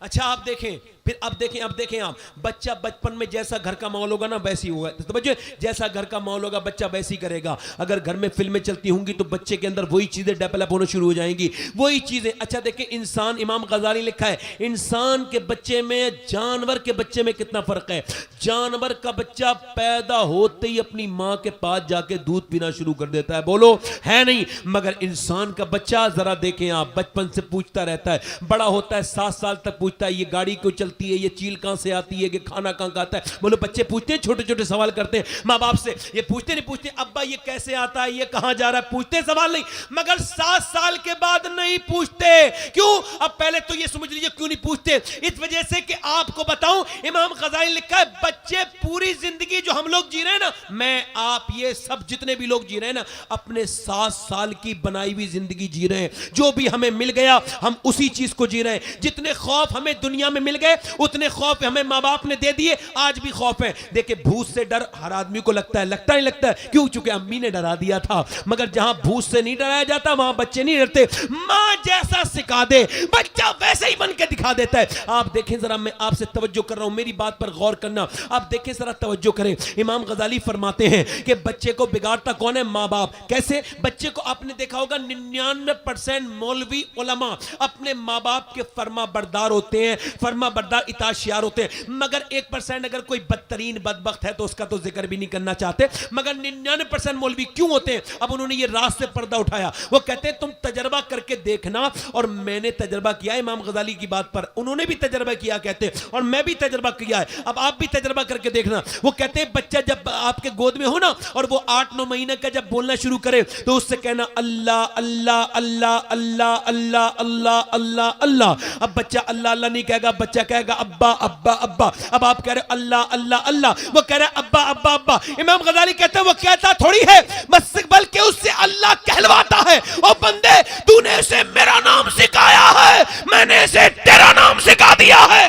अच्छा आप देखें, फिर अब देखें आप, बच्चा बचपन में जैसा घर का माहौल होगा ना वैसी होगा। तो बच्चे जैसा घर का माहौल होगा बच्चा वैसी करेगा। अगर घर में फिल्में चलती होंगी तो बच्चे के अंदर वही चीजें डेवलप होना शुरू हो जाएंगी, वही चीजें। अच्छा देखें, इंसान, इमाम गजाली लिखा है, इंसान के बच्चे में जानवर के बच्चे में कितना फर्क है। जानवर का बच्चा पैदा होते ही अपनी मां के पास जाके दूध पीना शुरू कर देता है, बोलो है नहीं? मगर इंसान का बच्चा जरा देखें आप, बचपन से पूछता रहता है, बड़ा होता है 7 साल तक पूछता है ये गाड़ी क्यों चलती है, ये चील कहां से आती है, कि खाना कहां का आता है। बोलो बच्चे पूछते हैं, छोटे छोटे सवाल करते हैं मां बाप से, ये पूछते नहीं पूछते अब्बा ये कैसे आता है, ये कहां जा रहा है, पूछते सवाल नहीं। मगर 7 साल के बाद नहीं पूछते। क्यों? अब पहले तो ये समझ लीजिए क्यों नहीं पूछते, इस वजह से कि आपको बताऊं, इमाम गजाली लिखा है बच्चे पूरी जिंदगी जो हम लोग जी रहे हैं ना, मैं आप ये सब जितने भी लोग जी रहे हैं ना, अपने 7 साल की बनाई हुई जिंदगी जी रहे हैं। जो भी हमें मिल गया हम उसी चीज को जी रहे हैं। जितने खौफ हमें दुनिया में मिल गए उतने खौफ हमें माँ बाप ने दे दिए, आज भी खौफ है। देखिए भूत से डर हर आदमी को लगता है, लगता ही लगता है, क्यों? चूंकि अम्मी ने डरा दिया था। मगर जहां भूत से नहीं डराया जाता वहां बच्चे नहीं डरते। मां जैसा सिखा दे बच्चा वैसे ही बन के दिखा देता है। आप देखें जरा, मैं आपसे तवज्जो कर रहा हूं, मेरी बात पर गौर करना। आप देखें जरा, तवज्जो करें। इमाम गजाली फरमाते हैं कि बच्चे को बिगाड़ता कौन है? मां बाप। कैसे? बच्चे को आपने देखा होगा 99% मौलवी उलमा अपने मां बाप के फर्मा बरदार होते हैं, फर्मा बरदार इताशियार होते हैं। मगर 1% अगर कोई बदतरीन बदबख्त है तो उसका तो जिक्र भी नहीं करना चाहते। मगर 99% मौलवी क्यों होते हैं? अब उन्होंने ये राज से पर्दा उठाया। वो कहते हैं तुम तजर्बा करके देखना, और मैंने तजर्बा किया इमाम गजाली की बात पर, उन्होंने भी तजर्बा किया कहते हैं, और मैं भी तजर्बा किया है। अब आप भी तजर्बा करके देखना। वो कहते हैं बच्चा जब आपके गोद में हो ना, और वो 8-9 महीने का जब बोलना शुरू करे तो उससे कहना अल्लाह अल्लाह अल्लाह अल्लाह अल्लाह अल्लाह अल्लाह अल्लाह। अब बच्चा अल्लाह अल्लाह नहीं कहेगा, बच्चा कहेगा अब्बा अब्बा अब्बा। अब आप कह रहे अल्लाह अल्लाह अल्लाह, वो कह रहे अब्बा अब्बा अब्बा। इमाम गजाली कहते हैं वो कहता थोड़ी है बस, बल्कि उससे अल्लाह कहलवाता है। ओ बंदे, तूने इसे मेरा नाम सिखाया है, मैंने इसे तेरा नाम सिखा दिया है।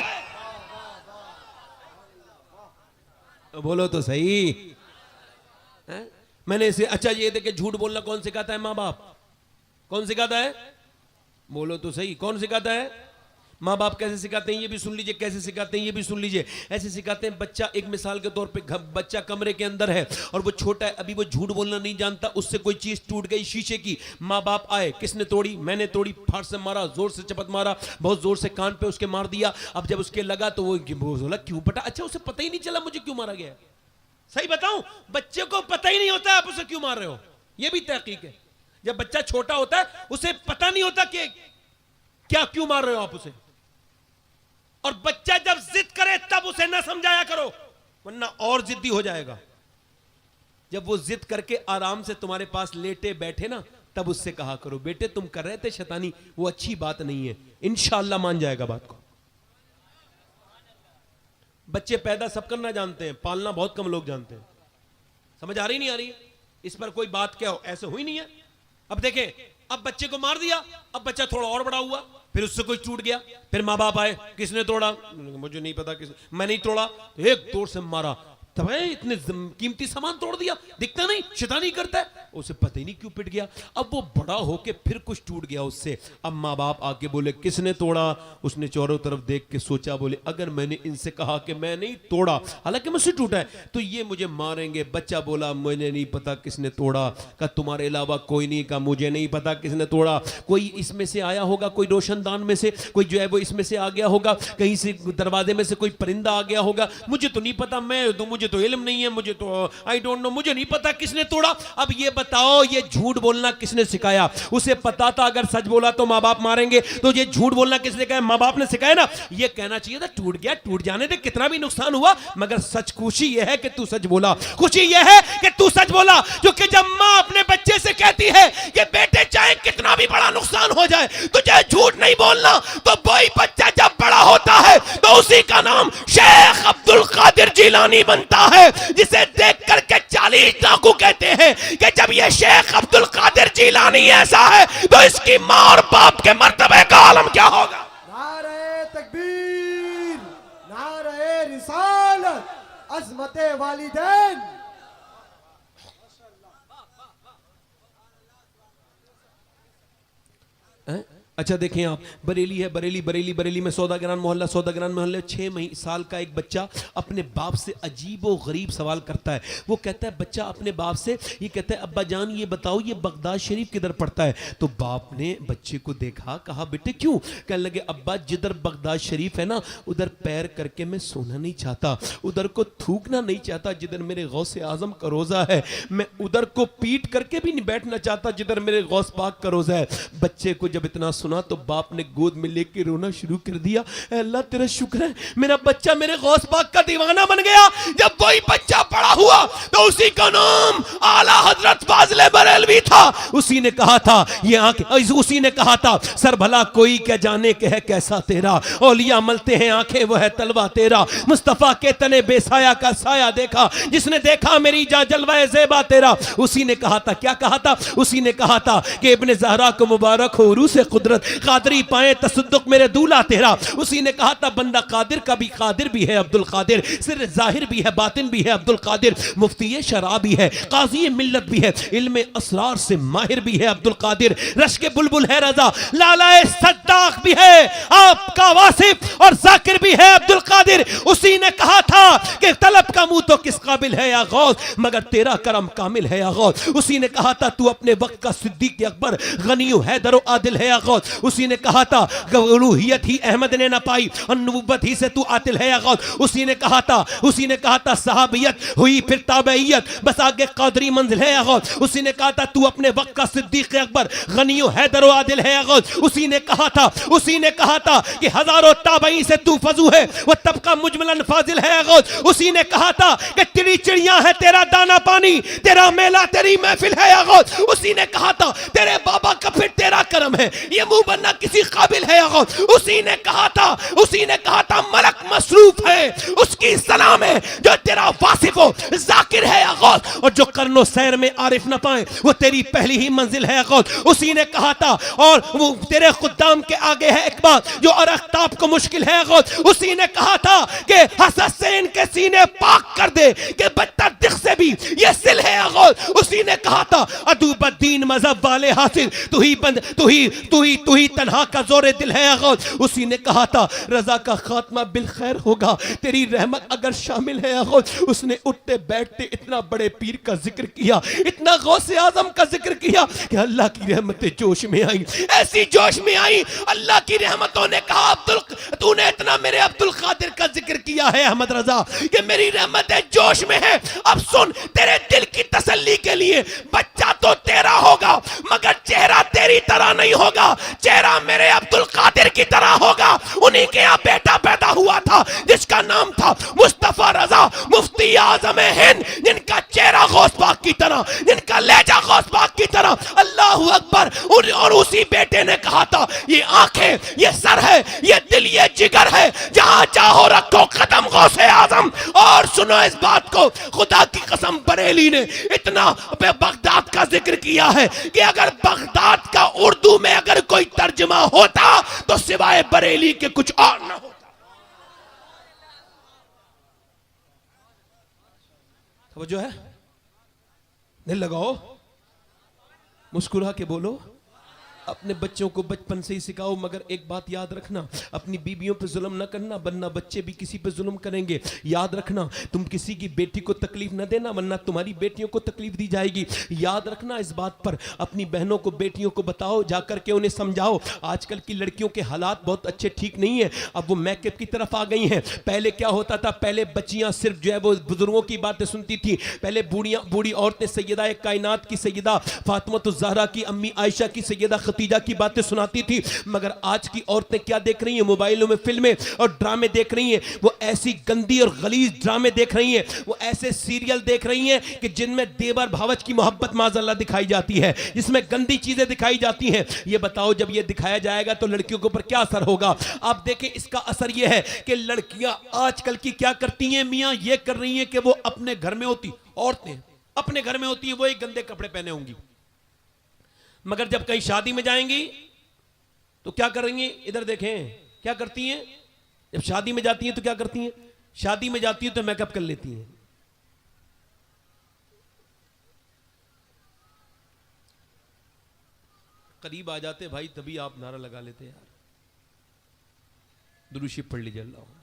तो बोलो तो सही है? मैंने इसे, अच्छा ये देखे झूठ बोलना कौन सिखाता है? माँ बाप। कौन सिखाता है? बोलो तो सही, कौन सिखाता है? माँ बाप। कैसे सिखाते हैं ये भी सुन लीजिए, कैसे सिखाते हैं ये भी सुन लीजिए। ऐसे सिखाते हैं, बच्चा एक मिसाल के तौर पे बच्चा कमरे के अंदर है और वो छोटा है, अभी वो झूठ बोलना नहीं जानता, उससे कोई चीज टूट गई शीशे की, माँ बाप आए, किसने तोड़ी? मैंने तोड़ी। फाड़ से मारा, जोर से चपत मारा, बहुत जोर से कान पे उसके मार दिया। अब जब उसके लगा तो वो बोला क्यों बेटा? अच्छा उसे पता ही नहीं चला मुझे क्यों मारा गया। सही बताऊं, बच्चे को पता ही नहीं होता आप उसे क्यों मार रहे हो। ये भी तहकीक है। जब बच्चा छोटा होता है उसे पता नहीं होता कि क्या क्यों मार रहे हो आप उसे। और बच्चा जब जिद करे तब उसे ना समझाया करो, वरना और जिद्दी हो जाएगा। जब वो जिद करके आराम से तुम्हारे पास लेटे बैठे ना, तब उससे कहा करो बेटे तुम कर रहे थे शैतानी, वो अच्छी बात नहीं है, इंशाअल्लाह मान जाएगा बात को। बच्चे पैदा सब करना जानते हैं, पालना बहुत कम लोग जानते हैं। समझ आ रही नहीं आ रही? इस पर कोई बात क्या हो, ऐसे हुई नहीं है। अब देखें, अब बच्चे को मार दिया, अब बच्चा थोड़ा और बड़ा हुआ, फिर उससे कुछ टूट गया, फिर माँ बाप आए, किसने तोड़ा? मुझे नहीं पता, मैं नहीं तोड़ा। तो एक जोर से मारा, तब इतने कीमती सामान तोड़ दिया, दिखता नहीं, शैतानी करता है। उसे पता ही नहीं क्यों पिट गया। अब वो बड़ा होके फिर कुछ टूट गया उससे। अब माँ बाप आके बोले किसने तोड़ा? उसने चारों तरफ देख के सोचा, बोले अगर मैंने इनसे कहा कि मैं नहीं तोड़ा, हालांकि मुझसे टूटा है, तो ये मुझे मारेंगे। बच्चा बोला मुझे नहीं पता किसने तोड़ा। कहा तुम्हारे अलावा कोई नहीं? कहा मुझे नहीं पता किसने तोड़ा। कोई इसमें से आया होगा, कोई रोशनदान में से कोई जो है वो इसमें से आ गया होगा, कहीं से दरवाजे में से कोई परिंदा आ गया होगा, मुझे तो नहीं पता, मैं तो मुझे तो इल्म नहीं है, मुझे तो आई डोंट नो, मुझे नहीं पता किसने तोड़ा। अब ये बताओ ये झूठ बोलना किसने सिखाया? उसे पता था अगर सच बोला तो माँ बाप मारेंगे, तो ये झूठ बोलना किसने सिखाया? माँ बाप ने सिखाया ना। ये कहना चाहिए था टूट गया, टूट जाने दे, कितना भी नुकसान हुआ, मगर सच खुशी यह है कि तू सच बोला, खुशी यह है कि तू सच बोला। क्योंकि जब माँ अपने बच्चे से कहती है कि बेटे चाहे कितना भी बड़ा नुकसान हो जाए तुझे झूठ नहीं बोलना, तो वही बच्चा जब बड़ा होता है तो उसी का नाम शेख अब्दुल कादिर जिलानी बनता है, जिसे देख करके 40 डाकू कहते हैं कि जब ये शेख अब्दुल कादिर जिलानी ऐसा है तो इसकी माँ और बाप के मर्तबे का आलम क्या होगा। नारे तकबीर, नारे रिसालत, अज़मते वालिदैन। अच्छा देखें आप, बरेली है, बरेली बरेली बरेली में सौदागरान मोहल्ला, सौदागरान मोहल्ले 6 साल का एक बच्चा अपने बाप से अजीब व गरीब सवाल करता है। वो कहता है, बच्चा अपने बाप से ये कहता है, अब्बा जान ये बताओ ये बगदाद शरीफ किधर पड़ता है? तो बाप ने बच्चे को देखा, कहा बेटे क्यों? कहने लगे अब्बा जिधर बगदाद शरीफ है ना उधर पैर करके मैं सोना नहीं चाहता, उधर को थूकना नहीं चाहता जिधर मेरे गौसे आजम का रोजा है, मैं उधर को पीट करके भी नहीं बैठना चाहता जिधर मेरे गौस पाक का रोजा है। बच्चे को जब इतना सुना तो बाप ने गोद में लेके रोना शुरू कर दिया, अल्लाह तेरा शुक्र है मेरा बच्चा मेरे गौस पाक का दीवाना बन गया। जब वही बच्चा बड़ा हुआ तो उसी का नाम आला हजरत फाज़िल बरेलवी वली था, उसी ने कहा था ये आंखें, उसी ने कहा था सर भला कोई क्या जाने के है कैसा तेरा, औलिया मलते हैं आंखें वो है तलवा तेरा, मुस्तफा के तने बेसाया का साया देखा, जिसने देखा मेरी जा जलवा ज़ेबा तेरा। उसी ने कहा था, क्या कहा था? उसी ने कहा था कि इब्ने ज़हरा को मुबारक हो उरूस कुदरत, कादरी पाए तसद्दुक मेरे दूल्हा तेरा। उसी ने कहा था बंदा कादिर का भी कादिर भी है अब्दुल कादिर, सिर जाहिर भी है बातिन भी है अब्दुल कादिर, मुफ्ती शराब भी है, काजी मिल्लत भी है, इल्म असरार से माहिर भी है अब्दुल कादिर, रश के बुलबुल है रजा, लालाए सद्दाक भी है आपका वासिफ, और जाकिर भी है अब्दुल कादिर। उसी ने कहा था कि तलब का मुंह तो किस काबिल है या गौस, मगर तेरा करम कामिल है या गौस। उसी ने कहा था तू अपने वक्त का सिद्दीक अकबर, गनी हैदर और आदिल है या गौस। उसी ने कहा था उलूहियत ही अहमद ने ना पाई और नबुव्वत ही से तू आतिल है या गौस। उसी ने कहा था सहाबियत हुई फिर ताबईयत, बस आगे कादरी मंजिल है या गौस। उसी ने कहा था तू अपने वक्त का सिद्दीक अकबर, गनी हैदर और आदिल है या गौस। उसी ने कहा था कि हजारों ताबई से तू फजू है, वो तबका मुजमलन फाजिल है या गौस। उसी ने कहा था कि तेरी चिड़िया है तेरा दाना पानी, तेरा मेला तेरी महफिल है या गौस। उसी ने कहा था तेरे बाबा का फिर तेरा करम है, ये मुंह बनना किसी काबिल है या गौस। उसी ने कहा था मलक मसरूफ है उसकी सलाम है जो तेरा वासिफ हो, जाकिर है या गौस। और जो करनो सैर में आरिफ न पाए वो तेरी पहली ही मंजिल है या गौस। उसी ने कहा था और वो तेरे खुद्दाम के आगे है एक बात जो अरख्ताब को मुश्किल है या गौस। उसी ने कहा था कि हसद से इनके सीने पाक कर दे कि बदतर दिख से भी ये सिल है या गौस। उसी ने कहा था अदूबद्दीन मजहब वाले हासिल तू ही तन्हा का जोरे दिल है या गौस। उसी ने कहा था रजा का खात्मा बिल खैर होगा तेरी रहमत अगर शामिल है या गौस। उसने उठते बैठते इतना बड़े पीर का जिक्र किया, इतना गौसे आजम का जिक्र किया कि अल्लाह की रहमतें जोश में आई, ऐसी जोश में आई अल्लाह की रहमतों ने कहा अब्दुल तूने इतना मेरे अब्दुल कादिर का जिक्र किया है अहमद रजा कि मेरी रहमतें जोश में है। अब सुन तेरे दिल की तसल्ली के लिए बच्चा तो तेरा होगा मगर चेहरा तेरी तरह नहीं होगा, चेहरा मेरे अब्दुल कादिर की तरह होगा। उन्हीं के यहाँ बेटा पैदा हुआ था जिसका नाम था मुस्तफा रजा मुफ्ती आजम हिंद, जिनका चेहरा गौस पाक की तरह, जिनका लहजा गौस पाक की तरह। अल्लाह अकबर। और उसी बेटे ने कहा था ये आंखें ये सर है ये दिल ये जिगर है, जहां चाहो रखो कदम गौसे आजम। और सुनो इस बात को, खुदा की कसम बरेली ने इतना बगदाद का जिक्र किया है कि अगर बगदाद का उर्दू में अगर कोई तर्जुमा होता तो सिवाय बरेली के कुछ और ना होता। जो है दिल लगाओ, मुस्कुरा के बोलो, अपने बच्चों को बचपन से ही सिखाओ। मगर एक बात याद रखना, अपनी बीबियों पे जुल्म ना करना वरना बच्चे भी किसी पे जुल्म करेंगे। याद रखना तुम किसी की बेटी को तकलीफ ना देना वरना तुम्हारी बेटियों को तकलीफ दी जाएगी। याद रखना इस बात पर, अपनी बहनों को बेटियों को बताओ, जाकर के उन्हें समझाओ। आजकल की लड़कियों के हालात बहुत अच्छे ठीक नहीं है, अब वो मेकअप की तरफ आ गई हैं। पहले क्या होता था, पहले बच्चियां सिर्फ जो है वो बुजुर्गों की बातें सुनती थी। पहले बूढ़ी औरतें सैयदा कायनात की सैयदा फातिमा ज़हरा की, अम्मी आयशा की, सैयदा खतीजा की बातें सुनाती थी। मगर आज की औरतें क्या देख रही हैं, मोबाइलों में फिल्में और ड्रामे देख रही हैं। वो ऐसी गंदी और गलीज ड्रामे देख रही हैं, वो ऐसे सीरियल देख रही हैं कि जिनमें देवर भावच की मोहब्बत माज़अल्लाह दिखाई जाती है, जिसमें गंदी चीजें दिखाई जाती हैं। ये बताओ जब ये दिखाया जाएगा तो लड़कियों के ऊपर क्या असर होगा। आप देखें इसका असर ये है कि लड़कियां आजकल की क्या करती हैं, मियां ये कर रही हैं कि वो अपने घर में होती, औरतें अपने घर में होती हैं, वो एक गंदे कपड़े पहने होंगी, मगर जब कहीं शादी में जाएंगी तो क्या करेंगी, इधर देखें क्या करती हैं। जब शादी में जाती हैं तो क्या करती हैं, शादी में जाती हैं तो मेकअप कर लेती हैं। करीब आ जाते भाई तभी आप नारा लगा लेते यार। दुरूद शरीफ पढ़ लीजिए अल्लाह।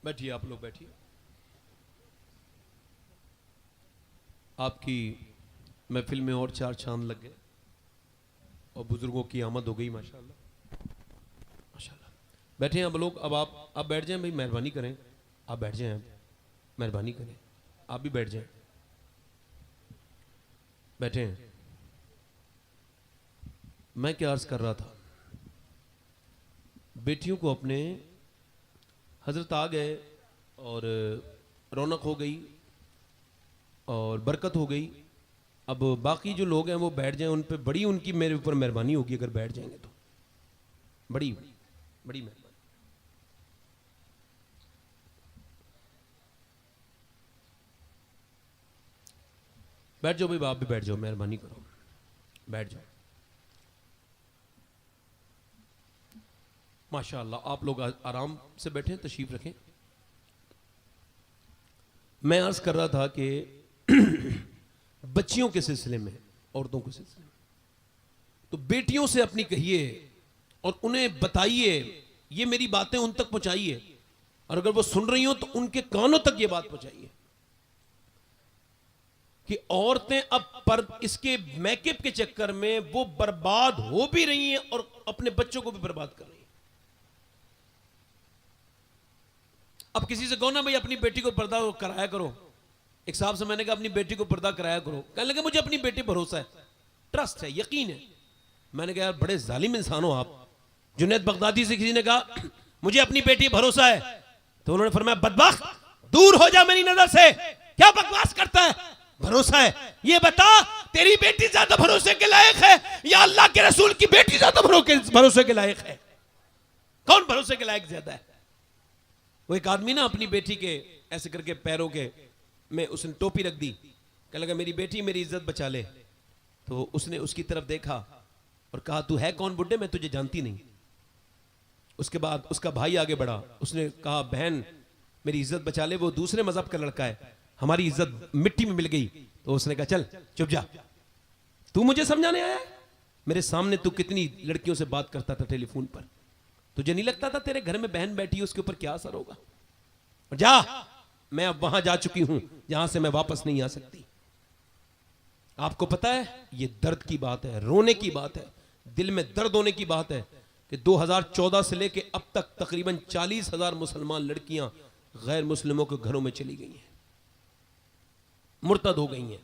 बैठिए, आप लोग बैठिए। आपकी महफिल में और 4 चांद लग गए और बुजुर्गों की आमद हो गई माशाल्लाह, माशाल्लाह। बैठे हैं अब लोग। अब आप बैठ जाएं भाई, मेहरबानी करें, आप बैठ जाएं, मेहरबानी करें, आप भी बैठ जाएं, बैठे हैं। मैं क्या अर्ज कर रहा था, बेटियों को अपने हजरत आ गए और रौनक हो गई और बरकत हो गई। अब बाकी जो लोग हैं वो बैठ जाएं, उन पे बड़ी उनकी मेरे ऊपर मेहरबानी होगी अगर बैठ जाएंगे तो, बड़ी बड़ी मेहरबानी। बैठ जाओ भाई, आप भी बैठ जाओ, मेहरबानी करो, बैठ जाओ। माशाअल्लाह, आप लोग आराम से बैठे, तशरीफ रखें। मैं अर्ज कर रहा था कि बच्चियों के सिलसिले में, औरतों के सिलसिले में, तो बेटियों से अपनी कहिए और उन्हें बताइए, ये मेरी बातें उन तक पहुंचाइए, और अगर वो सुन रही हो तो उनके कानों तक ये बात पहुंचाइए कि औरतें अब पर इसके मेकअप के चक्कर में वो बर्बाद हो भी रही हैं और अपने बच्चों को भी बर्बाद कर रही हैं। अब किसी से कहो ना भाई अपनी बेटी को पर्दा कराया करो, एक साहब से मैंने कहा अपनी बेटी को पर्दा कराया करो, कहने लगे मुझे अपनी बेटी भरोसा है, ट्रस्ट है, यकीन है। मैंने कहा यार बड़े जालिम इंसान हो आप। जुनैद बगदादी से किसी ने कहा मुझे अपनी बेटी भरोसा है, तो उन्होंने फरमाया बदबख्त दूर हो जा मेरी नजर से, क्या बकवास करता है, भरोसा है। ये बता तेरी बेटी ज्यादा भरोसे के लायक है या अल्लाह के रसूल की बेटी ज्यादा भरोसे के लायक है? कौन भरोसे के लायक ज्यादा है? वो एक आदमी ना अपनी बेटी के ऐसे करके पैरों के में उसने टोपी रख दी, कहने लगा मेरी बेटी मेरी इज्जत बचा ले। तो उसने उसकी तरफ देखा और कहा तू है कौन बुड्ढे, मैं तुझे जानती नहीं। उसके बाद उसका भाई आगे बढ़ा, उसने कहा बहन मेरी इज्जत बचा ले, वो दूसरे मजहब का लड़का है, हमारी इज्जत मिट्टी में मिल गई। तो उसने कहा चल चुप जा, तू मुझे समझाने आया? मेरे सामने तू कितनी लड़कियों से बात करता था टेलीफोन पर, तुझे नहीं लगता था तेरे घर में बहन बैठी उसके ऊपर क्या असर होगा? जा, मैं अब वहां जा चुकी हूं जहां से मैं वापस नहीं आ सकती। आपको पता है ये दर्द की बात है, रोने की बात है, दिल में दर्द होने की बात है कि 2014 से लेके अब तक तकरीबन 40,000 मुसलमान लड़कियां गैर मुस्लिमों के घरों में चली गई हैं, मुर्तद हो गई हैं,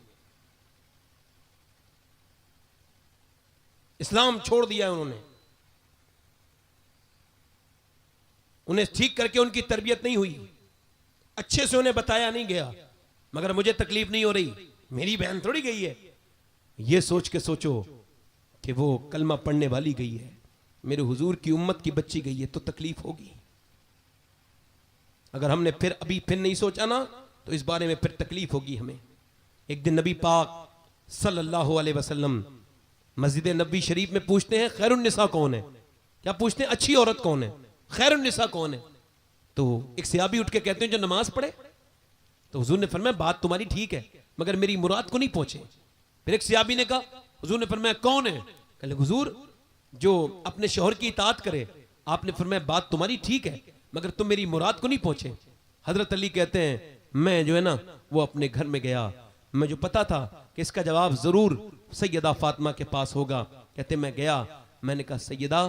इस्लाम छोड़ दिया है उन्होंने। उन्हें ठीक करके उनकी तरबियत नहीं हुई, अच्छे से उन्हें बताया नहीं गया। मगर मुझे तकलीफ नहीं हो रही, मेरी बहन थोड़ी गई है, ये सोच के सोचो कि वो कलमा पढ़ने वाली गई है, मेरे हुजूर की उम्मत की बच्ची गई है, तो तकलीफ होगी। अगर हमने फिर नहीं सोचा ना तो इस बारे में फिर तकलीफ होगी हमें। एक दिन नबी पाक सल्लल्लाहु अलैहि वसल्लम मस्जिद नबी शरीफ में पूछते हैं खैरुन निसा कौन है? क्या पूछते हैं? अच्छी औरत कौन है, खैरुन निसा कौन है? तो एक सहाबी उठ के कहते हैं जो नमाज पढ़े। तो हुजूर ने फरमाया बात तुम्हारी ठीक है मगर मेरी मुराद को नहीं पहुंचे। फिर एक सहाबी ने कहा, हुजूर ने फरमाया कौन है? कहले हुजूर जो अपने शौहर की इताअत करे। आपने फरमाया बात तुम्हारी ठीक है मगर तुम मेरी मुराद को नहीं पहुंचे। हजरत अली कहते हैं मैं जो है ना वो अपने घर में गया, मैं जो पता था कि इसका जवाब जरूर सैयदा फातिमा के पास होगा। कहते मैं गया, मैंने कहा सैयदा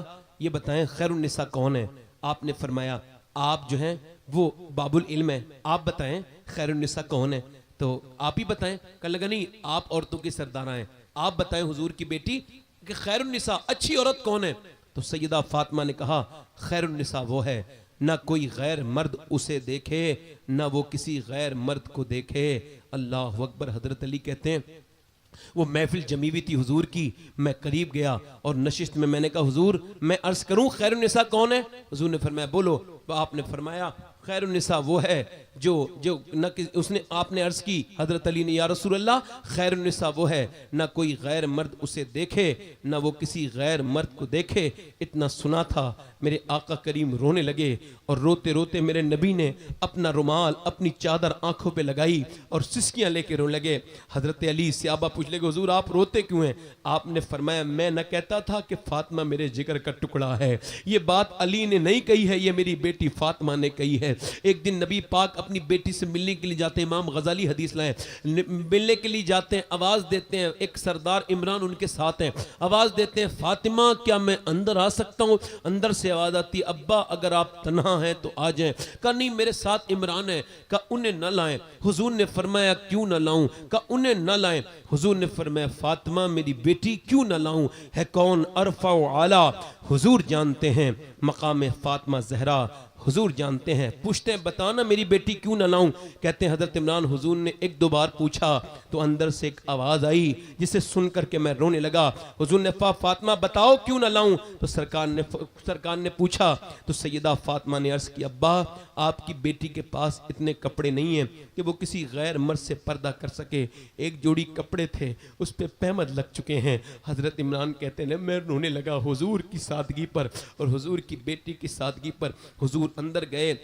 ये बताएं खैरुन निसा कौन है? आपने फरमाया आप जो हैं वो बाबुल इल्म है, आप बताएं खैरुन निसा कौन है? तो आप ही बताएं। कल लगा नहीं आप औरतों की सरदारा हैं, आप बताएं हुजूर की बेटी कि खैरुन निसा अच्छी औरत कौन है? तो सैयदा फातिमा ने कहा खैरुन निसा वो है ना कोई गैर मर्द उसे देखे ना वो किसी गैर मर्द को देखे। अल्लाह अकबर। हजरत अली कहते हैं वो महफिल जमी हुई थी हुजूर की, मैं करीब गया और नशिस्त में मैंने कहा हुजूर मैं अर्ज करूं खैरुन निसा कौन है? हुजूर ने फरमाया बोलो। तो आपने फरमाया खैरुन निसा वो है जो जो न उसने आपने अर्ज की हजरत अली ने या रसूल अल्लाह खैरुन निसा वो है ना कोई गैर मर्द उसे देखे ना वो किसी गैर मर्द को देखे। इतना सुना था मेरे आका करीम रोने लगे और रोते रोते मेरे नबी ने अपना रुमाल अपनी चादर आंखों पे लगाई और सिसकियां लेके रोने लगे। हजरत अली सहाबा पूछ लगे हुजूर आप रोते क्यों हैं? आपने फरमाया मैं न कहता था कि फातिमा मेरे जिगर का टुकड़ा है, ये बात अली ने नहीं कही है, ये मेरी बेटी फातिमा ने कही है। है। एक दिन नबी पाक अपनी बेटी से मिलने के लिए जाते हैं, इमाम गजाली हदीस लाए, मिलने के लिए जाते हैं, आवाज़ देते हैं, एक सरदार इमरान उनके साथ हैं, आवाज़ देते हैं फातिमा क्या मैं अंदर आ सकता हूँ? अंदर से आवाज़ आती है अब्बा अगर आप तन्हा हैं तो आ जाएं। कहा नहीं मेरे साथ इमरान है। कहा उन्हें न लाएं। हुजूर ने फरमाया क्यों न लाऊं? कहा उन्हें न लाएं। हुजूर ने फरमाया फातिमा मेरी बेटी क्यों न लाऊं? है कौन अरफा व आला? हुजूर जानते हैं मकाम फातिमा जहरा, हुजूर जानते हैं। पूछते हैं बताना मेरी बेटी क्यों ना लाऊं? कहते हैं हजरत इमरान हुजूर ने एक दो बार पूछा तो अंदर से एक आवाज़ आई जिसे सुन करके मैं रोने लगा। हुजूर ने फातिमा बताओ क्यों ना लाऊं? तो सरकार ने पूछा तो सैयदा फातिमा ने अर्ज़ की अब्बा आपकी बेटी के पास इतने कपड़े नहीं हैं कि वो किसी गैर मर्द से पर्दा कर सके। एक जोड़ी कपड़े थे उस पर पैमद लग चुके हैं। हजरत इमरान कहते हैं मैं रोने लगा हुजूर की सादगी पर और हुजूर की बेटी की सादगी पर। हुजूर अंदर गए,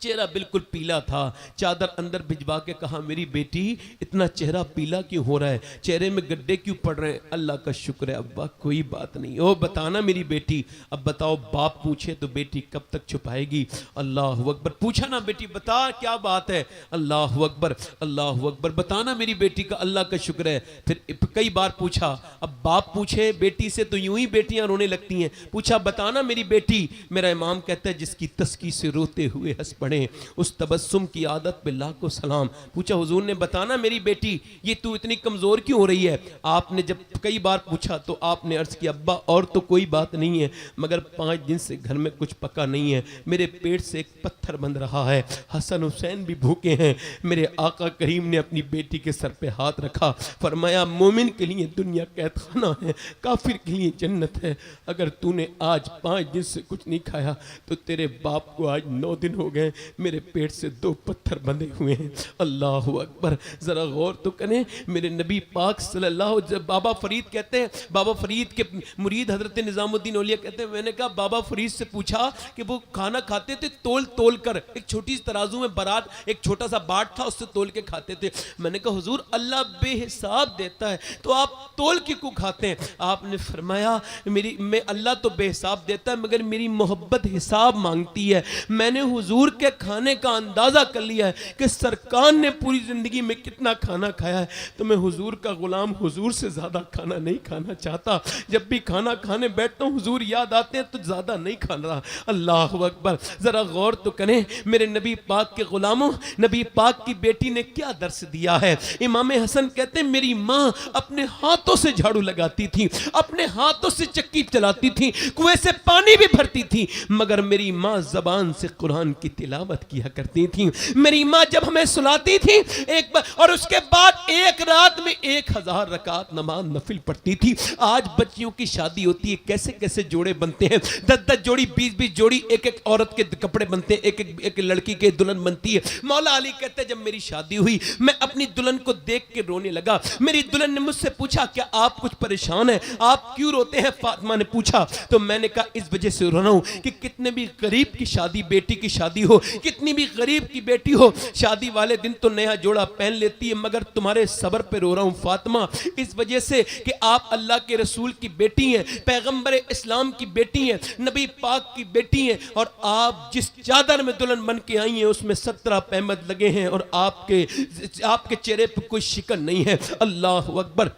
चेहरा बिल्कुल पीला था, चादर अंदर भिजवा के कहा मेरी बेटी इतना चेहरा पीला क्यों हो रहा है, चेहरे में गड्ढे क्यों पड़ रहे हैं? अल्लाह का शुक्र है अब्बा कोई बात नहीं। ओ बताना मेरी बेटी। अब बताओ बाप पूछे तो बेटी कब तक छुपाएगी? अल्लाह अकबर। पूछा ना बेटी बता क्या बात है? अल्लाह अकबर अल्लाह अकबर। बताना मेरी बेटी का। अल्लाह का शुक्र है। फिर कई बार पूछा। अब बाप पूछे बेटी से तो यूं ही बेटियां रोने लगती हैं। पूछा बताना मेरी बेटी। मेरा इमाम कहता है जिसकी तस्की से रोते हुए हंस पड़े उस तबस्सुम की आदत पे लाखों सलाम। पूछा हुजूर ने बताना मेरी बेटी ये तू इतनी कमजोर क्यों हो रही है? आपने जब कई बार पूछा तो आपने अर्ज किया अब्बा और तो कोई बात नहीं है मगर 5 दिन से घर में कुछ पका नहीं है, मेरे पेट से एक पत्थर बंध रहा है, हसन हुसैन भी भूखे हैं। मेरे आका करीम ने अपनी बेटी के सर पे हाथ रखा, फरमाया मोमिन के लिए दुनिया कैद खाना है, काफिर के लिए जन्नत है। अगर तूने आज 5 दिन से कुछ नहीं खाया तो तेरे बाप को आज 9 दिन हो गए, मेरे पेट से 2 पत्थर बंधे हुए हैं। अल्लाह अकबर। जरा गौर तो करें मेरे नबी पाक सल्लल्लाहु। बाबा फरीद कहते हैं, बाबा फरीद के मुरीद हजरत निजामुद्दीन औलिया कहते हैं मैंने कहा बाबा फरीद से पूछा कि वो खाना खाते थे तोल तोल कर, एक छोटी सी तराजू में बारात एक छोटा सा बाट था उससे तोल के खाते थे। मैंने कहा हुजूर अल्लाह बेहिसाब देता है तो आप तोल के क्यों खाते हैं? आपने फरमाया मैं अल्लाह तो बेहिसाब देता है मगर मेरी मोहब्बत हिसाब मांगती है। मैंने हुजूर के खाने का अंदाजा कर लिया है कि सरकार ने पूरी जिंदगी में कितना खाना खाया है, तो मैं हुजूर का गुलाम हुजूर से ज्यादा खाना नहीं खाना चाहता। जब भी खाना खाने बैठता हूँ हुजूर याद आते हैं तो ज्यादा नहीं खाना। अल्लाह अकबर। जरा गौर तो करें मेरे नबी पाक के गुलामों, नबी पाक की बेटी ने क्या दर्श दिया है। इमाम हसन कहते हैं मेरी माँ अपने हाथों से झाड़ू लगाती थी, अपने हाथों से चक्की चलाती थी, कुएं से पानी भी भरती थी, मगर मेरी माँ जबान से कुरान की तिलावत किया करती थी। मेरी माँ जब हमें सुलाती थी एक बार और उसके बाद एक रात में 1000 रकात नमाज नफिल पढ़ती थी। आज बच्चियों की शादी होती है कैसे कैसे जोड़े बनते हैं, 10-10 जोड़ी 20-20 जोड़ी एक एक औरत के कपड़े बनते हैं, एक लड़की के दुल्हन बनती है। मौला अली कहते हैं जब मेरी शादी हुई मैं अपनी दुल्हन को देख के रोने लगा। मेरी दुल्हन ने मुझसे पूछा क्या आप कुछ परेशान हैं, आप क्यों रोते हैं? फातिमा ने पूछा तो मैंने कहा इस वजह से रो रहा हूं कि कितने भी गरीब की शादी, बेटी की शादी हो, कितनी भी गरीब की बेटी हो, शादी वाले दिन तो नया जोड़ा पहन लेती है, मगर तुम्हारे सब्र पे रो रहा हूं फातिमा, इस वजह से कि आप अल्लाह के रसूल की बेटी हैं, पैगंबर इस्लाम की बेटी हैं, नबी पाक की बेटी हैं, और आप जिस चादर में दुल्हन बन के आई हैं उसमें 17 पैमद लगे हैं और आपके चेहरे पर कोई शिकन नहीं है। अल्लाह अकबर।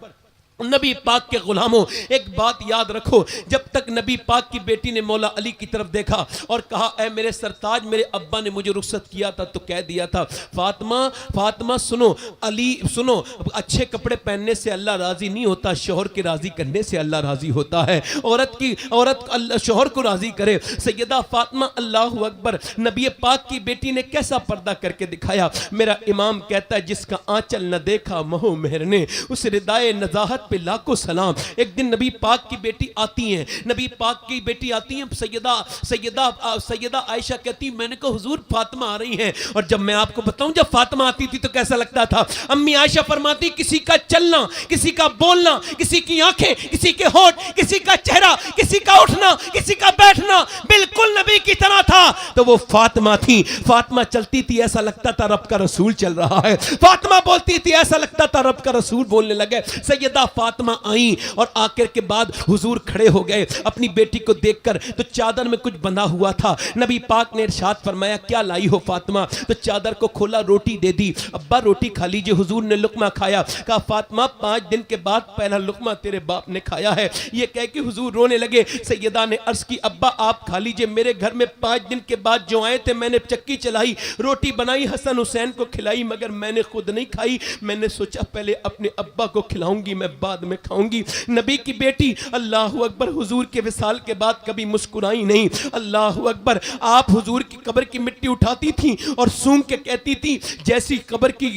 नबी पाक के गुलामों एक बात याद रखो, जब तक नबी पाक की बेटी ने मौला अली की तरफ देखा और कहा ऐ मेरे सरताज, मेरे अब्बा ने मुझे रुखसत किया था तो कह दिया था फातिमा सुनो, अली सुनो, अच्छे कपड़े पहनने से अल्लाह राजी नहीं होता, शोहर के राजी करने से अल्लाह राजी होता है। औरत शोहर को राजी करे। सैयदा फातिमा अल्लाह अकबर। नबी पाक की बेटी ने कैसा पर्दा करके दिखाया। मेरा इमाम कहता है जिसका आंचल न देखा मोह मेहर ने, उस रिदाए नजाहत पे लाखों सलाम। एक दिन नबी पाक की बेटी आती हैं, नबी पाक की बेटी आती हैं, सैयदा आयशा कहती मैंने कहा हुजूर फातिमा आ रही हैं। और जब मैं आपको बताऊं जब फातिमा आती थी तो कैसा लगता था। अम्मी आयशा फरमाती किसी का चलना, किसी का बोलना, किसी की आंखें, किसी के होंठ, किसी का चेहरा, किसी का उठना, किसी का बैठना बिल्कुल नबी की तरह था। तो वो फातिमा थी। फातिमा चलती थी ऐसा लगता था रब का रसूल चल रहा है। फातिमा बोलती थी ऐसा लगता था रब का रसूल बोलने लगे। सैयदा फातिमा आई और आकर के बाद हुजूर खड़े हो गए। अपनी बेटी को देखकर तो चादर में कुछ बंधा हुआ था। नबी पाक ने इरशाद फरमाया क्या लाई हो फातिमा? तो चादर को खोला, रोटी दे दी। अब्बा रोटी खा लीजिए। हुजूर ने लुकमा खाया। कहा फातिमा 5 दिन के बाद पहला लुकमा तेरे बाप ने खाया है। ये कह के हुजूर रोने लगे। सैयदा ने अर्ज की अब्बा आप खा लीजिए, मेरे घर में 5 दिन के बाद जो आए थे मैंने चक्की चलाई, रोटी बनाई, हसन हुसैन को खिलाई, मगर मैंने खुद नहीं खाई। मैंने सोचा पहले अपने अब्बा को खिलाऊंगी, मैं बाद में खाऊंगी। नबी की बेटी अल्लाह अकबर हुजूर के विसाल के बाद कभी मुस्कुराई नहीं। अल्लाह अकबर। आप हुजूर की कब्र की मिट्टी उठाती थी और सूंघ के कहती थी जैसी कब्र की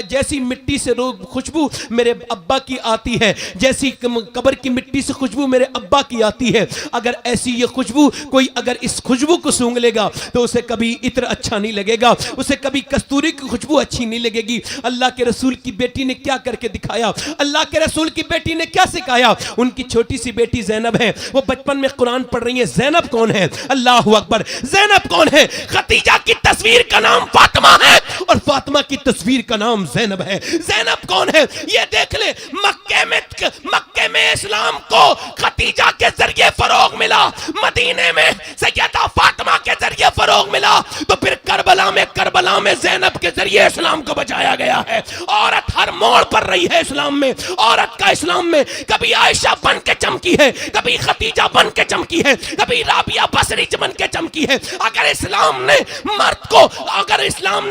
जैसी मिट्टी से खुशबू मेरे अब्बा की आती है, जैसी कब्र की मिट्टी से खुशबू मेरे अब्बा की आती है, अगर ऐसी ये खुशबू कोई अगर इस खुशबू को सूंघ लेगा तो उसे कभी इत्र अच्छा नहीं लगेगा, उसे कभी कस्तूरी की खुशबू अच्छी नहीं लगेगी। अल्लाह के रसूल की बेटी ने क्या करके दिखाया? अल्लाह के रसूल की बेटी ने क्या सिखाया? उनकी छोटी सी बेटी ज़ैनब है, वो बचपन में कुरान पढ़ रही है। ज़ैनब कौन है? अल्लाह अकबर। ज़ैनब कौन है? खदीजा की तस्वीर का नाम फातिमा है और फातिमा की तस्वीर का नाम ज़ैनब है। ज़ैनब कौन है? ये देख ले, मक्के में इस्लाम को खदीजा के जरिए फरोग मिला, मदीने में सैयदा फातिमा के जरिए फरोग मिला, तो फिर करबला में ज़ैनब के जरिए इस्लाम को बचाया गया है। औरत हर मोड़ पर रही है इस्लाम में। औरत का इस्लाम में कभी आयशा बन के चमकी है, कभी खदीजा बन के चमकी है, कभी राबिया बसरी बन के चमकी है। अगर इस्लाम ने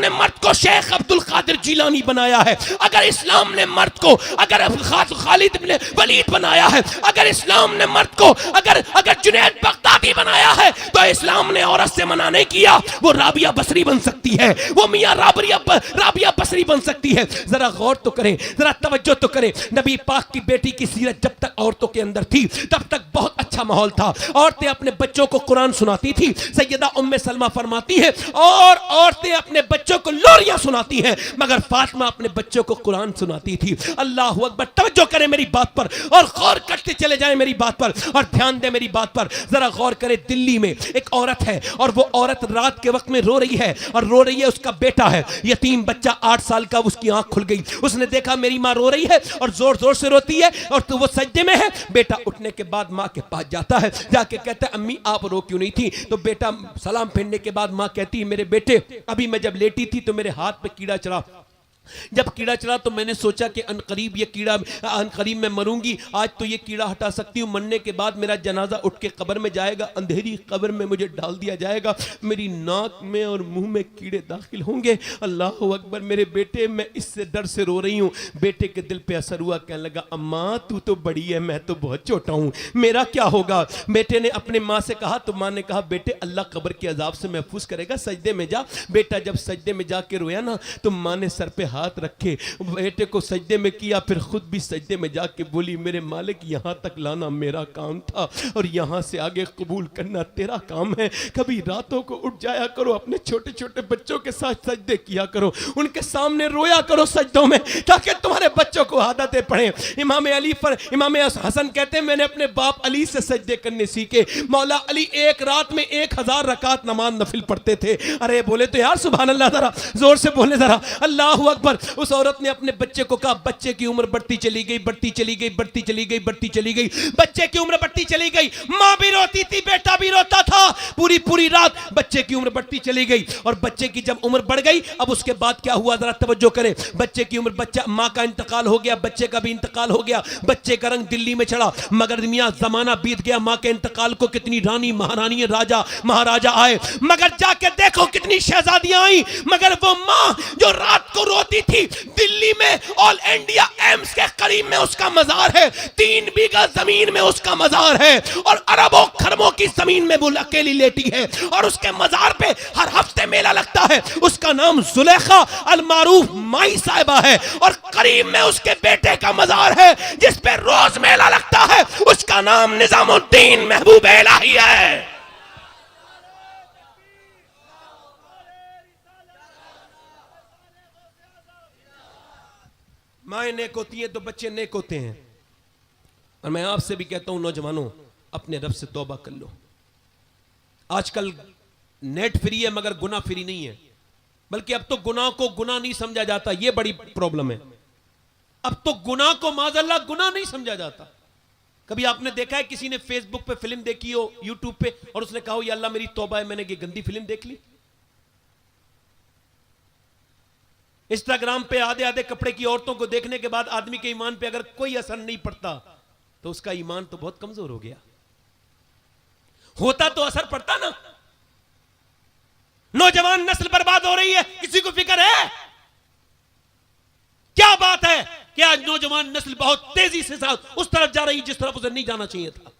मर्द को शेख अब्दुल कादिर जिलानी बनाया है, अगर इस्लाम ने मर्द को खालिद इब्न वलीद बनाया है, अगर इस्लाम ने मर्द को अगर जुनैद बगदादी बनाया है, तो इस्लाम ने औरत से मना नहीं किया। वो राबिया बसरी बन सकती है, वो मियां राबिया बसरी बन सकती है। जरा गौर तो करें, जरा तवज्जो तो करें। नबी पाक की बेटी की सीरत जब तक औरतों के अंदर थी तब तक बहुत अच्छा माहौल था। औरतें अपने बच्चों को कुरान सुनाती थी। सैयदा उम्मे सलमा फरमाती है और औरतें अपने बच्चों को लोरियां सुनाती हैं, मगर फातिमा अपने बच्चों को कुरान सुनाती थी। अल्लाह अकबर। तवज्जो करें मेरी बात पर और गौर करते चले जाएं मेरी बात पर और ध्यान दें मेरी बात पर। जरा गौर करें, दिल्ली में एक औरत है और वो औरत रात के वक्त में रो रही है और रो रही है, उसका बेटा है यतीम बच्चा 8 साल का। उसकी आंख खुल गई, उसने देखा मेरी माँ रो रही है और जोर जोर से रोती है और तो वो सज्जे में है। बेटा उठने के बाद माँ के पास जाता है, जाके कहता है अम्मी आप रो क्यों नहीं थी? तो बेटा सलाम फेरने के बाद माँ कहती है मेरे बेटे अभी मैं जब लेटी थी तो मेरे हाथ पे कीड़ा चढ़ा, जब कीड़ा चला तो मैंने सोचा कि अनकरीब ये कीड़ा अनकरीब मैं मरूंगी, आज तो ये कीड़ा हटा सकती हूँ, मरने के बाद मेरा जनाजा उठ के कब्र में जाएगा, अंधेरी कब्र में मुझे डाल दिया जाएगा, मेरी नाक में और मुंह में कीड़े दाखिल होंगे। अल्लाह अकबर। मेरे बेटे मैं इससे डर से रो रही हूँ। बेटे के दिल पे असर हुआ, कहने लगा अम्मा तू तो बड़ी है, मैं तो बहुत छोटा हूँ, मेरा क्या होगा? बेटे ने अपने माँ से कहा तो माँ ने कहा बेटे अल्लाह कब्र के अजाब से महफूज करेगा, सजदे में जा। बेटा जब सजदे में जाके रोया ना तो माँ ने सर पे हाथ रखे, बेटे को सजदे में किया, फिर खुद भी सजदे में जाके बोली मेरे मालिक यहाँ तक लाना मेरा काम था और यहाँ से आगे कबूल करना तेरा काम है। कभी रातों को उठ जाया करो, अपने छोटे छोटे बच्चों के साथ सजदे किया करो, उनके सामने रोया करो सजदों में, ताकि तुम्हारे बच्चों को आदतें पड़े। इमाम हसन कहते हैं मैंने अपने बाप अली से सजदे करने सीखे। मौला अली एक रात में 1000 रकात नमाज नफिल पढ़ते थे। अरे बोले तो यार सुभान अल्लाह, जरा जोर से बोले जरा अल्लाह अकबर। उस औरत ने अपने बच्चे को कहा, बच्चे की उम्र बढ़ती चली गई, बढ़ती चली गई, बढ़ती चली गई, बढ़ती चली गई, बच्चे की उम्र बढ़ती चली गई। मां भी रोती थी, बेटा भी रोता था, पूरी पूरी रात बच्चे की उम्र बढ़ती चली गई। और बच्चे की जब उम्र बढ़ गई, अब उसके बाद क्या हुआ जरा तवज्जो करें। बच्चे की उम्र, बच्चा मां का इंतकाल हो गया, बच्चे का भी इंतकाल हो गया, बच्चे का रंग दिल्ली में चढ़ा, मगर मियां जमाना बीत गया। मां के इंतकाल को कितनी रानी महारानी राजा महाराजा आए, मगर जाके देखो कितनी शहजादियां आई, मगर वो मां जो रात को रोती थी, दिल्ली में ऑल इंडिया एम्स के करीब में उसका मजार है, 3 बीघा जमीन में उसका मजार है और अरबों खरबों की जमीन में वो अकेली लेटी है और उसके मजार पे हर हफ्ते मेला लगता है। उसका नाम जुलेखा अल मारूफ माई साहिबा है और करीब में उसके बेटे का मजार है जिस पे रोज मेला लगता है, उसका नाम निजामुद्दीन महबूब इलाही है। माएँ नेक होती हैं तो बच्चे नेक होते हैं। और मैं आपसे भी कहता हूं नौजवानों, अपने रब से तौबा कर लो। आजकल नेट फ्री है मगर गुनाह फ्री नहीं है, बल्कि अब तो गुनाह को गुनाह नहीं समझा जाता, यह बड़ी प्रॉब्लम है। अब तो गुनाह को माज़अल्लाह गुनाह नहीं समझा जाता। कभी आपने देखा है किसी ने फेसबुक पे फिल्म देखी हो, यूट्यूब पे, और उसने कहा हो या अल्लाह मेरी तौबा है मैंने ये गंदी फिल्म देख ली? इंस्टाग्राम पे आधे आधे कपड़े की औरतों को देखने के बाद आदमी के ईमान पे अगर कोई असर नहीं पड़ता तो उसका ईमान तो बहुत कमजोर हो गया। होता तो असर पड़ता ना। नौजवान नस्ल बर्बाद हो रही है, किसी को फिक्र है? क्या बात है कि आज नौजवान नस्ल बहुत तेजी से उस तरफ जा रही जिस तरफ उसे नहीं जाना चाहिए था।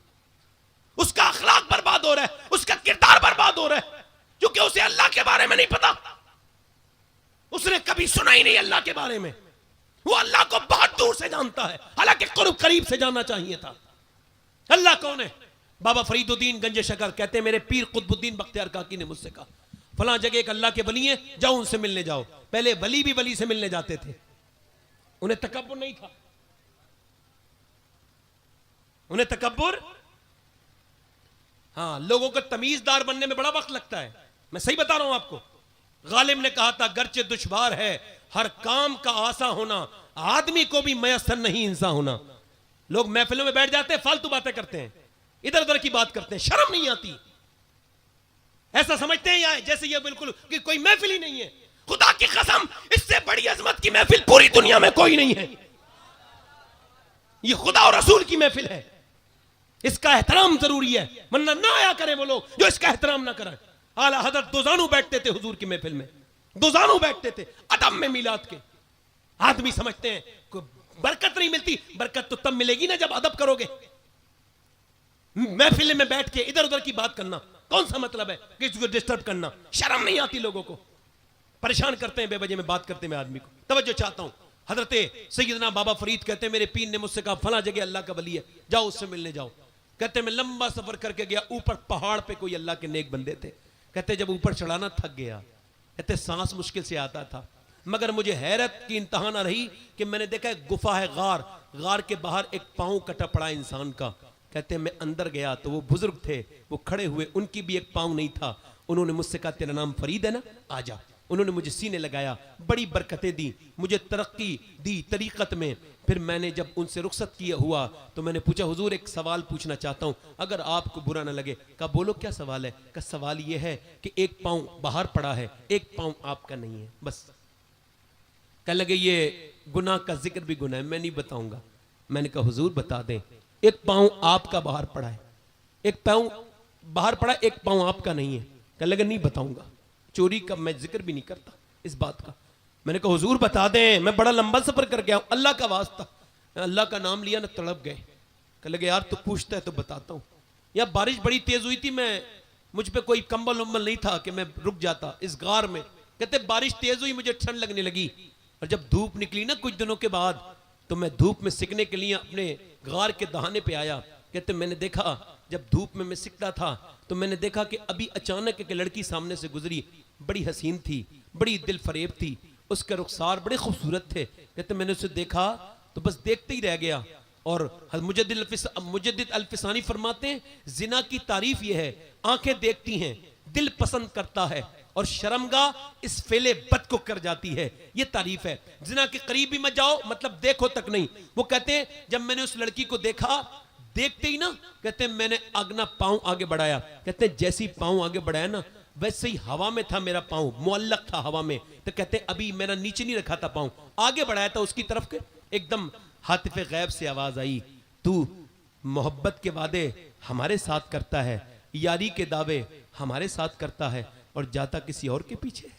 उसका अखलाक बर्बाद हो रहा है, उसका किरदार बर्बाद हो रहा है, क्योंकि उसे अल्लाह के बारे में नहीं पता। उसने कभी सुना ही नहीं अल्लाह के बारे में। वो अल्लाह को बहुत दूर से जानता है, हालांकि करीब से जानना चाहिए था। अल्लाह कौन है? बाबा फरीदुद्दीन गंज शकर कहते हैं, मेरे पीर कुतुबुद्दीन बख्तियार काकी ने मुझसे कहा, फलां जगह एक अल्लाह के वली है, जाओ उनसे मिलने जाओ। पहले वली भी वली से मिलने जाते थे, उन्हें तकब्बुर नहीं था, उन्हें तकब्बुर, हाँ, लोगों को तमीजदार बनने में बड़ा वक्त लगता है। मैं सही बता रहा हूं आपको। गालिब ने कहा था, गर्चे दुश्वार है हर काम का आसा होना, आदमी को भी मयसर नहीं इंसान होना। लोग महफिलों में बैठ जाते हैं, फालतू बातें करते हैं, इधर उधर की बात करते हैं, शर्म नहीं आती। ऐसा समझते हैं या जैसे ये बिल्कुल कि कोई महफिल ही नहीं है। खुदा की कसम, इससे बड़ी अजमत की महफिल पूरी दुनिया में कोई नहीं है। ये खुदा और रसूल की महफिल है, इसका एहतराम जरूरी है, वरना ना आया करें वो लोग जो इसका एहतराम ना करें। आला हजरत दोजानू बैठते थे हुजूर की महफिल में, दोजानू बैठते थे अदब में मिलाद के। आदमी समझते हैं कोई बरकत नहीं मिलती, बरकत तो तब मिलेगी ना जब अदब करोगे। महफिल में बैठ के इधर उधर की बात करना कौन सा मतलब है? किसी को डिस्टर्ब करना, शर्म नहीं आती? लोगों को परेशान करते हैं बेवजह में बात करते में आदमी को। तवज्जो चाहता हूं, हजरत सैयदना बाबा फरीद कहते हैं, मेरे पीर ने मुझसे कहा फला जगह अल्लाह का वली है, जाओ उससे मिलने जाओ। कहते मैं लंबा सफर करके गया, ऊपर पहाड़ पे कोई अल्लाह के नेक बंदे थे। कहते जब ऊपर चढ़ाना थक गया, कहते सांस मुश्किल से आता था, मगर मुझे हैरत की इंतहा ना रही कि मैंने देखा एक गुफा है, गार के बाहर एक पांव कटा पड़ा इंसान का। कहते मैं अंदर गया तो वो बुजुर्ग थे, वो खड़े हुए, उनकी भी एक पांव नहीं था। उन्होंने मुझसे कहा तेरा नाम फरीद है ना, आजा। उन्होंने मुझे सीने लगाया, बड़ी बरकतें दी, मुझे तरक्की दी तरीकत में। फिर मैंने जब उनसे रुखसत किया हुआ तो मैंने पूछा, हुजूर एक सवाल पूछना चाहता हूं, अगर आपको बुरा ना लगे। कहा बोलो क्या सवाल है? कहा सवाल यह है कि एक पांव बाहर पड़ा है, एक पांव आपका नहीं है, बस। कह लगे ये गुनाह का जिक्र भी गुनाह है, मैं नहीं बताऊंगा। मैंने कहा हुजूर बता दें, एक पांव आपका बाहर पड़ा है, एक पांव बाहर पड़ा, एक पांव आपका नहीं है। कह लगे नहीं बताऊंगा, चोरी का मैं जिक्र भी नहीं करता इस बात का। मैंने कहा हुजूर बता दें, मैं बड़ा लंबा सफर करके आऊं, अल्लाह का वास्ता। अल्लाह का नाम लिया ना, तड़प गए। कह लगे यार तू पूछता है तो बताता हूं। यार बारिश बड़ी तेज हुई थी, मुझ पे कोई कंबल उम्बल नहीं था कि मैं रुक जाता इस गार में। कहते बारिश तेज हुई, मुझे ठंड लगने लगी, और जब धूप निकली ना कुछ दिनों के बाद, तो मैं धूप में सिकने के लिए अपने गार के दहाने पे आया। कहते मैंने देखा, जब धूप में मैं सिकता था तो मैंने देखा कि अभी अचानक एक लड़की सामने से गुजरी, बड़ी हसीन थी, बड़ी दिल फरेब थी, उसके रुखसार बड़े खूबसूरत थे। कहते मैंने उसे देखा तो बस देखते ही रह गया। और मुजद्दिद अल्फिसानी फरमाते हैं, जिना की तारीफ यह है, आंखें देखती हैं, दिल पसंद करता है, और शर्मगाह इस फेले बद को कर जाती है। ये तारीफ है। जिना के करीब भी मत जाओ, मतलब देखो तक नहीं। वो कहते हैं जब मैंने उस लड़की को देखा, देखते ही ना, कहते हैं मैंने अपना पांव आगे बढ़ाया। कहते हैं जैसी पांव आगे बढ़ाया ना, वैसे ही हवा में था मेरा पांव, मुअल्लक था हवा में। तो कहते हैं अभी मेरा नीचे नहीं रखा था पांव, आगे बढ़ाया था उसकी तरफ के। एकदम हातिफे गैब से आवाज आई, तू मोहब्बत के वादे हमारे साथ करता है, यारी के दावे हमारे साथ करता है, और जाता किसी और के पीछे।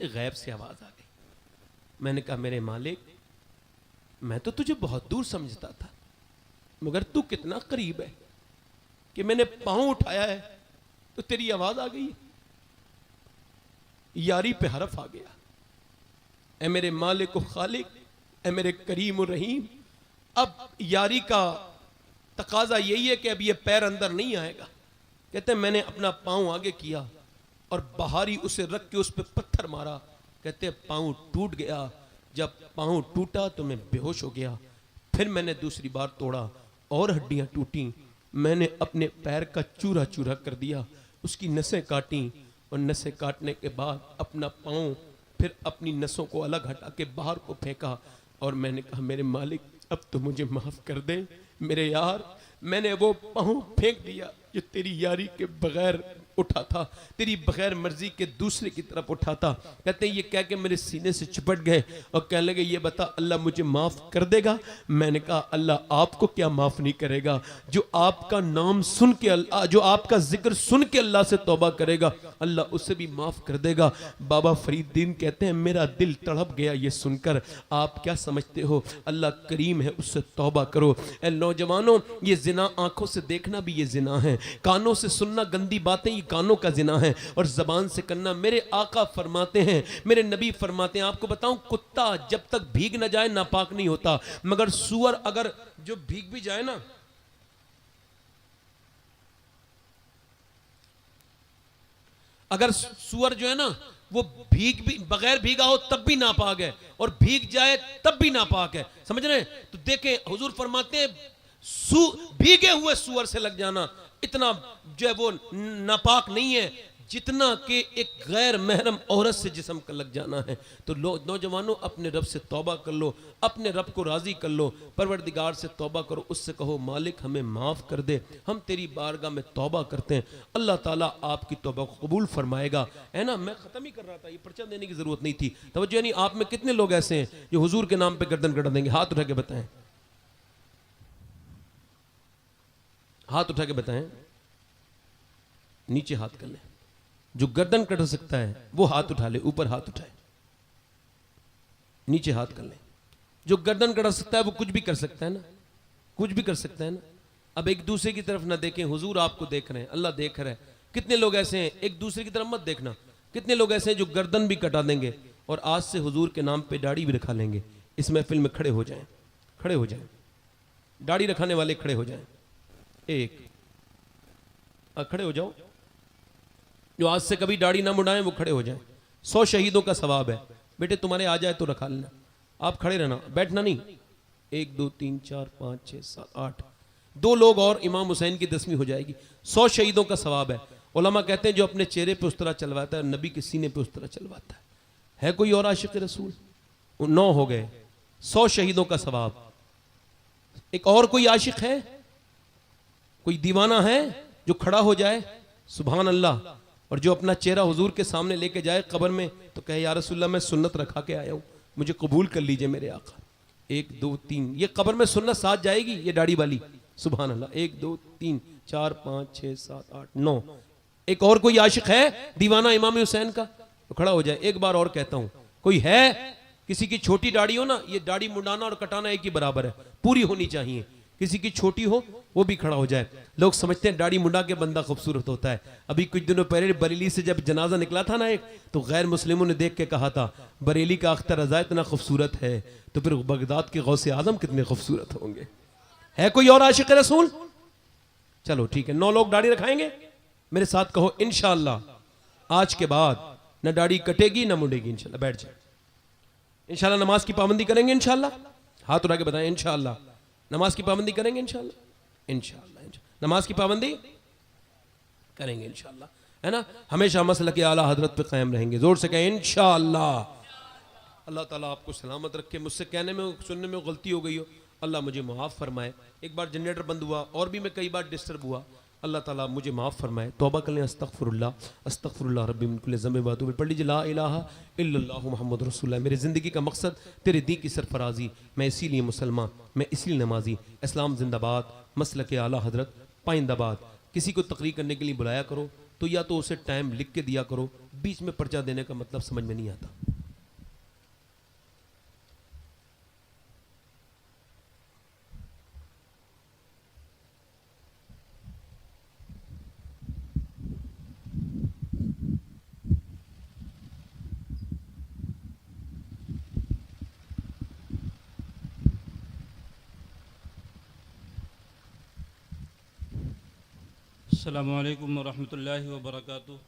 गैब से आवाज आ गई। मैंने कहा मेरे मालिक, मैं तो तुझे बहुत दूर समझता था, मगर तू कितना करीब है कि मैंने पांव उठाया है तो तेरी आवाज आ गई, यारी पे हरफ आ गया। ए मेरे मालिक व खालिक, ए मेरे करीम और रहीम, अब यारी का तकाजा यही है कि अब ये पैर अंदर नहीं आएगा। कहते मैंने अपना पांव आगे किया और बाहरी उसे रख के उस पर पत्थर मारा। कहते पांव टूट गया। जब पांव टूटा तो मैं बेहोश हो गया। फिर मैंने दूसरी बार तोड़ा और हड्डियां टूटी। मैंने अपने पैर का चूरा चूरा कर दिया। उसकी नसें काटी और नसें काटने के बाद अपना पाँव फिर अपनी नसों को अलग हटा के बाहर को फेंका और मैंने कहा मेरे मालिक अब तो मुझे माफ कर दे मेरे यार, मैंने वो पाँव फेंक दिया जो तेरी यारी के बगैर उठा था, तेरी बगैर मर्जी के दूसरे की तरफ उठा था। कहते हैं ये कह के मेरे सीने से चिपट गए और कहने लगे ये बता अल्लाह मुझे माफ कर देगा? मैंने कहा अल्लाह आपको क्या माफ नहीं करेगा, जो आपका नाम सुन के अल्लाह, जो आपका जिक्र सुन के अल्लाह से तौबा करेगा अल्लाह उसे भी माफ कर देगा। बाबा फरीदुद्दीन कहते हैं मेरा दिल तड़प गया ये सुनकर। आप क्या समझते हो, अल्लाह करीम है, उससे तौबा करो। ए नौजवानों, ये जिना आंखों से देखना भी ये जिना है, कानों से सुनना गंदी बातें ये कानों का जिना है, और जबान से करना। मेरे आका फरमाते हैं, मेरे नबी फरमाते हैं, आपको बताऊं कुत्ता जब तक भीग ना जाए नापाक नहीं होता, मगर सुअर अगर जो भीग भी जाए ना, अगर सुअर जो है ना वो भीग भी बगैर भीगा हो तब भी नापाक है, और भीग जाए तब भी नापाक है। समझ रहे हैं? तो देखें हुजूर फरमाते हैं भीगे हुए सुअर से लग जाना इतना जो है वो नापाक नहीं है जितना कि एक गैर महरम औरत से जिस्म का लग जाना है। तो नौजवानों अपने रब से तौबा कर लो, अपने रब को राजी कर लो, परवरदिगार से तौबा करो, उससे कहो मालिक हमें माफ़ कर दे, हम तेरी बारगाह में तौबा करते हैं, अल्लाह ताला आपकी तौबा को कबूल फरमाएगा। है ना? मैं ख़त्म ही कर रहा था, ये पर्चा देने की ज़रूरत नहीं थी। तवज्जो नहीं? आप में कितने लोग ऐसे हैं जो हुजूर के नाम पर गर्दन कटा देंगे? हाथ उठा के बताएं, हाथ उठा के बताएं, नीचे हाथ कर लें। जो गर्दन कट सकता है वो हाथ उठा ले, ऊपर हाथ उठाए, नीचे हाथ कर ले। जो गर्दन कटा सकता है वो कुछ भी कर सकता है ना, कुछ भी कर सकता है ना। अब एक दूसरे की तरफ ना देखें, हुजूर आपको देख रहे हैं, अल्लाह देख रहा है। कितने लोग ऐसे हैं, एक दूसरे की तरफ मत देखना, कितने लोग ऐसे हैं जो गर्दन भी कटा देंगे और आज से हुजूर के नाम पे दाढ़ी भी रखा लेंगे। इस महफिल में खड़े हो जाएं, खड़े हो जाएं, दाढ़ी रखाने वाले खड़े हो जाएं। एक खड़े हो जाओ, जो आज से कभी दाढ़ी ना मुड़ाएं वो खड़े हो जाएं। 100 शहीदों का सवाब है। बेटे तुम्हारे आ जाए तो रखा लेना, आप खड़े रहना, बैठना नहीं। 1 2 3 4 5 6 7 8, 2 लोग और इमाम हुसैन की 10वीं हो जाएगी। 100 शहीदों का सवाब है। उलमा कहते हैं जो अपने चेहरे पे उस तरह चलवाता है नबी के सीने पे उस तरह चलवाता है कोई और आशिक रसूल? 9 हो गए, 100 शहीदों का सवाब। एक और कोई आशिक है, कोई दीवाना है जो खड़ा हो जाए सुभान अल्लाह, और जो अपना चेहरा हुजूर के सामने लेके जाए कब्र में तो कहे या रसूलल्लाह मैं सुन्नत रखा के आया हूं, मुझे कबूल कर लीजिए मेरे आका। 1 2 3, ये कब्र में सुन्नत साथ जाएगी, ये दाढ़ी वाली। सुभान अल्लाह। 1 2 3 4 5 6 7 8 9। एक और कोई आशिक है दीवाना इमाम हुसैन का तो खड़ा हो जाए। एक बार और कहता हूं, कोई है किसी की छोटी दाढ़ी हो ना, ये दाढ़ी मुंडाना और कटाना एक ही बराबर है, पूरी होनी चाहिए। किसी की छोटी हो वो भी खड़ा हो जाए। लोग समझते हैं दाढ़ी मुंडा के बंदा खूबसूरत होता है। अभी कुछ दिनों पहले बरेली से जब जनाजा निकला था ना एक, तो गैर मुस्लिमों ने देख के कहा था बरेली का अख्तर रजा इतना खूबसूरत है तो फिर बगदाद के गौसे आजम कितने खूबसूरत होंगे। है कोई और आशिक रसूल? चलो ठीक है, 9 लोग दाढ़ी रखाएंगे, मेरे साथ कहो इंशाअल्लाह आज के बाद न दाढ़ी कटेगी न मुड़ेगी। इंशाअल्लाह बैठ जाए। इंशाअल्लाह नमाज की पाबंदी करेंगे इंशाअल्लाह, हाथ उठा के बताएं इंशाअल्लाह नमाज की पाबंदी करेंगे इंशाअल्लाह। इंशाअल्लाह नमाज की पाबंदी करेंगे इंशाअल्लाह, है ना। हमेशा मसलक के आला हजरत पे कायम रहेंगे। जोर से कहें इंशाअल्लाह। अल्लाह ताला आपको सलामत रखे। मुझसे कहने में सुनने में गलती हो गई हो अल्लाह मुझे माफ़ फरमाए। एक बार जनरेटर बंद हुआ और भी मैं कई बार डिस्टर्ब हुआ, अल्लाह ताला मुझे माफ़ फरमाए। तौबा कर लें, अस्तगफिरुल्लाह रब्बी मिन कुल्लि ज़ंबिन व अतूबु। पढ़ लीजिए ला इलाहा इल्लल्लाहु मुहम्मदुर रसूलुल्लाह। मेरी ज़िंदगी का मकसद तेरे दी की सरफराजी, मैं इसीलिए मुसलमान, मैं इसलिए नमाजी। इस्लाम जिंदाबाद, मसलक आला हजरत पाइंदाबाद। किसी को तकरीर करने के लिए बुलाया करो तो या तो उसे टाइम लिख के दिया करो, बीच में पर्चा देने का मतलब समझ में नहीं आता। अस्सलामु अलैकुम वरहमतुल्लाहि वबरकातुहू।